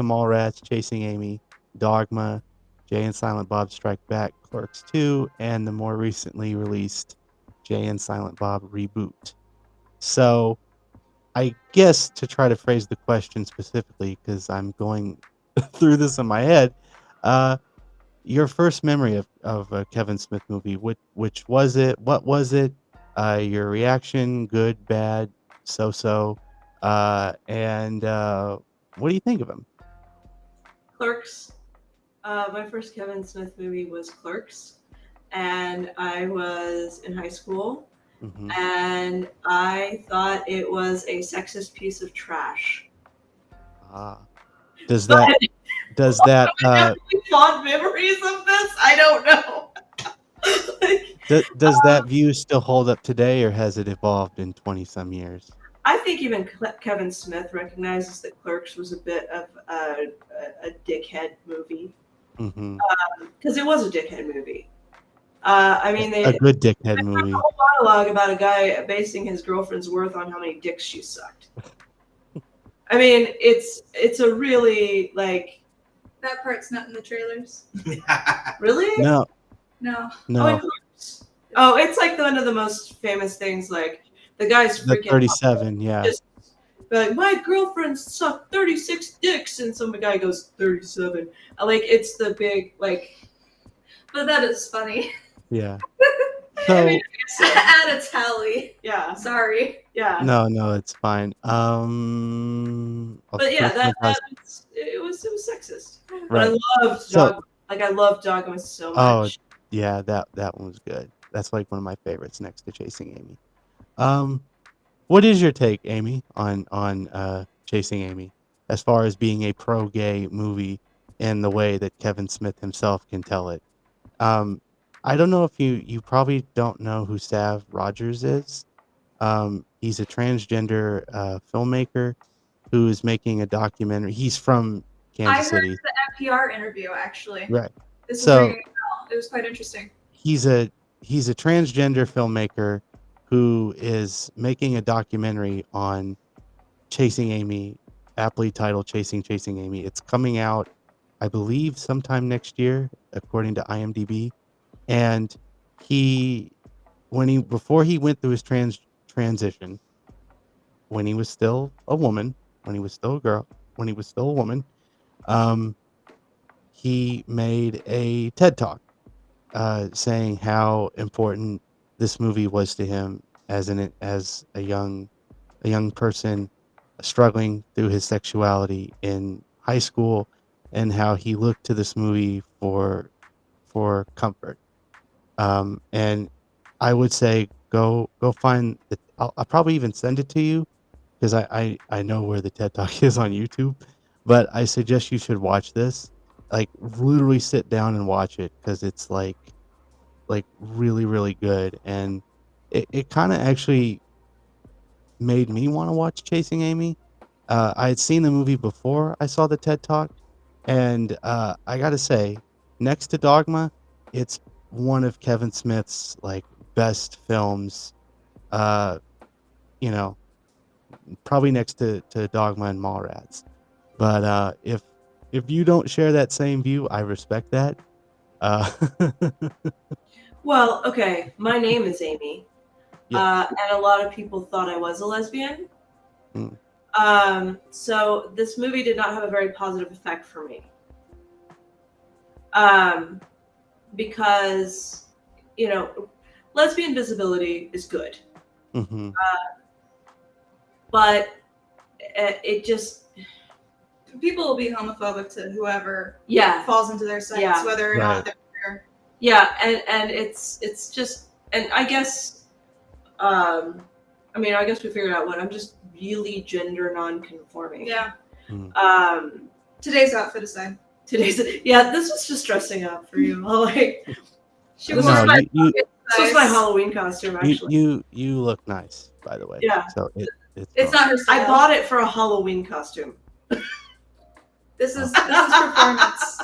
Mallrats, Chasing Amy, Dogma, Jay and Silent Bob Strike Back, Clerks 2, and the more recently released Jay and Silent Bob Reboot. So I guess to try to phrase the question specifically, because I'm going through this in my head, uh, your first memory of a Kevin Smith movie, which was it? What was it? Your reaction, good, bad, so-so, and what do you think of him? Clerks. My first Kevin Smith movie was Clerks, and I was in high school, Hmm. and I thought it was a sexist piece of trash. Does that does that Fond memories of this? I don't know. does that view still hold up today, or has it evolved in 20 some years? I think even Kevin Smith recognizes that Clerks was a bit of a dickhead movie, Hmm. because it was a dickhead movie. I mean, A good dickhead movie. a whole monologue about a guy basing his girlfriend's worth on how many dicks she sucked. I mean, it's a really like. That part's not in the trailers. Really? No, No. no. Oh, it's like one of the most famous things. Like the guy's The freaking 37, yeah. just like, my girlfriend sucked 36 dicks, and some guy goes 37. Like it's the big like. But that is funny. Yeah. I So mean, Add a tally. yeah, Sorry. yeah. no, it's fine. But yeah, it was sexist. But Right. I loved So- Dog. Like I loved Dogma so Oh, much. yeah, that one was good. That's like one of my favorites next to Chasing Amy. What is your take, Amy, on Chasing Amy, as far as being a pro-gay movie in the way that Kevin Smith himself can tell it? I don't know if you probably don't know who Sav Rogers is. He's a transgender filmmaker who is making a documentary. He's from Kansas I heard City. the NPR interview actually. Right. This So- was ringing a bell. It was quite interesting. He's a transgender filmmaker who is making a documentary on Chasing Amy, aptly titled Chasing Amy. It's coming out, I believe, sometime next year, according to IMDb. And before he went through his transition, when he was still a woman, when he was still a girl, when he was still a woman, he made a TED Talk saying how important this movie was to him as a young person struggling through his sexuality in high school, and how he looked to this movie for comfort. And I would say go find it. I'll probably even send it to you, because I know where the TED Talk is on YouTube, but I suggest you should watch this. Like literally sit down and watch it, because it's like really, really good. And it kind of actually made me want to watch Chasing Amy. I had seen the movie before I saw the TED Talk, and I gotta say, next to Dogma, it's one of Kevin Smith's like best films. You know, probably next to Dogma and Mallrats. But if you don't share that same view, I respect that. Well, okay. My name is Amy, Yeah. and a lot of people thought I was a lesbian. Mm. So this movie did not have a very positive effect for me. Because, lesbian visibility is good. Hmm. But it just, People will be homophobic to whoever yeah. falls into their sights, Yeah. whether or Right. not they're queer. Yeah, and it's just, and I guess, I guess we figured out what, I'm just really gender non-conforming. Yeah. Um, Today's outfit aside. this was just dressing up for you. Like, She This wore is No, my- you this was my Halloween costume, actually. you look nice, by the way. Yeah. So It's not her style. I bought it for a Halloween costume. This is performance.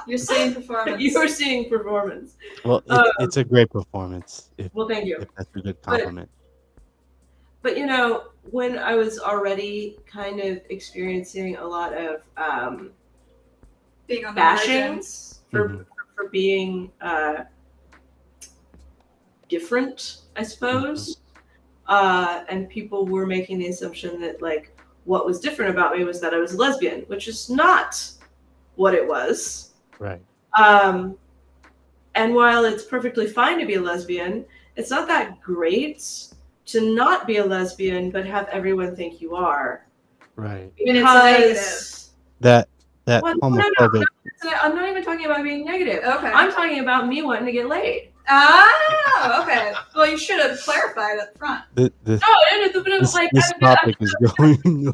You're seeing performance. You were seeing performance. Well, it's a great performance. If Well, thank you. if that's a good compliment. But when I was already kind of experiencing a lot of Being on the bashing margins. for being different, I suppose, and people were making the assumption that like what was different about me was that I was a lesbian, which is not what it was. Right. And while it's perfectly fine to be a lesbian, it's not that great to not be a lesbian but have everyone think you are. Right. And it's a negative. That Well, homophobic. I'm not even talking about being negative. Okay. I'm talking about me wanting to get laid. Oh, okay. Well, you should have clarified up front. This But it was like topic is going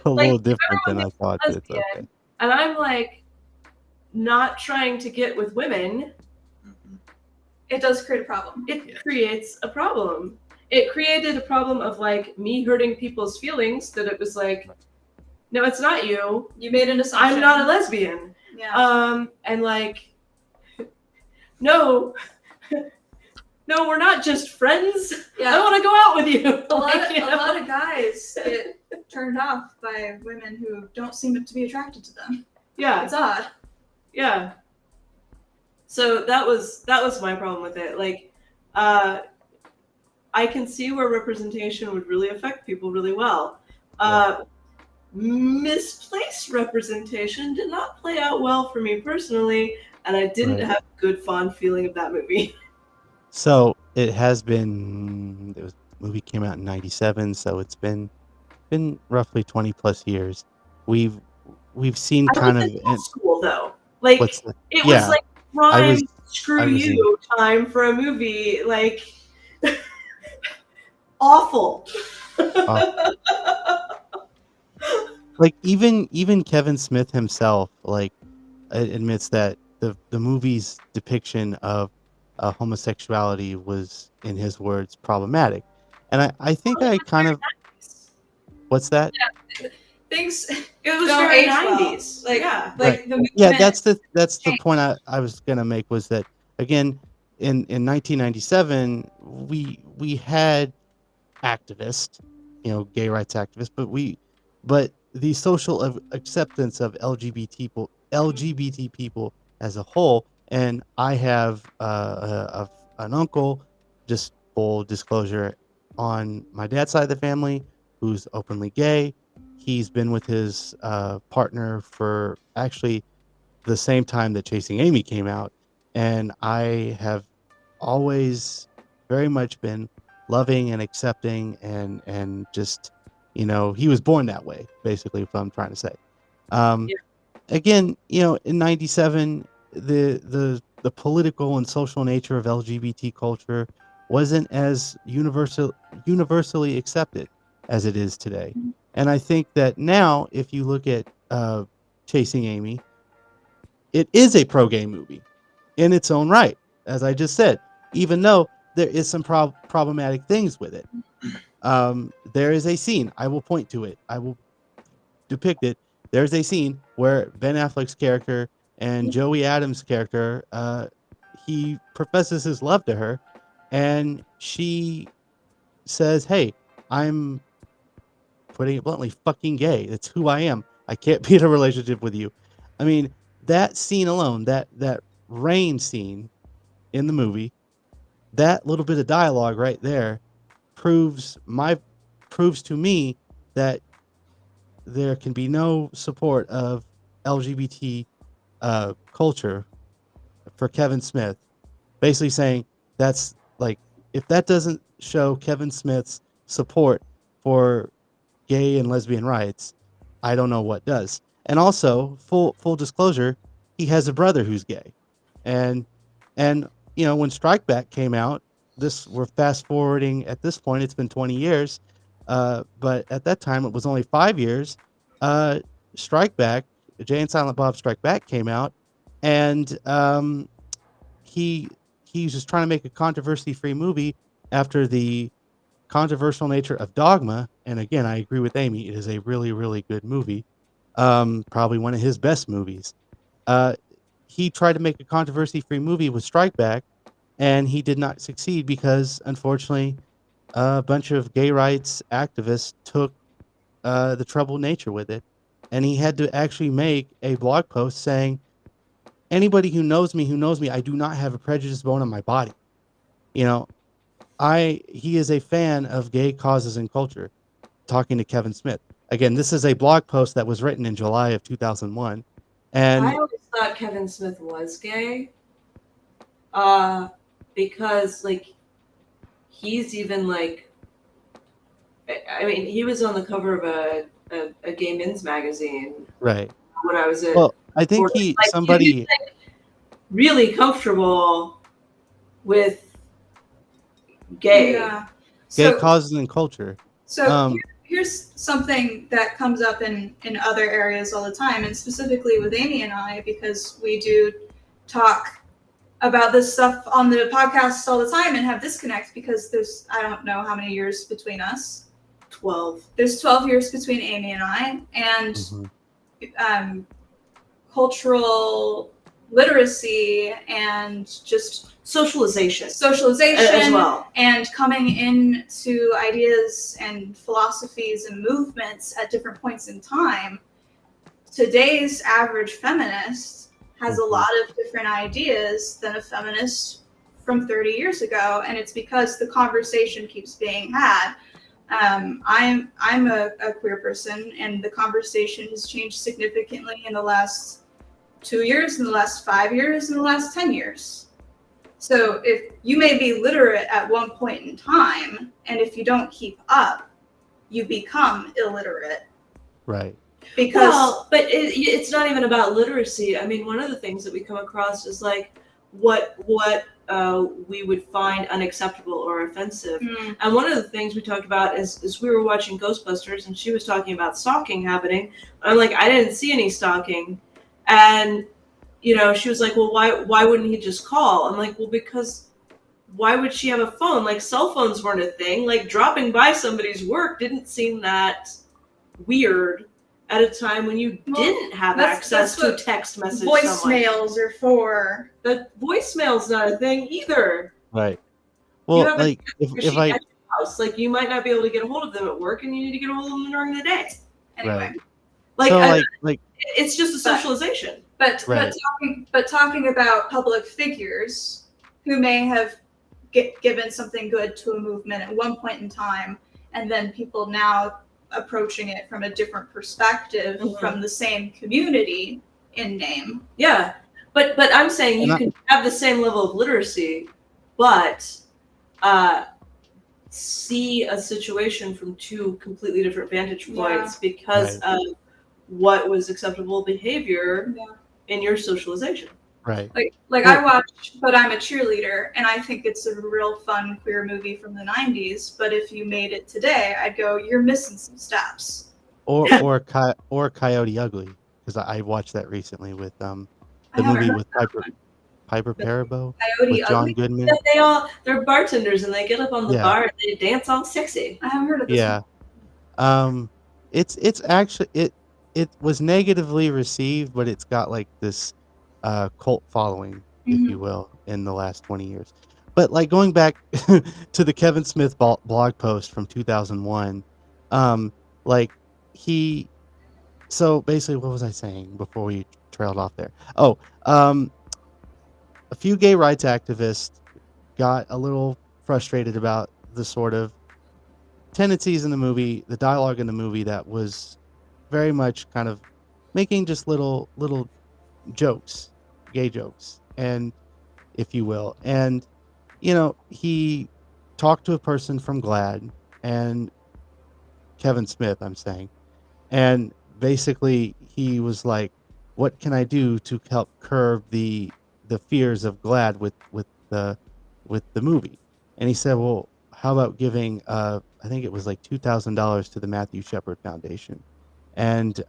a like, little different than I thought. But it's lesbian, okay. and I'm like not trying to get with women. It does create a problem. It creates a problem. It created a problem of like me hurting people's feelings, that it was like, no, it's not you. You made an assumption. I'm not a lesbian. Yeah. And like, no, we're not just friends. Yeah. I want to go out with you. A lot of guys get turned off by women who don't seem to be attracted to them. Yeah. It's odd. Yeah. So that was my problem with it. Like, I can see where representation would really affect people really well. Misplaced representation did not play out well for me personally, and I didn't have a good fond feeling of that movie. So it has been. The movie came out in '97, so it's been roughly 20 plus years. We've seen kind of in school though. Like it was like prime screw you time for a movie. Like awful. Like even Kevin Smith himself like admits that the movie's depiction of homosexuality was, in his words, problematic. And I think I kind of what's that? Yeah. Things it was very 90s. Well. That's the point I was gonna make, was that again in 1997 we had activists, gay rights activists, but the social acceptance of LGBT people as a whole. And I have an uncle, just full disclosure, on my dad's side of the family, who's openly gay. He's been with his partner for actually the same time that Chasing Amy came out. And I have always very much been loving and accepting and just, he was born that way, basically, what I'm trying to say. Again, in '97, the political and social nature of LGBT culture wasn't as universally accepted as it is today. And I think that now, if you look at Chasing Amy, it is a pro-gay movie in its own right, as I just said, even though there is some problematic things with it. There is a scene, I will point to it, I will depict it. There's a scene where Ben Affleck's character and Joey Adams' character, he professes his love to her, and she says, "Hey, I'm, putting it bluntly, fucking gay. That's who I am. I can't be in a relationship with you." I mean, that scene alone, that rain scene in the movie, that little bit of dialogue right there proves to me that there can be no support of LGBT culture for Kevin Smith. Basically saying that's like, if that doesn't show Kevin Smith's support for gay and lesbian rights, I don't know what does. And also, full disclosure, he has a brother who's gay, and when Strike Back came out, we're fast forwarding at this point, it's been 20 years, but at that time it was only 5 years. Strike Back, Jay and Silent Bob Strike Back came out, and he was just trying to make a controversy-free movie after the controversial nature of Dogma. And again, I agree with Amy, it is a really, really good movie, probably one of his best movies. He tried to make a controversy-free movie with Strike Back, and he did not succeed because, unfortunately, a bunch of gay rights activists took the troubled nature with it, and he had to actually make a blog post saying, "Anybody who knows me, I do not have a prejudiced bone in my body." You know, he is a fan of gay causes and culture. Talking to Kevin Smith again, this is a blog post that was written in July of 2001, I and always thought Kevin Smith was gay. Because like he's even like, I mean, he was on the cover of a gay men's magazine right. when I was at Well, I think Florida. he's Like, he's like really comfortable with gay. Yeah. gay So, causes and culture. so Um, here's something that comes up in other areas all the time, and specifically with Amy and I, because we do talk about this stuff on the podcast all the time and have disconnects because there's, I don't know how many years between us. 12. There's 12 years between Amy and I, and mhm. Cultural literacy and just Socialization socialization as well. and coming into ideas and philosophies and movements at different points in time. Today's average feminist has a lot of different ideas than a feminist from 30 years ago, and it's because the conversation keeps being had. I'm a queer person, and the conversation has changed significantly in the last 2 years, in the last 5 years, in the last 10 years. So if you may be literate at one point in time, and if you don't keep up, you become illiterate. Right. Because but it's not even about literacy. I mean, one of the things that we come across is like what we would find unacceptable or offensive. And one of the things we talked about is we were watching Ghostbusters, and she was talking about stalking happening. I'm like, I didn't see any stalking. And she was like, well, why wouldn't he just call? I'm like, well, because why would she have a phone? Like, cell phones weren't a thing. Like, dropping by somebody's work didn't seem that weird at a time when you didn't have access to text message. Voicemails are for. The voicemail's not a thing either. Right. Well, like if I at your house, like you might not be able to get a hold of them at work, and you need to get a hold of them during the day. Anyway, right. It's just a socialization. But talking about public figures who may have given something good to a movement at one point in time, and then people now approaching it from a different perspective from the same community in name. Yeah, but I'm saying you can have the same level of literacy, but see a situation from two completely different vantage points because of what was acceptable behavior in your socialization. Right. Like I watch But I'm a Cheerleader, and I think it's a real fun queer movie from the 90s, but if you made it today, I'd go, you're missing some steps. Or Coyote Ugly, because I watched that recently with the movie with Piper Perabo with John Goodman. They're bartenders, and they get up on the bar and they dance all sexy. I haven't heard of this one. It's actually it was negatively received, but it's got like this cult following, if you will, in the last 20 years. But like going back to the Kevin Smith blog post from 2001, so basically, what was I saying before we trailed off there? A few gay rights activists got a little frustrated about the sort of tendencies in the movie, the dialogue in the movie that was very much kind of making just little jokes, gay jokes, and if you will. And he talked to a person from GLAAD and Kevin Smith, I'm saying, and basically he was like, what can I do to help curb the fears of GLAAD with the movie? And he said, well, how about giving I think it was like $2,000 to the Matthew Shepard Foundation. And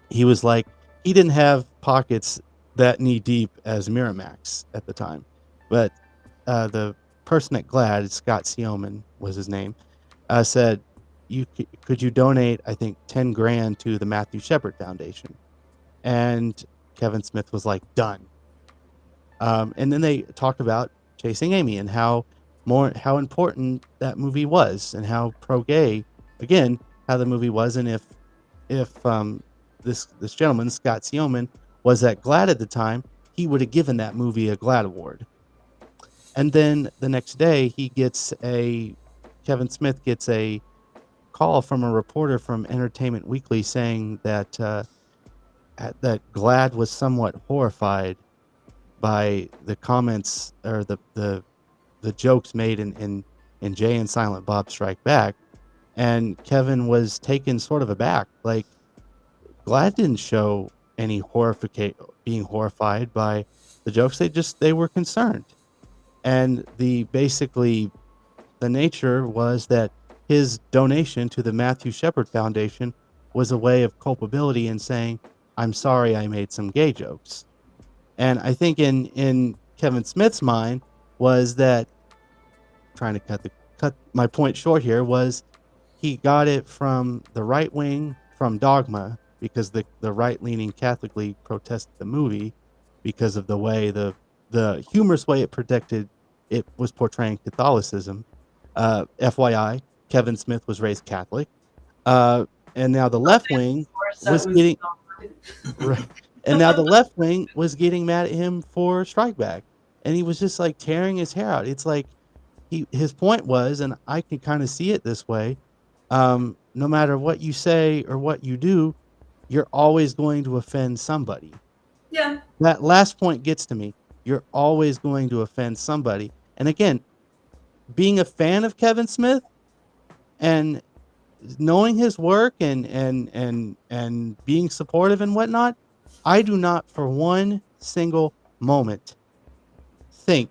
he was like, he didn't have pockets that knee deep as Miramax at the time, but the person at GLAAD, Scott Seoman was his name, said, could you donate, I think, 10 grand to the Matthew Shepard Foundation? And Kevin Smith was like, done. And then they talked about Chasing Amy and how more how important that movie was and how pro-gay, again, how the movie was, and if this gentleman, Scott Siegelman, was at GLAAD at the time, he would have given that movie a GLAAD award. And then the next day, Kevin Smith gets a call from a reporter from Entertainment Weekly saying that that GLAAD was somewhat horrified by the comments or the jokes made in Jay and Silent Bob Strike Back, and Kevin was taken sort of aback. Like, GLAAD didn't show any being horrified by the jokes. They were concerned, and basically the nature was that his donation to the Matthew Shepard Foundation was a way of culpability and saying, "I'm sorry, I made some gay jokes." And I think in Kevin Smith's mind was that, trying to cut my point short here, was he got it from the right wing, from Dogma, because the right leaning Catholic League protested the movie because of the way the humorous way it was portraying Catholicism. FYI, Kevin Smith was raised Catholic, and now the left wing Of course, that was was getting not- right, and now the left wing was getting mad at him for Strike Back, and he was just like tearing his hair out. It's like his point was, and I can kind of see it this way, no matter what you say or what you do, you're always going to offend somebody. Yeah. That last point gets to me. You're always going to offend somebody. And again, being a fan of Kevin Smith and knowing his work and being supportive and whatnot, I do not for one single moment think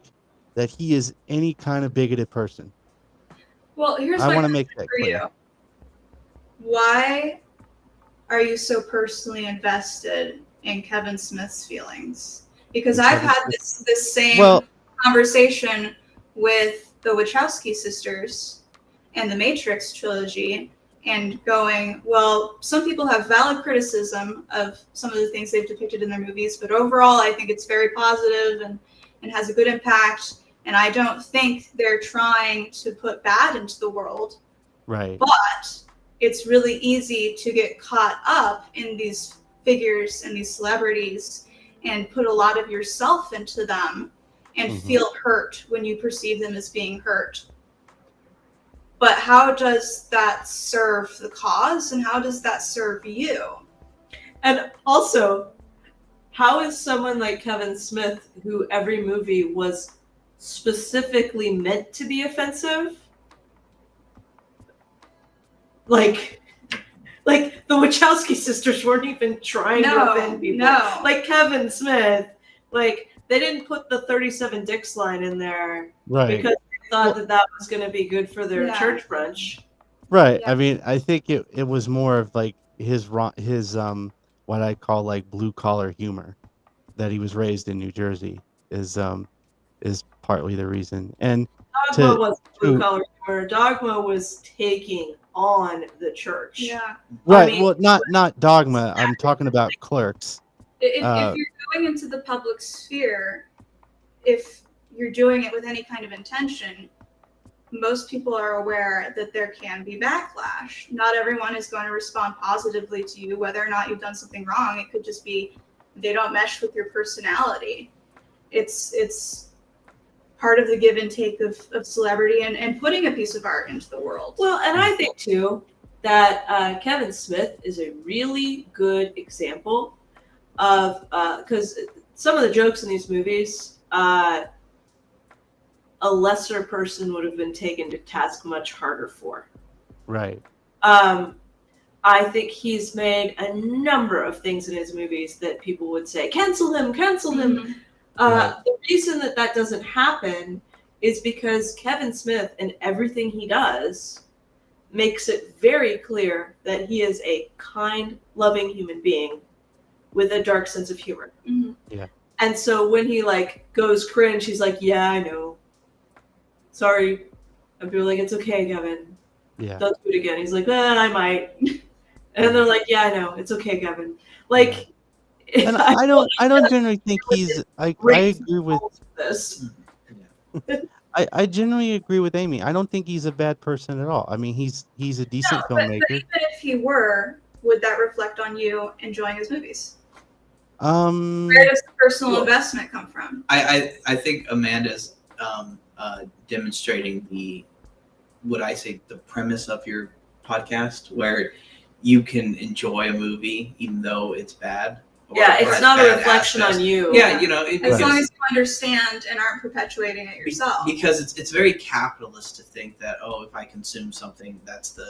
that he is any kind of bigoted person. Well, here's I my want to make question that for clear. you. Why are you so personally invested in Kevin Smith's feelings? Because In I've Kevin had Smith's- this same Well, conversation with the Wachowski sisters and the Matrix trilogy, and going, well, some people have valid criticism of some of the things they've depicted in their movies, but overall I think it's very positive and has a good impact, and I don't think they're trying to put bad into the world. right. But it's really easy to get caught up in these figures and these celebrities and put a lot of yourself into them and Mhm. feel hurt when you perceive them as being hurt. But how does that serve the cause, and how does that serve you? And also, how is someone like Kevin Smith, who every movie was specifically meant to be offensive, like the Wachowski sisters weren't even trying to offend people. No. Like Kevin Smith, like they didn't put the 37 Dicks line in there Right. because they thought that was going to be good for their Yeah. church brunch. Right. Yeah. I mean, I think it was more of like his what I call like blue collar humor, that he was raised in New Jersey is partly the reason. And Dogma to was blue collar humor. Dogma was taking on the church. Yeah. right, mean- well, not Dogma. I'm talking about Clerks. If you're going into the public sphere, if you're doing it with any kind of intention, most people are aware that there can be backlash. Not everyone is going to respond positively to you, whether or not you've done something wrong. It could just be they don't mesh with your personality. It's part of the give and take of celebrity and putting a piece of art into the world. Well, and I think too that Kevin Smith is a really good example of because some of the jokes in these movies, a lesser person would have been taken to task much harder for. Right. I think he's made a number of things in his movies that people would say, cancel him, cancel him. Mhm. Right. The reason that doesn't happen is because Kevin Smith and everything he does makes it very clear that he is a kind, loving human being with a dark sense of humor. Mhm. Yeah. And so when he like goes cringe, he's like, yeah, I know. Sorry. And people are like, it's okay, Kevin. Yeah. Don't do it again. He's like, I might. And they're like, yeah, I know. It's okay, Kevin. Like, And I don't generally think he's I agree with this. I generally agree with Amy. I don't think he's a bad person at all. I mean, he's a decent but filmmaker. even if he were, would that reflect on you enjoying his movies? Where does the personal investment come from? I think Amanda's demonstrating the premise of your podcast, where you can enjoy a movie even though it's bad. Yeah, it's not a reflection on you. Yeah, as long as you understand and aren't perpetuating it yourself. Because it's very capitalist to think that, if I consume something, that's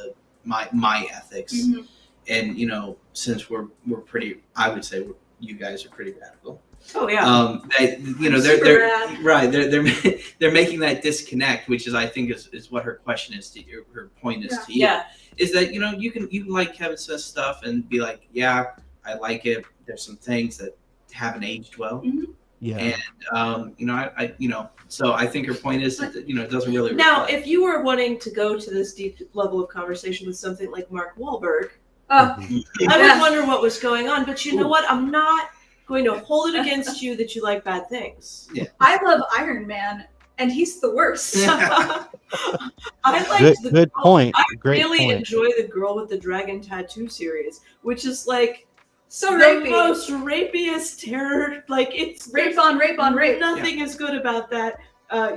my ethics. Mm-hmm. And since we're pretty, I would say you guys are pretty radical. Oh yeah. They're making that disconnect, which is, I think, is what her question is to you. Her point is to you. Yeah. Is that you can like Kevin Smith stuff and be like, yeah, I like it. There's some things that haven't aged well. Mm-hmm. Yeah. And so I think her point is that it doesn't really. Now, reflect. if you were wanting to go to this deep level of conversation with something like Mark Wahlberg, Mhm. I would wonder what was going on. But you know what? I'm not going to hold it against you that you like bad things. Yeah. I love Iron Man, and he's the worst. I like Good point. I Great really point. enjoy the Girl with the Dragon Tattoo series, which is like So the rapey. most rapiest terror. Like it's Rape on rape on rape. Nothing is good about that.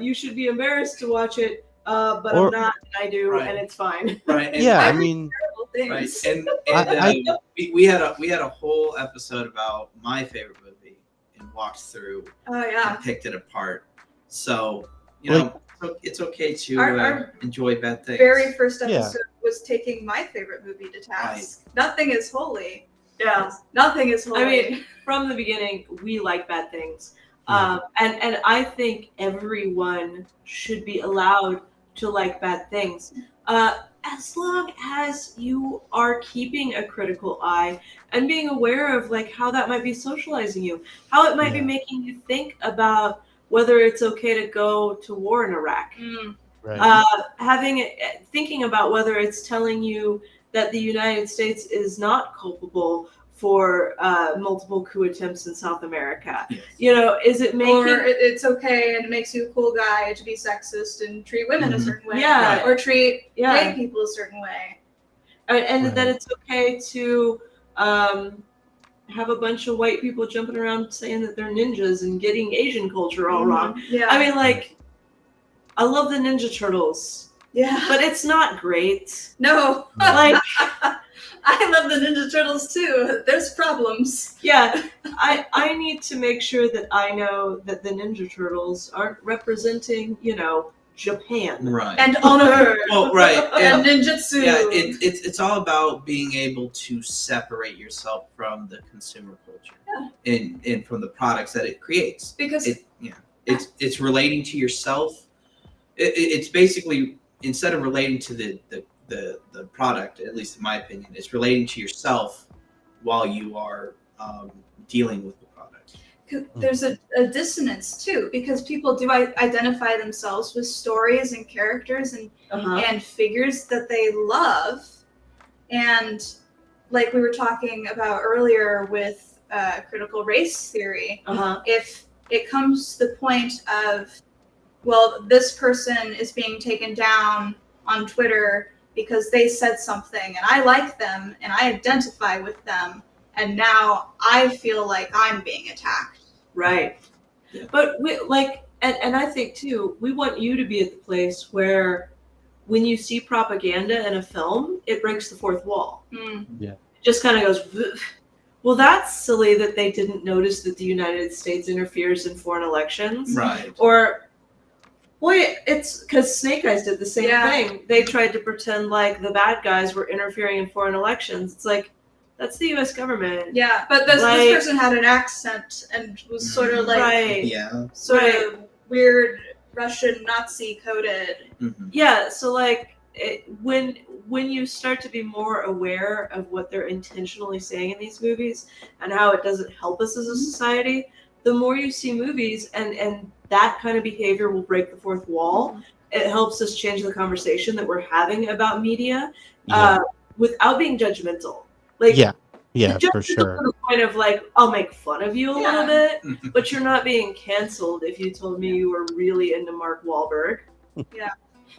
You should be embarrassed to watch it, but Or- I'm not. And I do, Right. and it's fine. Right. And Yeah, I every- mean, Terrible things. Right. And I- we had a whole episode about my favorite movie and walked through Oh yeah. and picked it apart. So Like- it's okay to Our enjoy bad things. Very first Yeah. episode was taking my favorite movie to task. Nothing is holy. Yeah. Nothing is holy. I mean, from the beginning, we like bad things. And I think everyone should be allowed to like bad things. As long as you are keeping a critical eye and being aware of like how that might be socializing you, how it might be Yeah. making you think about whether it's okay to go to war in Iraq. right. Thinking about whether it's telling you that the United States is not culpable for multiple coup attempts in South America. Yes. Is it making or it's okay and it makes you a cool guy to be sexist and treat women a Mhm. certain way. Yeah. Or treat yeah, gay people a certain way. and Right. that it's okay to have a bunch of white people jumping around saying that they're ninjas and getting Asian culture all wrong. Yeah. I mean, like, I love the Ninja Turtles, yeah. but it's not great. No. Like, I love the Ninja Turtles too. There's problems. yeah, I need to make sure that I know that the Ninja Turtles aren't representing, Japan. Right. And honor. Well, right. And ninjutsu. Yeah, it's all about being able to separate yourself from the consumer culture and from the products that it creates. Because It's relating to yourself. It's basically, instead of relating to the product, at least in my opinion, it's relating to yourself while you are dealing with the product. there's a dissonance too, because people do identify themselves with stories and characters and figures that they love. And like we were talking about earlier with critical race theory, if it comes to the point of, well, this person is being taken down on Twitter because they said something and I like them and I identify with them, and now I feel like I'm being attacked. Right. Yeah. But we and I think too, we want you to be at the place where when you see propaganda in a film, it breaks the fourth wall. It just kind of goes, "Ugh." Well, that's silly that they didn't notice that the United States interferes in foreign elections. Right. Or, boy, it's because Snake Eyes did the same Yeah. thing. They tried to pretend like the bad guys were interfering in foreign elections. It's like, that's the U.S. government. Yeah, but this person had an accent and was sort of like Right. Yeah. sort of weird Russian Nazi coded. Mm-hmm. Yeah, so like when you start to be more aware of what they're intentionally saying in these movies and how it doesn't help us as a society, the more you see movies and that kind of behavior will break the fourth wall. It helps us change the conversation that we're having about media Yeah. without being judgmental. Like Yeah. Yeah, Just for to sure. the point of like, I'll make fun of you a little bit, Mhm. but you're not being canceled if you told me you were really into Mark Wahlberg.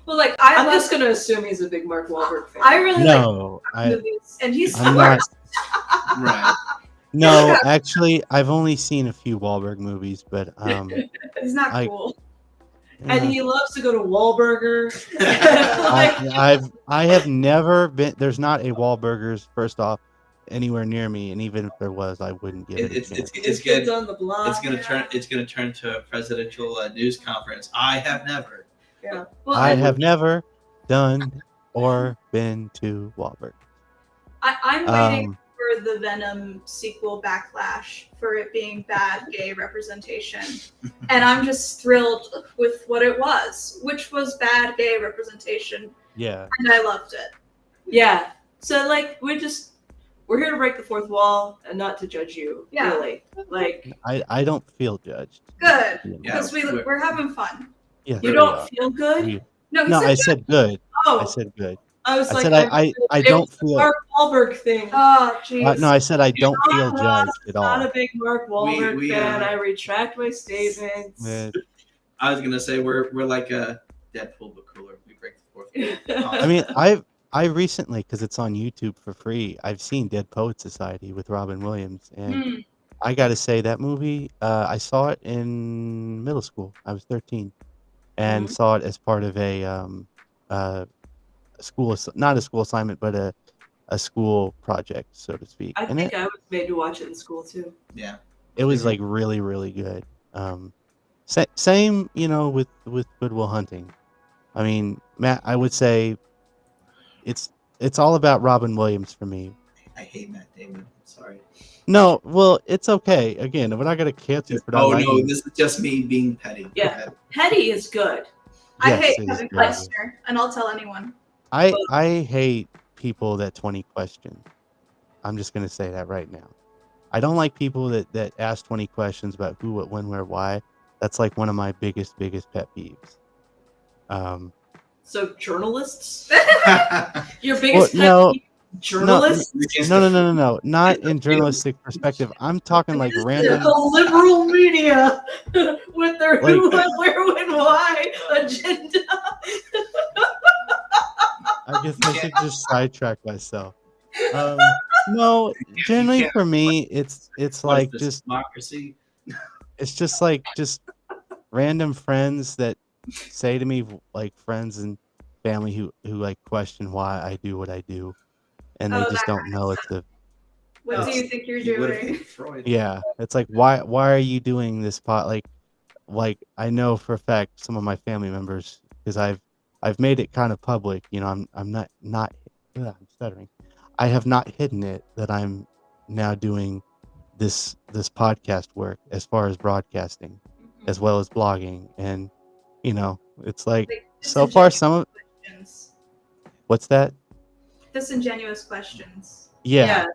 Well, like I'm love- just gonna assume he's a big Mark Wahlberg fan. I really like No, movies, and he's I'm the not. worst. Right. No, actually, I've only seen a few Wahlberg movies, but He's not I- cool. And he loves to go to Wahlburger. I have never been. There's not a Wahlburgers first off anywhere near me, and even if there was, I wouldn't give it a It's chance. it's good. on the block. It's gonna turn to a presidential news conference. I have never. Yeah. Well, I and have never done or been to Wahlberg. I'm waiting Um, for the Venom sequel backlash for it being bad gay representation. And I'm just thrilled with what it was, which was bad gay representation. yeah, And I loved it. Yeah. So like we're here to break the fourth wall and not to judge you. Yeah. Really. Like I don't feel judged. Good. You know. Yeah. Because we're having fun. Yes, you we don't are. feel good? We- No, he No, said I said good. Oh, I said good. I was I like, said I it don't was the feel. Mark Wahlberg thing. oh, jeez. No, I said I don't feel Ross judged is at not all. a big Mark Wahlberg We, fan. I retract my statements. Eh, I was gonna say we're like a Deadpool but cooler. We break the fourth wall. I mean, I recently, because it's on YouTube for free, I've seen Dead Poet Society with Robin Williams, and Hmm. I got to say that movie, I saw it in middle school. I was 13, and Mhm. saw it as part of a school, not a school assignment, but a school project, so to speak. I And think I was made to watch it in school too. Yeah. it was like really, really good. Same, with Good Will Hunting. I mean, Matt, I would say it's all about Robin Williams for me. I hate Matt Damon. Sorry. No, well, it's okay. Again, we're not gonna cancel you for not Oh no, liking. this is just me being petty. Yeah. Petty is good. I Yes, hate it is Kevin very good. Costner, and I'll tell anyone. I hate people that 20 question. I'm just gonna say that right now. I don't like people that ask 20 questions about who, what, when, where, why. That's like one of my biggest pet peeves. So journalists? Yeah. Your Well, biggest pet no, peeve? Journalists? no, not in journalistic perspective. I'm talking like random. The liberal media with their Like- who, what, where, when, why agenda. I guess I should just sidetrack myself. No, generally can't- for me, it's What like is this, just democracy. it's just like just random friends that say to me, like friends and family who like question why I do what I do, and they Oh, just that don't know it's a What do It's- you think you're He would have doing? been Freud. yeah. It's like why are you doing this like I know for a fact some of my family members, because I've made it kind of public. I'm not ugh, I'm stuttering. I have not hidden it that I'm now doing this podcast work as far as broadcasting as well as blogging, and it's like Like, so far disingenuous some of questions. what's that? Disingenuous questions. Yeah.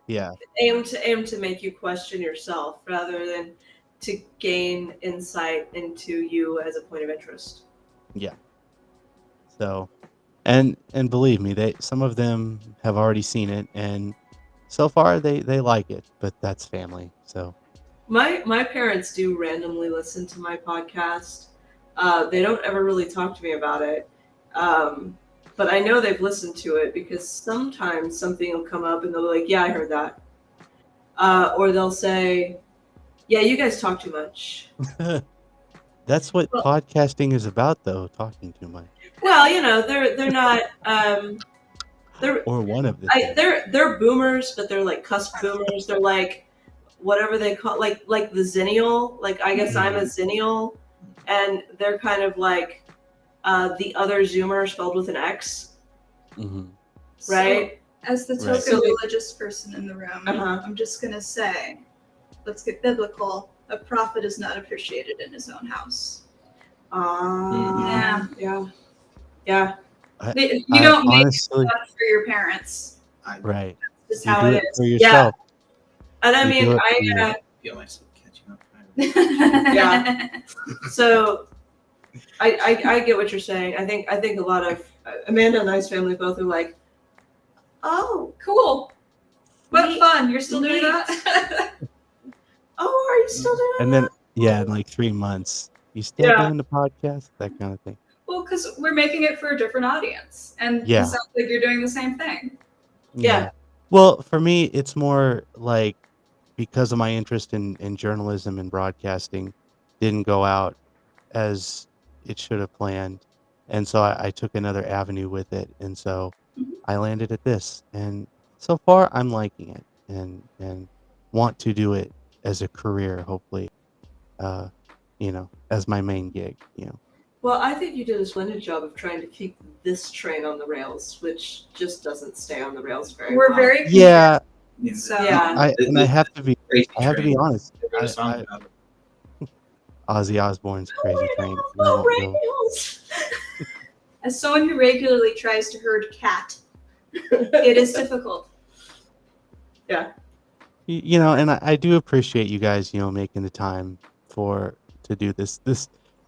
Aim to make you question yourself rather than to gain insight into you as a point of interest. So, and believe me, some of them have already seen it, and so far they like it, but that's family. So My parents do randomly listen to my podcast. They don't ever really talk to me about it. But I know they've listened to it because sometimes something will come up and they'll be like, yeah, I heard that. Or they'll say, yeah, you guys talk too much. that's what podcasting is about, though, talking too much. Well, they're not, they're, Or one of the things. they're boomers, but they're like cusp boomers. They're like, whatever they call, like the zennial, like I guess I'm a zennial, and they're kind of like the other Zoomer spelled with an X, Mhm. right? So, as the Right. token So they- religious person in the room, Uh-huh. I'm just gonna say, let's get biblical. A prophet is not appreciated in his own house. Yeah. Yeah. You I don't make honestly, that for your parents. I right. This is You how do it it is. for yourself. And I You mean, do it for you. feel myself catching up. Yeah. So I get what you're saying. I think a lot of Amanda and I's family both are like, oh, Cool. What Neat. fun. on. You're still doing that? Oh, are you still doing And then that? in like 3 months, you still Yeah. doing the podcast, that kind of thing. Well, because we're making it for a different audience, and Yeah. it sounds like you're doing the same thing. Yeah. Well, for me, it's more like because of my interest in journalism and broadcasting didn't go out as it should have planned. And so I took another avenue with it. And so Mhm. I landed at this. And so far I'm liking it and want to do it as a career, hopefully, uh, as my main gig. Well, I think you did a splendid job of trying to keep this train on the rails, which just doesn't stay on the rails very We're well. very Yeah. So Yeah. I have to be Crazy Train. honest. They wrote a song about it. Ozzy Osbourne's Crazy Train. We No won't go. rails. as someone who regularly tries to herd cat, it is difficult. And I do appreciate you guys, making the time to do this.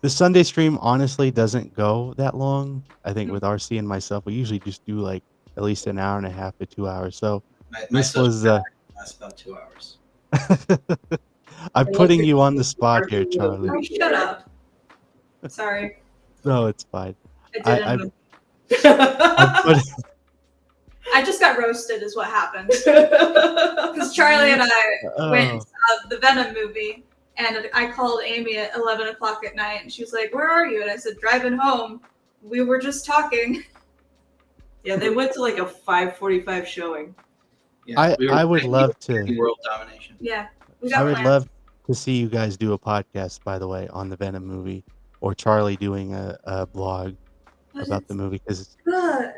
The Sunday stream honestly doesn't go that long. I think with RC and myself, we usually just do like at least an hour and a half to 2 hours. So My this social was media lasts about 2 hours. I'm putting you on the spot here, Charlie. Oh, shut up. Sorry, No, it's fine. I didn't. I'm putting, I just got roasted, is what happened. Because Charlie and I went and saw the Venom movie, and I called Amy at 11 o'clock at night, and she was like, "Where are you?" And I said, "Driving home. We were just talking." Yeah, they went to like a 5:45 showing. Yeah, I would love to. World domination. Yeah, we got I would plans. love to see you guys do a podcast, by the way, on the Venom movie, or Charlie doing a blog But about it's the movie, because good.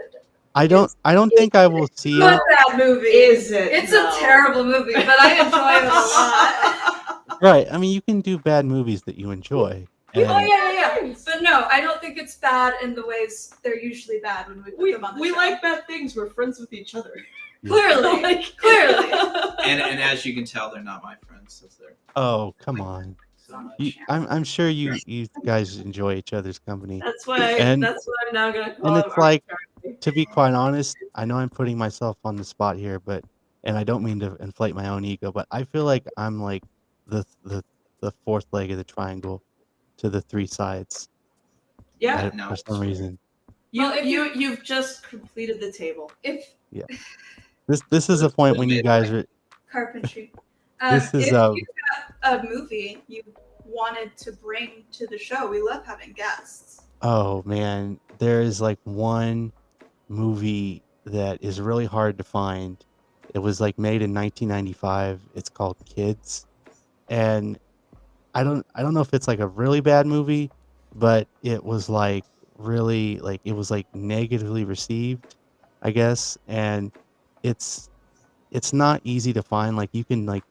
I don't think I will see Not it. that movie. Is it? It's No. a terrible movie, but I enjoy it a lot. Right. I mean, you can do bad movies that you enjoy. Oh And yeah. But no, I don't think it's bad in the ways they're usually bad when we put them on the We show. like bad things. We're friends with each other. Clearly. Like- Clearly. And as you can tell, they're not my friends, since they're oh, come on. so much. I'm sure you guys enjoy each other's company. That's why. And- That's what I'm now gonna call and him. it's like, Charlie. To be quite honest, I know I'm putting myself on the spot here, and I don't mean to inflate my own ego, but I feel like I'm like the fourth leg of the triangle to the three sides. Yeah. No, For some reason. You've just completed the table. If This is a point when you guys are. carpentry. This is if you got a movie you wanted to bring to the show, we love having guests. Oh man, there is like one movie that is really hard to find. It was like made in 1995. It's called Kids, and I don't know if it's like a really bad movie, but it was like really like it was like negatively received, I guess, and it's not easy to find. Like you can like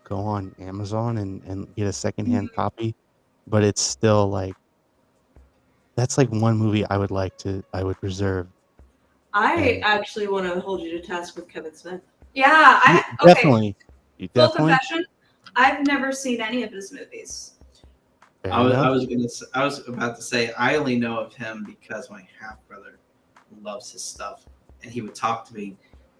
go on Amazon and get a secondhand copy, but it's still like that's like one movie I would reserve. I actually want to hold you to task with Kevin Smith. Yeah, okay. Definitely. You Full definitely. confession, I've never seen any of his movies. Fair I enough. was about to say I only know of him because my half brother loves his stuff, and he would talk to me,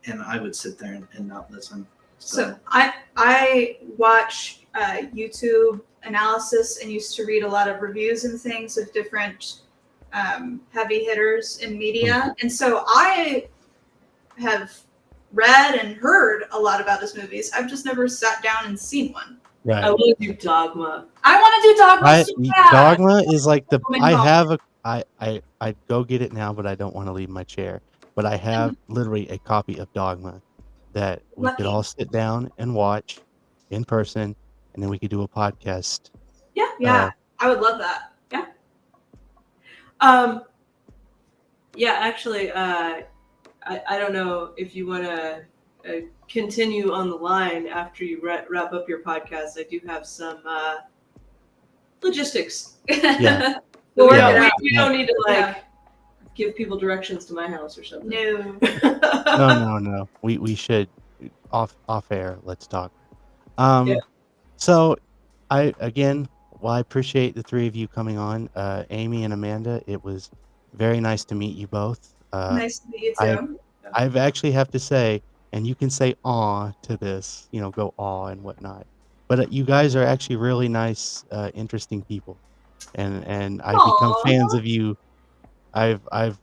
and I would sit there and not listen. So I watch YouTube analysis and used to read a lot of reviews and things of different heavy hitters in media, and so I have read and heard a lot about his movies. I've just never sat down and seen one. Right. I want to do Dogma. I want to do Dogma so bad. Dogma is like the Woman I Dog. have a I'd go get it now, but I don't want to leave my chair. But I have literally a copy of Dogma that we could Lucky. all sit down and watch in person, and then we could do a podcast. Yeah, I would love that. Yeah. Yeah, actually, I don't know if you want to continue on the line after you wrap up your podcast. I do have some logistics. Yeah. We'll work Yeah. it out. We don't need to like Yeah. give people directions to my house or something. No. No. We should off air. Let's talk. Yeah. So I appreciate the three of you coming on. Amy and Amanda, it was very nice to meet you both. Nice to meet you too. I've actually have to say and you can say "aw" to this, go "aw" and whatnot. But you guys are actually really nice, interesting people, and I've become Aw. fans of you. I've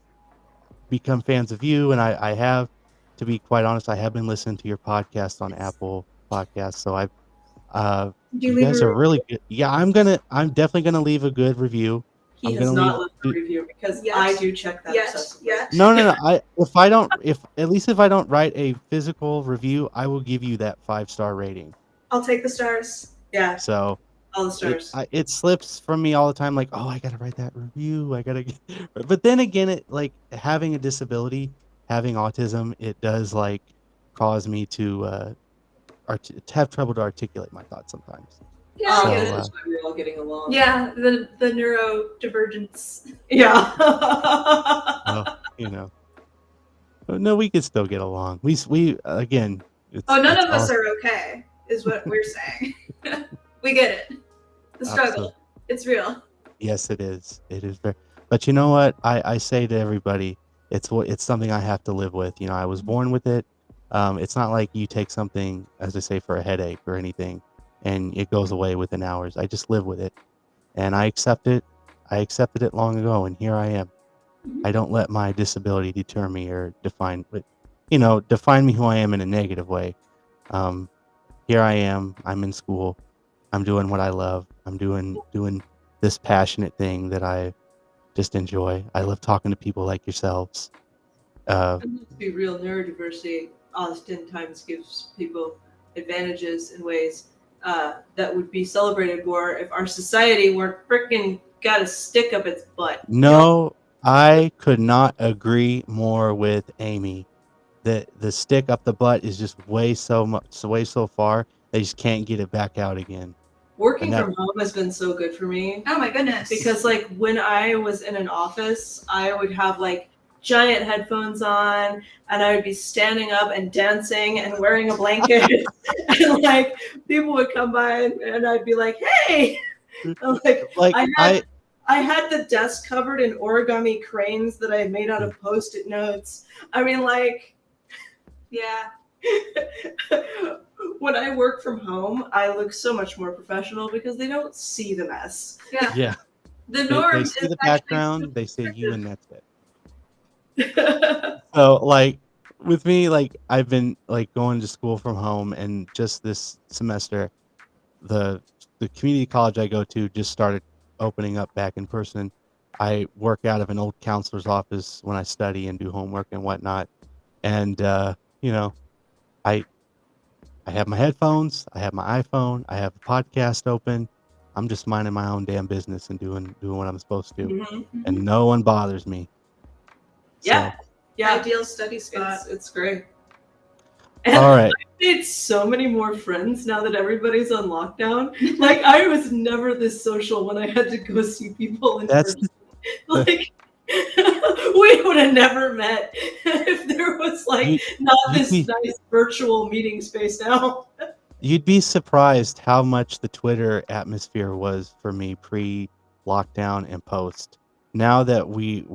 become fans of you, and I have, to be quite honest, I have been listening to your podcast on Apple Podcasts. So Do you you leave guys a are really good. Yeah, I'm definitely gonna leave a good review. He I'm has gonna not leave. left a review because Yet. I do check that Yet. obsessively. Yet. No, no, no. If I don't, if at least if I don't write a physical review, I will give you that 5-star rating. I'll take the stars. Yeah, So all the stars. it slips from me all the time. Like, oh, I gotta write that review. I gotta. But then again, it like having a disability, having autism, it does like cause me to to have trouble to articulate my thoughts sometimes. Yeah, So, I get it. That's why we're all getting along. Yeah, the neurodivergence. Yeah. well, but no, we could still get along. We again. Oh, none it's of us all- are okay, is what we're saying. We get it. The struggle. Absolutely. It's real. Yes, it is. It is very. But you know what? I say to everybody, it's something I have to live with. I was born with it. It's not like you take something, as I say, for a headache or anything, and it goes away within hours. I just live with it, and I accept it. I accepted it long ago, and here I am. I don't let my disability deter me or define me who I am in a negative way. Um, Here I am. I'm in school. I'm doing what I love. I'm doing this passionate thing that I just enjoy. I love talking to people like yourselves. And let's be real, neurodiversity oftentimes gives people advantages in ways that would be celebrated more if our society weren't freaking got a stick up its butt. No, I could not agree more with Amy. The stick up the butt is just way so far. They just can't get it back out again. Working And that- from home has been so good for me. Oh my goodness. Because like when I was in an office, I would have like giant headphones on and I would be standing up and dancing and wearing a blanket and like people would come by and I'd be like, hey. I'm like I had the desk covered in origami cranes that I had made out of Post-it notes. I mean, like, yeah. when I work from home, I look so much more professional because they don't see the mess. Yeah. yeah, The they norm see is the actually background. They see you, restrictive. and that's it. So like with me, like I've been like going to school from home, and just this semester, the community college I go to just started opening up back in person. I work out of an old counselor's office when I study and do homework and whatnot. And I have my headphones, I have my iPhone, I have a podcast open. I'm just minding my own damn business and doing what I'm supposed to, Mhm. and no one bothers me. Yeah. Yeah. Ideal study spot. It's great. So, And all right. I made so many more friends now that everybody's on lockdown. Like I was never this social when I had to go see people in That's person. Like we would have never met if there was like You- not you'd this be- nice virtual meeting space now. You'd be surprised how much the Twitter atmosphere was for me pre-lockdown and post. Now that we've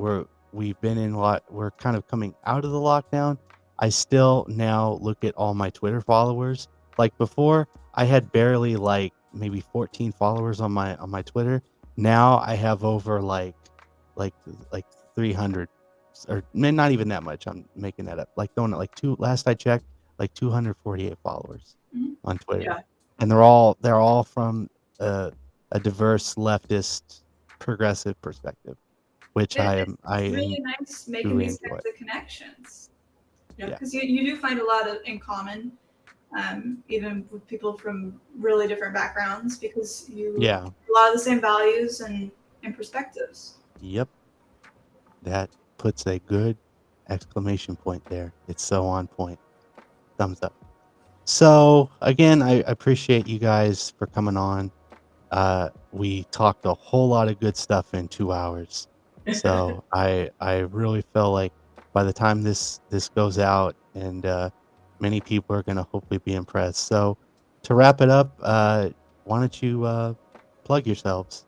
been in we're kind of coming out of the lockdown. I still now look at all my Twitter followers. Like before, I had barely like maybe 14 followers on my Twitter. Now I have over like 300, or not even that much. I'm making that up. Like throwing it like last I checked, like 248 followers Mhm. on Twitter. Yeah. And they're all from a diverse leftist progressive perspective, which It's I really am nice making truly these enjoy. types of connections. Yeah. Because you do find a lot in common, even with people from really different backgrounds, because you Yeah. have a lot of the same values and perspectives. Yep. That puts a good exclamation point there. It's so on point. Thumbs up. So again, I appreciate you guys for coming on. We talked a whole lot of good stuff in 2 hours. So I really feel like by the time this goes out, and many people are going to hopefully be impressed. So to wrap it up, why don't you plug yourselves,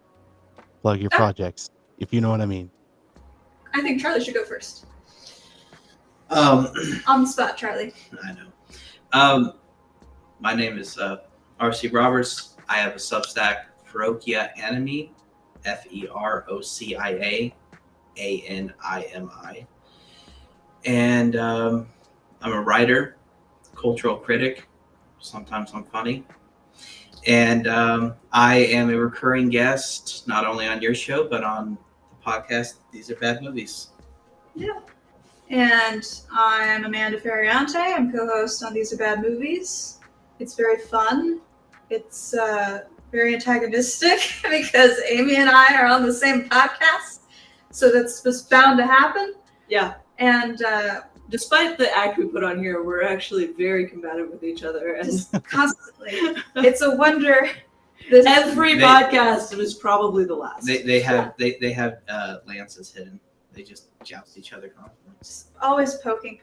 plug your projects, if you know what I mean. I think Charlie should go first. Um, On the spot, Charlie. I know. My name is R.C. Roberts. I have a Substack, Ferocia Anime, FerociaAnimi, and I'm a writer, cultural critic. Sometimes I'm funny, and I am a recurring guest not only on your show but on the podcast. These are bad movies. Yeah. And I'm Amanda Feriante. I'm co-host on These Are Bad Movies. It's very fun. It's very antagonistic because Amy and I are on the same podcast, so that's just bound to happen. Yeah. And despite the act we put on here, we're actually very combative with each other, and just constantly. It's a wonder. Every podcast is probably the last. They have lances hidden. They just joust each other constantly. Just always poking.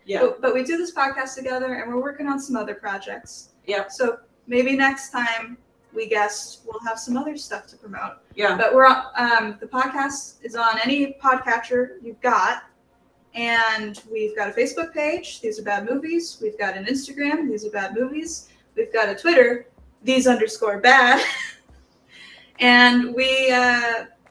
Yeah. But we do this podcast together, and we're working on some other projects. Yeah. So maybe next time we guest, we'll have some other stuff to promote. Yeah. But we're on, the podcast is on any podcatcher you've got, and we've got a Facebook page, These Are Bad Movies. We've got an Instagram, These Are Bad Movies. We've got a Twitter, These_bad. And we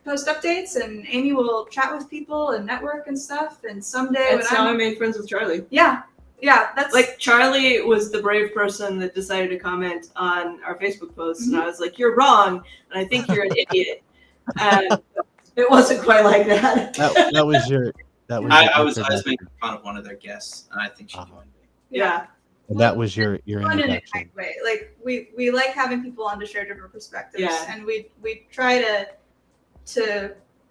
post updates, and Amy will chat with people and network and stuff. And someday, That's how I made friends with Charlie. Yeah, that's like Charlie was the brave person that decided to comment on our Facebook post, and I was like, "You're wrong," and I think you're an idiot. And it wasn't quite like that. That was your. I was making fun of one of their guests, and I think she joined me. Yeah. And that was your fun in a introduction. kind way. Like we like having people on to share different perspectives, Yeah. and we try to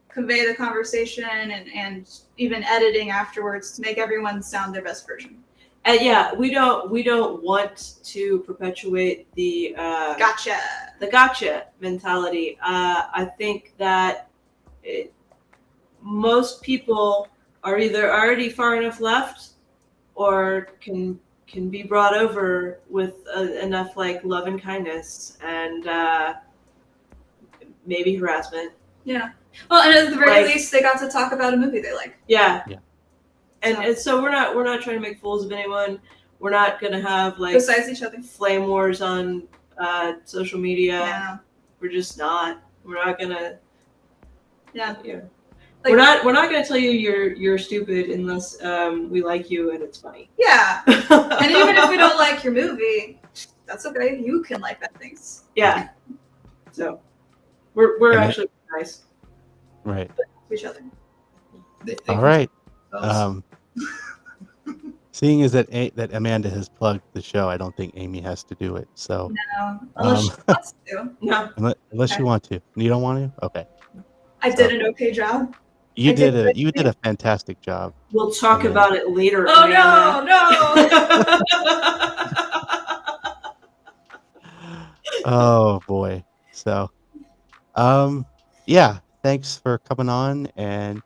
convey the conversation and even editing afterwards to make everyone sound their best version. And yeah, we don't want to perpetuate the gotcha mentality. I think that most people are either already far enough left or can be brought over with enough like love and kindness and maybe harassment. Yeah. Well, and at the very least, they got to talk about a movie they like. Yeah. Yeah. And so we're not trying to make fools of anyone. We're not gonna have like besides each other flame wars on social media. Yeah. We're just not. We're not gonna. Yeah. Yeah. Like, we're not gonna tell you you're stupid unless we like you and it's funny. Yeah. And even if we don't like your movie, that's okay. You can like bad things. Yeah. So we're actually nice. Right. To each other. All right. Seeing as that Amanda has plugged the show, I don't think Amy has to do it. So no, unless she wants to. No. Unless you want to. You don't want to? Okay. I did an okay job. You did a fantastic job. We'll talk about it later. Oh no. Oh boy. So yeah, thanks for coming on, and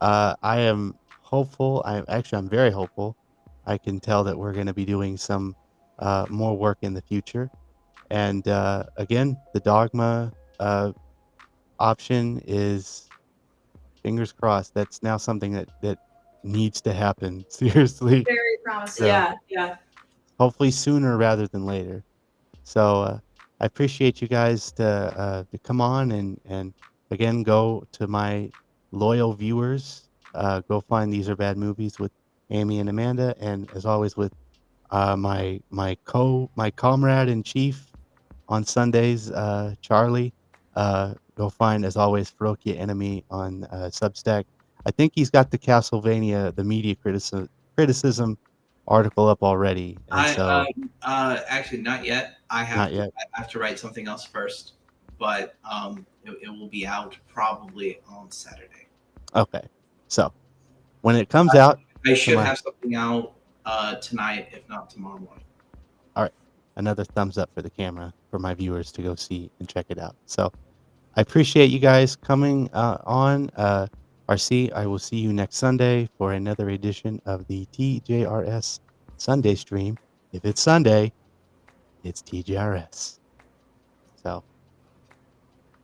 I am hopeful. I'm very hopeful. I can tell that we're going to be doing some more work in the future. And again, the Dogma option is, fingers crossed, that's now something that needs to happen. Seriously. Very promising. So, yeah. Hopefully sooner rather than later. So I appreciate you guys to come on and again, go to my loyal viewers. Go find These Are Bad Movies with Amy and Amanda, and as always with my comrade in chief on Sundays, Charlie. Go find, as always, Ferocia Enemy on Substack. I think he's got the Castlevania, the media criticism article up already. And actually not yet. I have to write something else first, but it will be out probably on Saturday. Okay, so when it comes out, I should have something out tonight, if not tomorrow morning. All right, another thumbs up for the camera for my viewers to go see and check it out. So I appreciate you guys coming on. RC, I will see you next Sunday for another edition of the TJRS Sunday stream. If it's Sunday, it's TJRS. So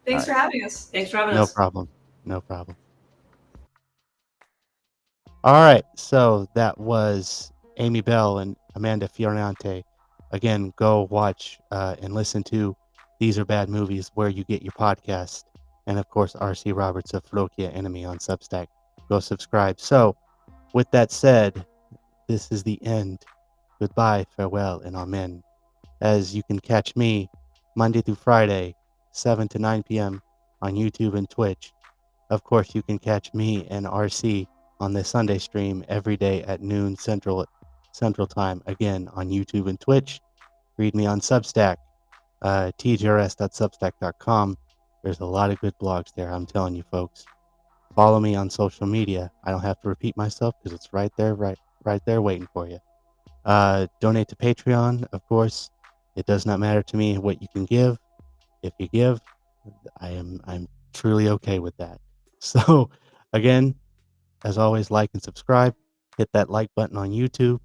thanks for having us. Thanks for having us. No problem. All right, so that was Amy Bell and Amanda Feriante. Again, go watch and listen to These Are Bad Movies where you get your podcast. And of course, RC Roberts of Flokia Enemy on Substack. Go subscribe. So, with that said, this is the end. Goodbye, farewell, and amen. As you can catch me Monday through Friday, 7 to 9 p.m. on YouTube and Twitch. Of course, you can catch me and RC on the Sunday stream every day at noon Central Time, again on YouTube and Twitch. Read me on Substack, tjrs.substack.com. There's a lot of good blogs there, I'm telling you folks. Follow me on social media. I don't have to repeat myself because it's right there waiting for you. Donate to Patreon, of course. It does not matter to me what you can give. If you give, I'm truly okay with that. So, again, as always, like and subscribe. Hit that like button on YouTube.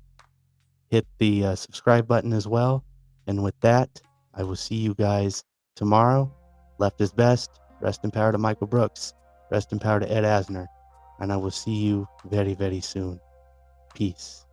Hit the subscribe button as well. And with that, I will see you guys tomorrow. Left is best. Rest in power to Michael Brooks. Rest in power to Ed Asner. And I will see you very, very soon. Peace.